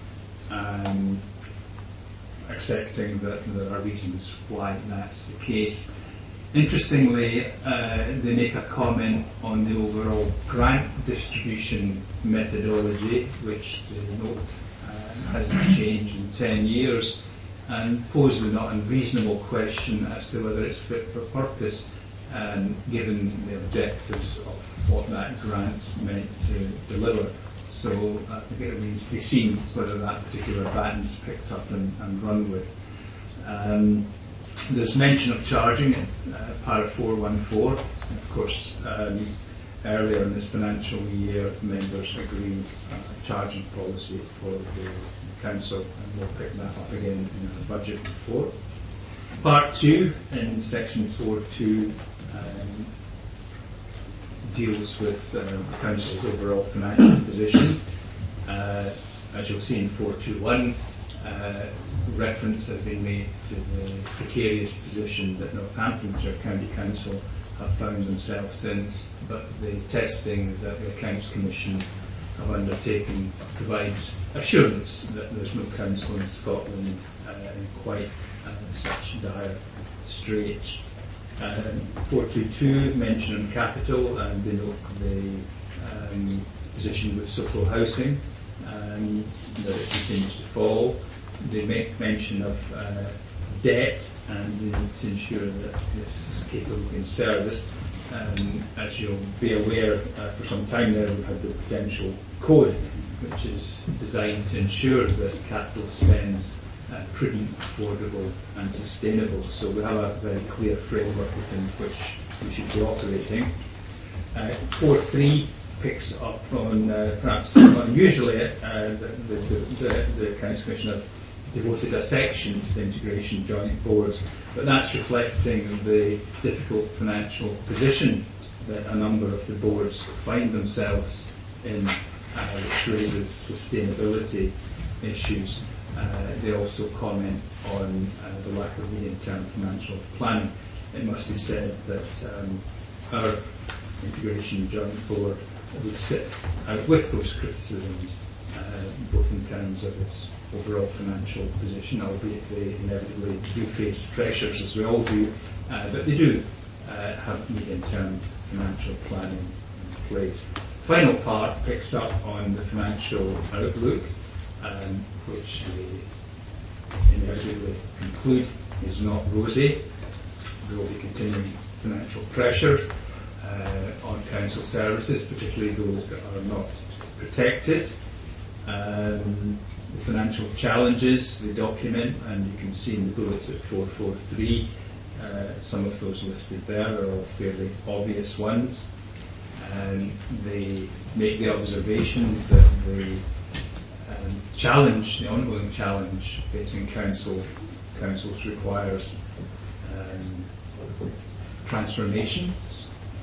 [SPEAKER 8] accepting that there are reasons why that's the case. Interestingly, they make a comment on the overall grant distribution methodology, which they note hasn't changed in 10 years, and pose the not unreasonable question as to whether it's fit for purpose, given the objectives of what that grant's meant to deliver. So I think it remains to be seen whether that particular band's picked up and run with. There's mention of charging in para 414. Of course, earlier in this financial year, members agreed a charging policy for the Council, and we'll pick that up again in our budget report. Part 2, in section 4.2, deals with the Council's overall financial position. As you'll see in 4.2.1, reference has been made to the precarious position that Northamptonshire County Council have found themselves in, but the testing that the Accounts Commission have undertaken provides assurance that there's no council in Scotland in quite such dire straits. 422 mention on capital and denote the position with social housing, that it continues to fall. They make mention of debt and the need to ensure that this is capable of being serviced. As you'll be aware, for some time now we've had the Prudential Code, which is designed to ensure that capital spend prudent, affordable and sustainable. So we have a very clear framework within which we should be operating. 4.3 picks up on perhaps unusually the Accounts Commission have devoted a section to the integration joint boards, but that's reflecting the difficult financial position that a number of the boards find themselves in which raises sustainability issues. They also comment on the lack of medium-term financial planning. It must be said that our integration joint board would sit out with those criticisms, both in terms of its overall financial position, albeit they inevitably do face pressures, as we all do, but they do have medium-term financial planning in place. The final part picks up on the financial outlook, which they inevitably conclude is not rosy. There will be continuing financial pressure on council services, particularly those that are not protected. The financial challenges they document, and you can see in the bullets at 443, some of those listed there are all fairly obvious ones. They make the observation that the challenge, the ongoing challenge facing councils requires transformation.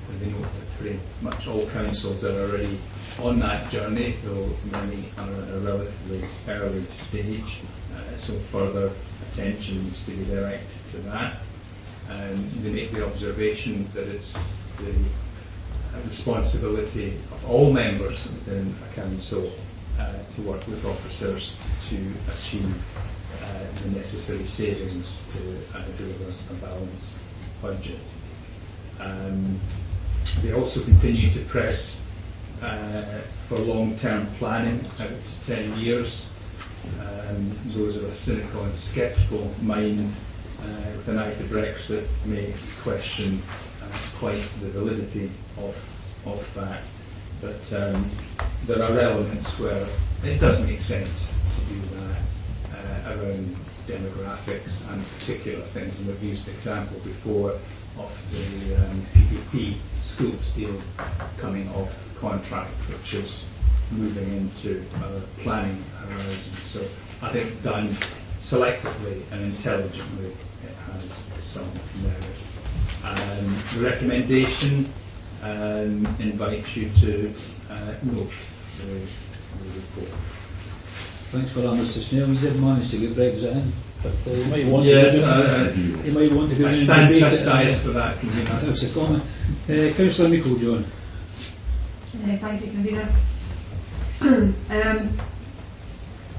[SPEAKER 8] And they note that pretty much all councils are already on that journey, though many are at a relatively early stage, so further attention needs to be directed to that. They make the observation that it's the responsibility of all members within a council to work with officers to achieve the necessary savings to deliver a balanced budget. They also continue to press for long-term planning out to 10 years. Those of a cynical and sceptical mind with an eye to Brexit may question quite the validity of that. But there are elements where it does make sense to do that around demographics and particular things. And we've used the example before of the PPP schools deal coming off contract, which is moving into planning horizon. So I think done selectively and intelligently, it has some merit. The recommendation invites you to note the report.
[SPEAKER 1] Thanks for that, Mr. Snail. You did manage to get Brexit in, but you might want
[SPEAKER 8] you
[SPEAKER 1] might want to go
[SPEAKER 8] I
[SPEAKER 1] in
[SPEAKER 8] stand
[SPEAKER 1] and debate
[SPEAKER 8] chastised
[SPEAKER 1] it.
[SPEAKER 8] for that.
[SPEAKER 1] That's a comment. Councillor Meikle-John.
[SPEAKER 9] Thank you, Convener.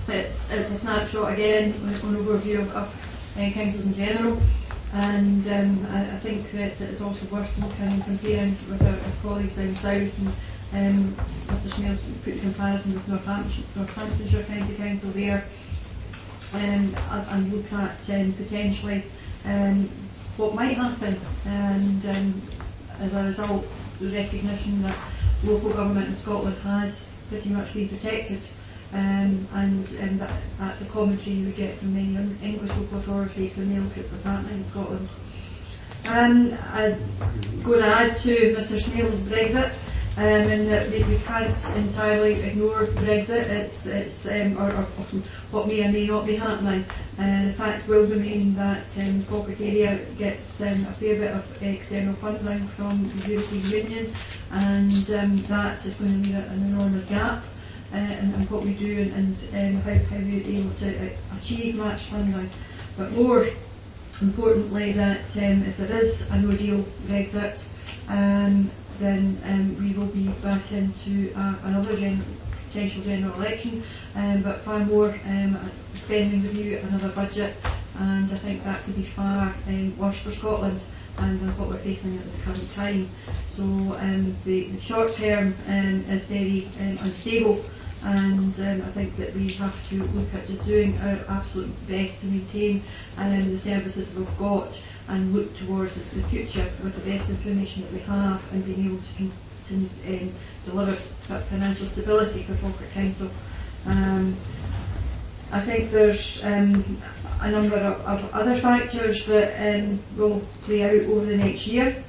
[SPEAKER 9] It's a snapshot again, an overview of councils in general, and I think that it's also worth looking and comparing with our colleagues down south. And Mr. Snail put the comparison with Northamptonshire County Council there, and look at potentially what might happen, and as a result, the recognition that local government in Scotland has pretty much been protected, and that's a commentary you would get from many English local authorities when they look at what's happening in Scotland. And I'm going to add to Mr. Snail's Brexit, in that we can't entirely ignore Brexit. It's or what may or may not be happening. The fact will remain that Falkirk area gets a fair bit of external funding from the European Union, and that is going to leave an enormous gap in what we do and how we're able to achieve match funding. But more importantly, that if there is a no-deal Brexit, then we will be back into another potential general election, but far more spending review, another budget, and I think that could be far worse for Scotland than what we're facing at this current time. So the short term is very unstable, and I think that we have to look at just doing our absolute best to maintain the services we've got, and look towards the future with the best information that we have, and being able to deliver that financial stability for Falkirk Council. I think there's a number of other factors that will play out over the next year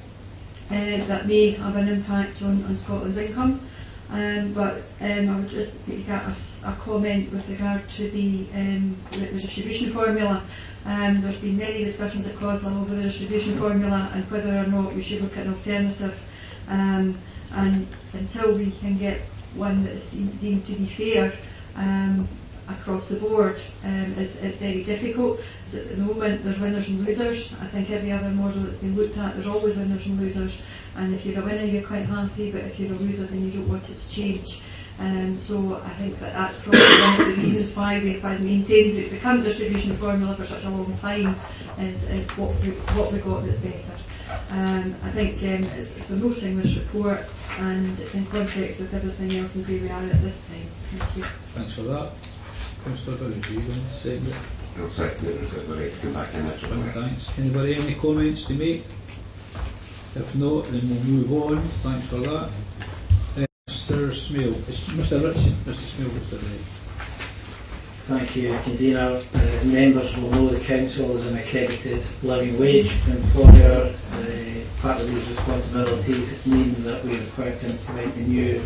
[SPEAKER 9] that may have an impact on Scotland's income. But I would just make a comment with regard to the distribution formula. There's been many discussions at COSLA over the distribution formula and whether or not we should look at an alternative. And until we can get one that is deemed to be fair across the board. It's very difficult. So at the moment there's winners and losers. I think every other model that's been looked at, there's always winners and losers, and if you're a winner you're quite happy, but if you're a loser then you don't want it to change. So I think that's probably one of the reasons why we've had maintained the current distribution formula for such a long time, is what we got that's better. I think it's the North English report, and it's in context with everything else and where we are at this time. Thank you.
[SPEAKER 1] Thanks for that. Councillor Burns, are you going to second it?
[SPEAKER 14] I'll second it, reserve the right to come back in later on.
[SPEAKER 1] Thanks. Anybody any comments to make? If not, then we'll move on. Thanks for that. Mr. Smale. Mr. Ritchie. Mr. Smale, Mr. Ritchie.
[SPEAKER 13] Thank you, Convener. Members will know the Council is an accredited living wage employer. Part of these responsibilities mean that we are required to implement a new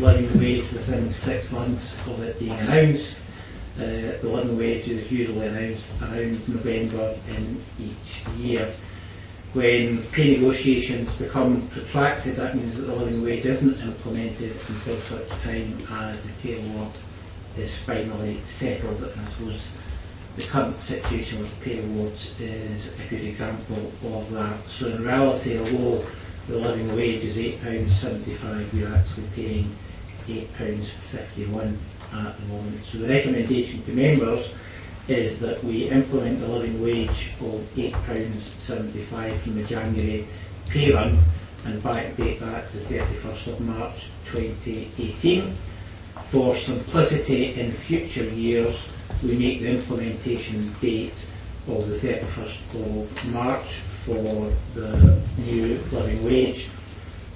[SPEAKER 13] living wage within 6 months of it being announced. The living wage is usually announced around November in each year. When pay negotiations become protracted, that means that the living wage isn't implemented until such time as the pay award is finally settled. And I suppose the current situation with the pay awards is a good example of that. So in reality, although the living wage is £8.75, we are actually paying £8.51 at the moment. So the recommendation to members is that we implement the living wage of £8.75 from the January pay run and backdate that to the 31st of March 2018. For simplicity in future years, we make the implementation date of the 31st of March for the new living wage,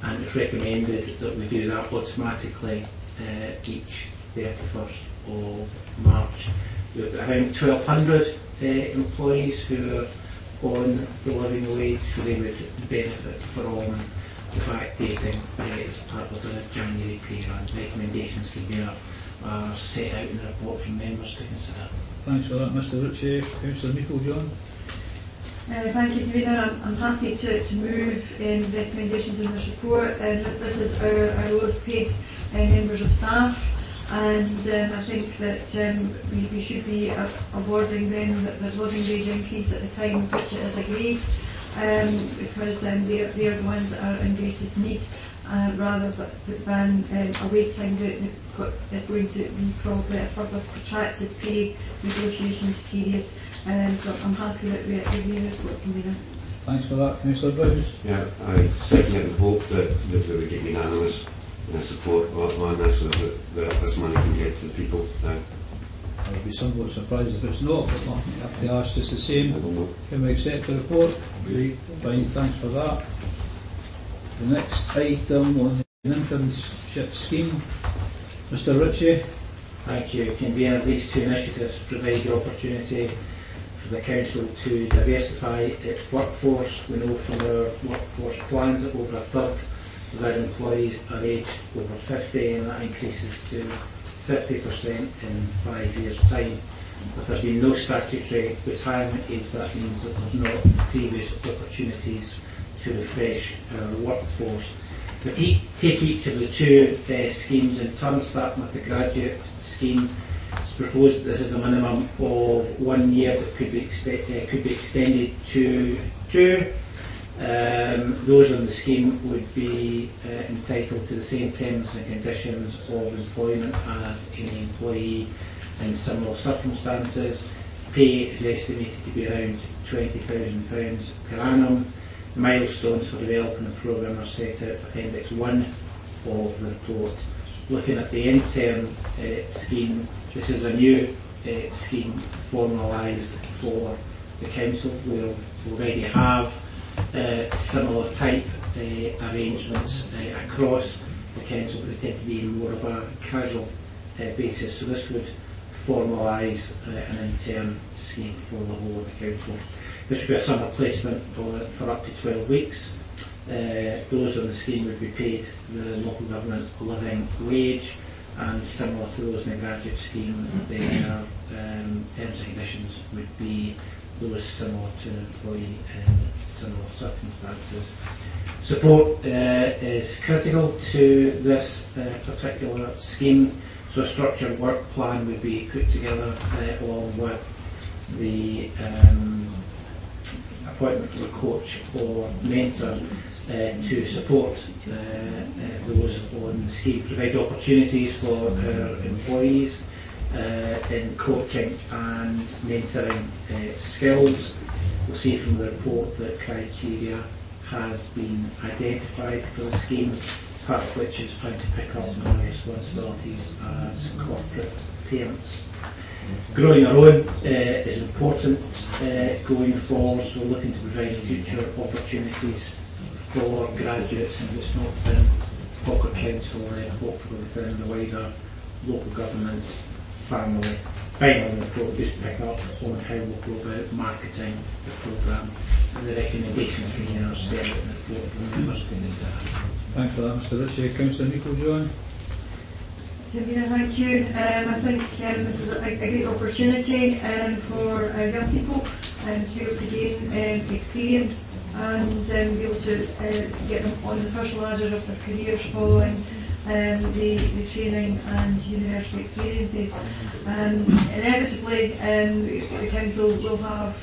[SPEAKER 13] and it's recommended that we do that automatically each 31st of March. We've got around 1,200 employees who are on the living wage, so they would benefit from the backdating as part of the January pay run. Recommendations are set out in the report for members to consider.
[SPEAKER 1] Thanks for that, Mr. Ritchie. Councillor Meikle-John.
[SPEAKER 9] Thank you, Convener. I'm happy to move recommendations in this report. This is our lowest paid members of staff, and I think that we should be awarding them the living wage increase at the time which it is agreed, because they are the ones that are in greatest need, rather than a waiting that is going to be probably a further protracted pay negotiations period. So I'm happy that we agree with what Convener.
[SPEAKER 1] Thanks for that, Councillor Browns.
[SPEAKER 14] Yeah, I second it and hope that we get unanimous support on this, so that this money can get to the people.
[SPEAKER 1] I would be somewhat surprised if it's not, but I'll have to ask just the same. Can we accept the report? Fine, thanks for that. The next item on the internship scheme, Mr. Ritchie.
[SPEAKER 13] Thank you, Convener. These two initiatives provide the opportunity for the Council to diversify its workforce. We know from our workforce plans that over a third of our employees are aged over 50, and that increases to 50% in 5 years' time. If there's been no statutory retirement age, that means that there's not previous opportunities to refresh our workforce. We take each of the two schemes in turn, starting with the graduate scheme. It's proposed that this is a minimum of 1 year that could be extended to 2. Those on the scheme would be entitled to the same terms and conditions of employment as any employee in similar circumstances. Pay is estimated to be around £20,000 per annum. The milestones for developing the programme are set out in Appendix 1 of the report. Looking at the intern scheme, this is a new scheme formalised for the Council. We already have similar type arrangements across the Council, but they tend to be more of a casual basis. So this would formalise an intern scheme for the whole of the Council. This would be a summer placement for up to 12 weeks. Those on the scheme would be paid the local government living wage, and similar to those in the graduate scheme, their terms and conditions would be those similar to an employee in similar circumstances. Support is critical to this particular scheme, so a structured work plan would be put together along with the appointment of a coach or mentor to support those on the scheme, provide opportunities for our employees in coaching and mentoring skills. We'll see from the report that criteria has been identified for the scheme, part of which is trying to pick up on our responsibilities as corporate parents. Growing our own is important going forward, so we're looking to provide future opportunities for graduates, and it's not within Falkirk Council, hopefully within the wider local government family. Finally, the report just pick up on how we'll go about marketing the programme, and the recommendations being are set in the report for members to consider.
[SPEAKER 1] Thanks for that, Mr Ritchie. Councillor Meikle-John.
[SPEAKER 9] Thank you. I think this is a great opportunity for young people to be able to gain experience and be able to get them on the first ladder of their careers following the training and university experiences. Inevitably, the council will have,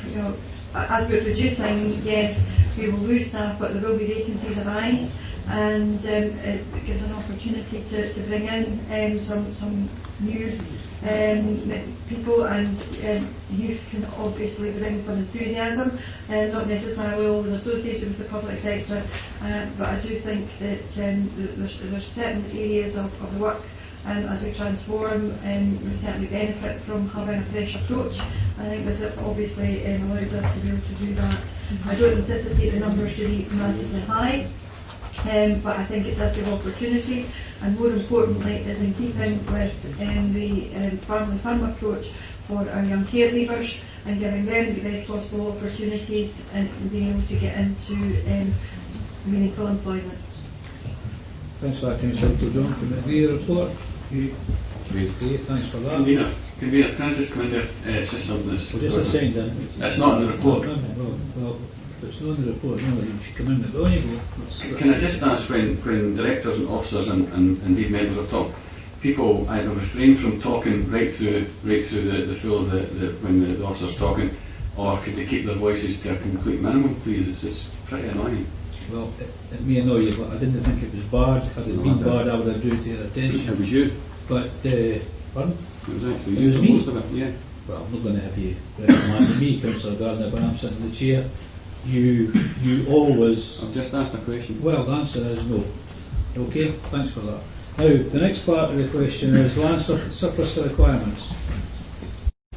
[SPEAKER 9] as we're reducing, yes, we will lose staff, but there will be vacancies arise, and it gives an opportunity to bring in some new people, and youth can obviously bring some enthusiasm, not necessarily always associated with the public sector, but I do think that there's certain areas of the work as we transform, we certainly benefit from having a fresh approach. I think this obviously allows us to be able to do that. I don't anticipate the numbers to be massively high, but I think it does give opportunities, and more importantly is in keeping with the family fun approach for our young care leavers, and giving them the best possible opportunities and being able to get into meaningful employment.
[SPEAKER 1] Thanks for that, Councillor Meikle-John. Can I agree the report? Thanks for that.
[SPEAKER 10] Convener, can I just come in there? It's just something that's...
[SPEAKER 1] Well, just a second then.
[SPEAKER 10] It's not in the report.
[SPEAKER 1] Well, if it's not in the report, no, you should come in there. Well,
[SPEAKER 10] can I just ask, when directors and officers and indeed members of talk, people either refrain from talking right through the full of when the officer's talking, or could they keep their voices to a complete minimum, please? It's pretty annoying.
[SPEAKER 1] Well, it may annoy you, but I didn't think it was bad. Had it been bad, I would have drew to your attention.
[SPEAKER 10] It was you.
[SPEAKER 1] But, pardon?
[SPEAKER 10] It was actually
[SPEAKER 1] you. It was me?
[SPEAKER 10] Most of it, yeah.
[SPEAKER 1] Well, I'm not going to have you reprimand me, Councillor Gardner, but I'm sitting in the chair. You always...
[SPEAKER 10] I've just asked a question.
[SPEAKER 1] Well, the answer is no. Okay, thanks for that. Now, the next part of the question is land surplus to requirements.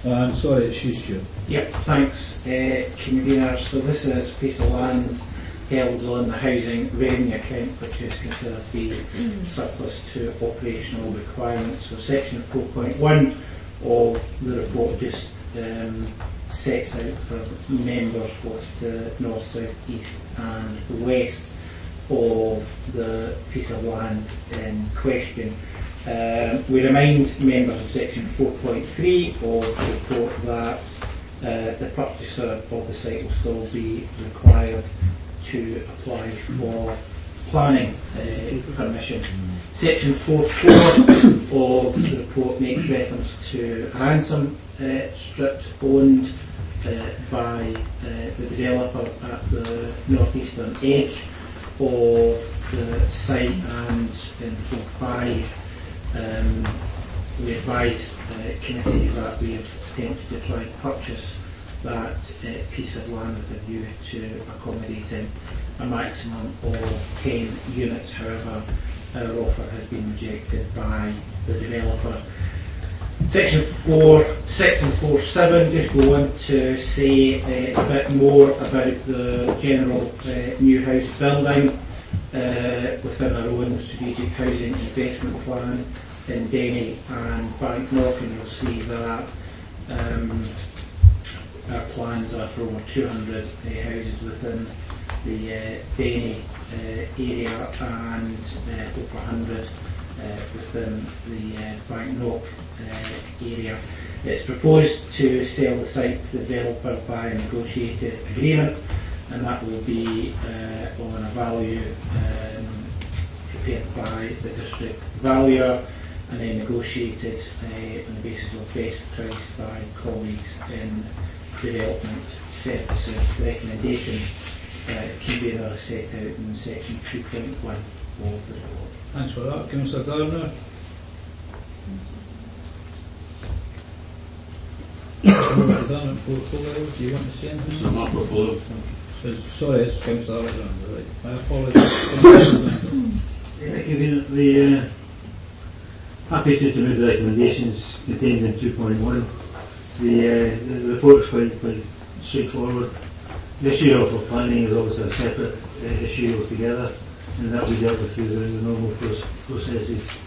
[SPEAKER 1] And sorry, it's you, Stuart.
[SPEAKER 13] Yep, thanks, Convener. So this is a piece of land held on the housing revenue account, which is considered to be surplus to operational requirements. So section 4.1 of the report just sets out for members what's the north, south, east and the west of the piece of land in question. We remind members of section 4.3 of the report that the purchaser of the site will still be required to apply for planning permission. Section 4.4 of the report makes reference to a ransom strip owned by the developer at the northeastern edge of the site, and in 4.5 we advise committee that we have attempted to try and purchase that piece of land with a view to accommodating a maximum of 10 units. However, our offer has been rejected by the developer. Section 4.6 and 4.7 just go on to say a bit more about the general new house building within our own strategic housing investment plan in Denny and Banknock, and you'll see that our plans are for over 200 houses within the Denny area and over 100 within the Banknock area. It's proposed to sell the site to the developer by a negotiated agreement, and that will be on a value prepared by the district valuer and then negotiated on the basis of best price by colleagues in development services. The recommendation convener is set out in section 2.1 of the report.
[SPEAKER 1] Thanks for that. Councillor Gardner. Portfolio, do you want to say anything?
[SPEAKER 10] No, my portfolio.
[SPEAKER 1] Sorry, it's Councillor Alexander, right. I apologise.
[SPEAKER 17] The happy to move the recommendations contained in 2.1. The report is quite straightforward. The issue of planning is obviously a separate issue altogether, and that we dealt with through the normal processes.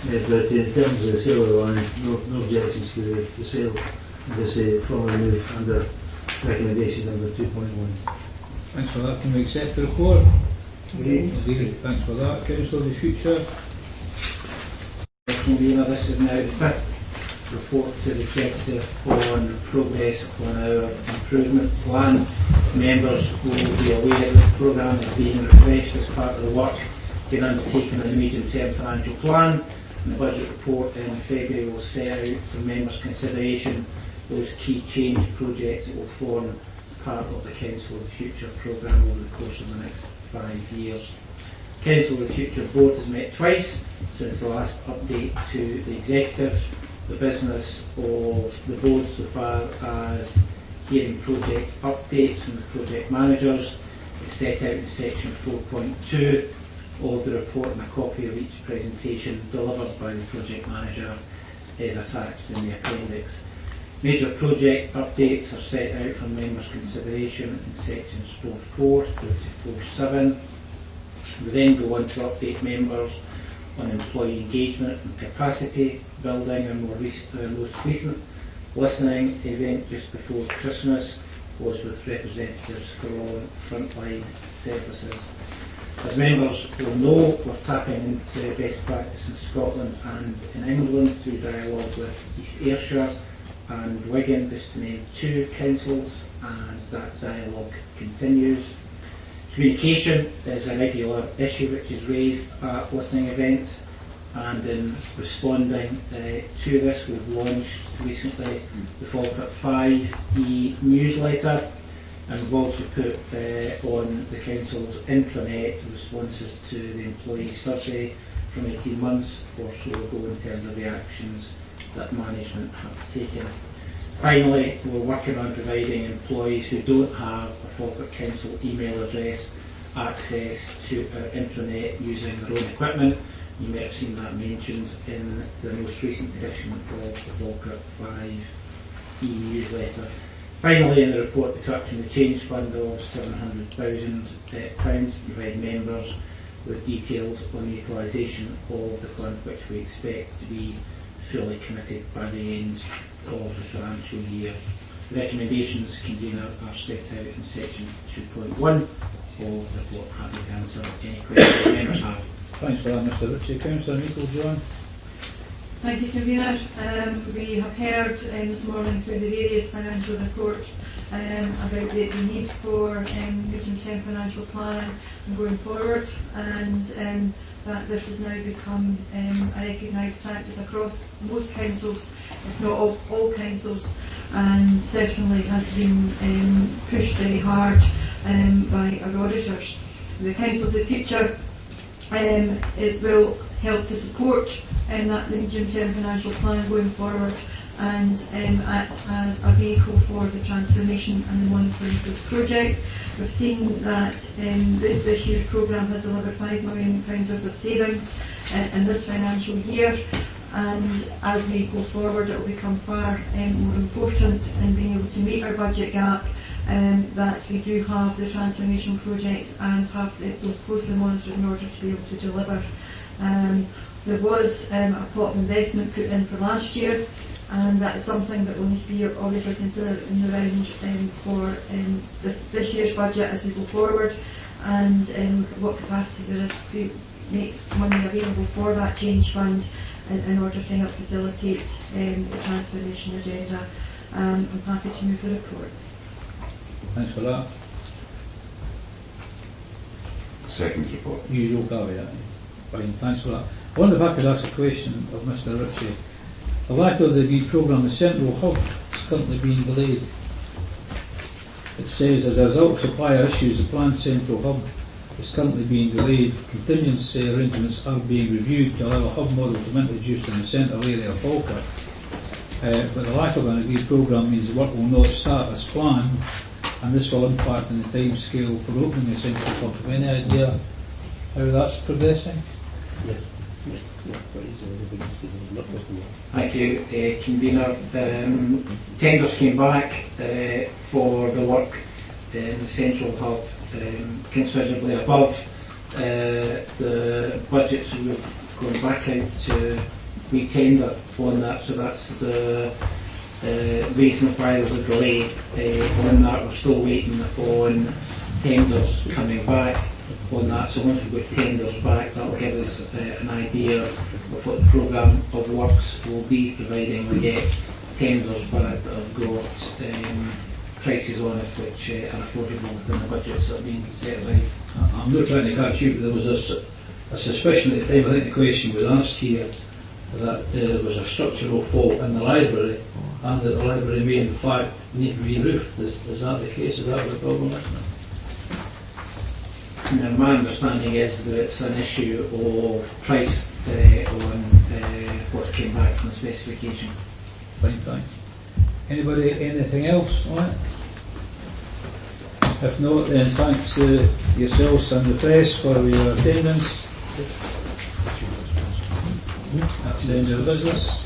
[SPEAKER 17] But in terms of the sale of the land, no objections to the sale. As I say, formally move under recommendations under 2.1.
[SPEAKER 1] Thanks for that. Can we accept the report? Agreed. Thanks for that. Council of the Future.
[SPEAKER 13] Convener, this is now the fifth report to the Executive on progress on our improvement plan. Members will be aware that the programme is being refreshed as part of the work being undertaken in the medium-term financial plan. And the budget report in February will set out for members' consideration those key change projects that will form part of the Council of the Future programme over the course of the next 5 years. Council of the Future Board has met twice since the last update to the Executive. The business of the Board so far as hearing project updates from the project managers is set out in section 4.2 of the report, and a copy of each presentation delivered by the project manager is attached in the appendix. Major project updates are set out for members' consideration in sections 4.4 through to 4.7. We then go on to update members on employee engagement and capacity building. And most recent listening event just before Christmas was with representatives for all frontline services. As members will know, we're tapping into best practice in Scotland and in England through dialogue with East Ayrshire and Wigan, just to name two councils, and that dialogue continues. Communication is a regular issue which is raised at listening events, and in responding to this, we've launched recently the Falkirk 5 e-newsletter, and we've also put on the Council's intranet responses to the employee survey from 18 months or so ago in terms of the actions that management have taken. Finally, we're working on providing employees who don't have a Falkirk Council email address access to our intranet using their own equipment. You may have seen that mentioned in the most recent edition of the Falkirk 5 e-newsletter. Finally, in the report we touch on the change fund of £700,000 to provide members with details on the utilisation of the fund, which we expect to be fully committed by the end of the financial year. The recommendations convener are set out in section 2.1 of the report. Happy to answer any questions members have.
[SPEAKER 1] Thanks for that, Mr. Ritchie. Councillor Meikle-John.
[SPEAKER 9] Thank you, Convener. We have heard this morning through the various financial reports about the need for medium-term financial planning and going forward, and that this has now become a recognised practice across most councils, if not all councils, and certainly has been pushed very hard by our auditors. The Council of the Future it will help to support that medium-term financial plan going forward, and act as a vehicle for the transformation and the monitoring of those projects. We've seen that this year's programme has delivered £5 million worth of savings in this financial year, and as we go forward it will become far more important in being able to meet our budget gap, that we do have the transformation projects and have those closely monitored in order to be able to deliver. There was a pot of investment put in for last year, and that is something that will need to be obviously considered in the round for this year's budget as we go forward, and look at what capacity there is to make money available for that change fund in order to help facilitate the transformation agenda. I'm happy to move the report.
[SPEAKER 1] Thanks for that.
[SPEAKER 14] Second report.
[SPEAKER 1] Usual caveat. Fine, thanks for that. I wonder if I could ask a question of Mr. Ritchie. The lack of the agreed programme, the central hub is currently being delayed. It says, as a result of supplier issues, the planned central hub is currently being delayed. Contingency arrangements are being reviewed to allow a hub model to be introduced in the central area of Falkirk. But the lack of an agreed programme means the work will not start as planned, and this will impact on the time scale for opening the central hub. Have any idea how that's progressing?
[SPEAKER 13] Thank you, Convener. Tenders came back for the work in the central hub considerably above the budget, so we've gone back out to re-tender on that, so that's the reason why there's a delay on that. We're still waiting on tenders coming back on that, so once we've got tenders back, that will give us an idea of what the programme of works will be, providing we get tenders back that have got prices on it which are affordable within the budgets that have been set aside.
[SPEAKER 1] I'm not trying to catch you, but there was a suspicion at the time, I think the question was asked here, that there was a structural fault in the library, and that the library may in fact need re-roofed. Is that the case? Is that what the problem is?
[SPEAKER 13] Now, my understanding is that it's an issue of price on what came back from the specification.
[SPEAKER 1] Fine, thanks. Anybody, anything else on it? If not, then thanks yourselves and the press for your attendance. That's the end of the business.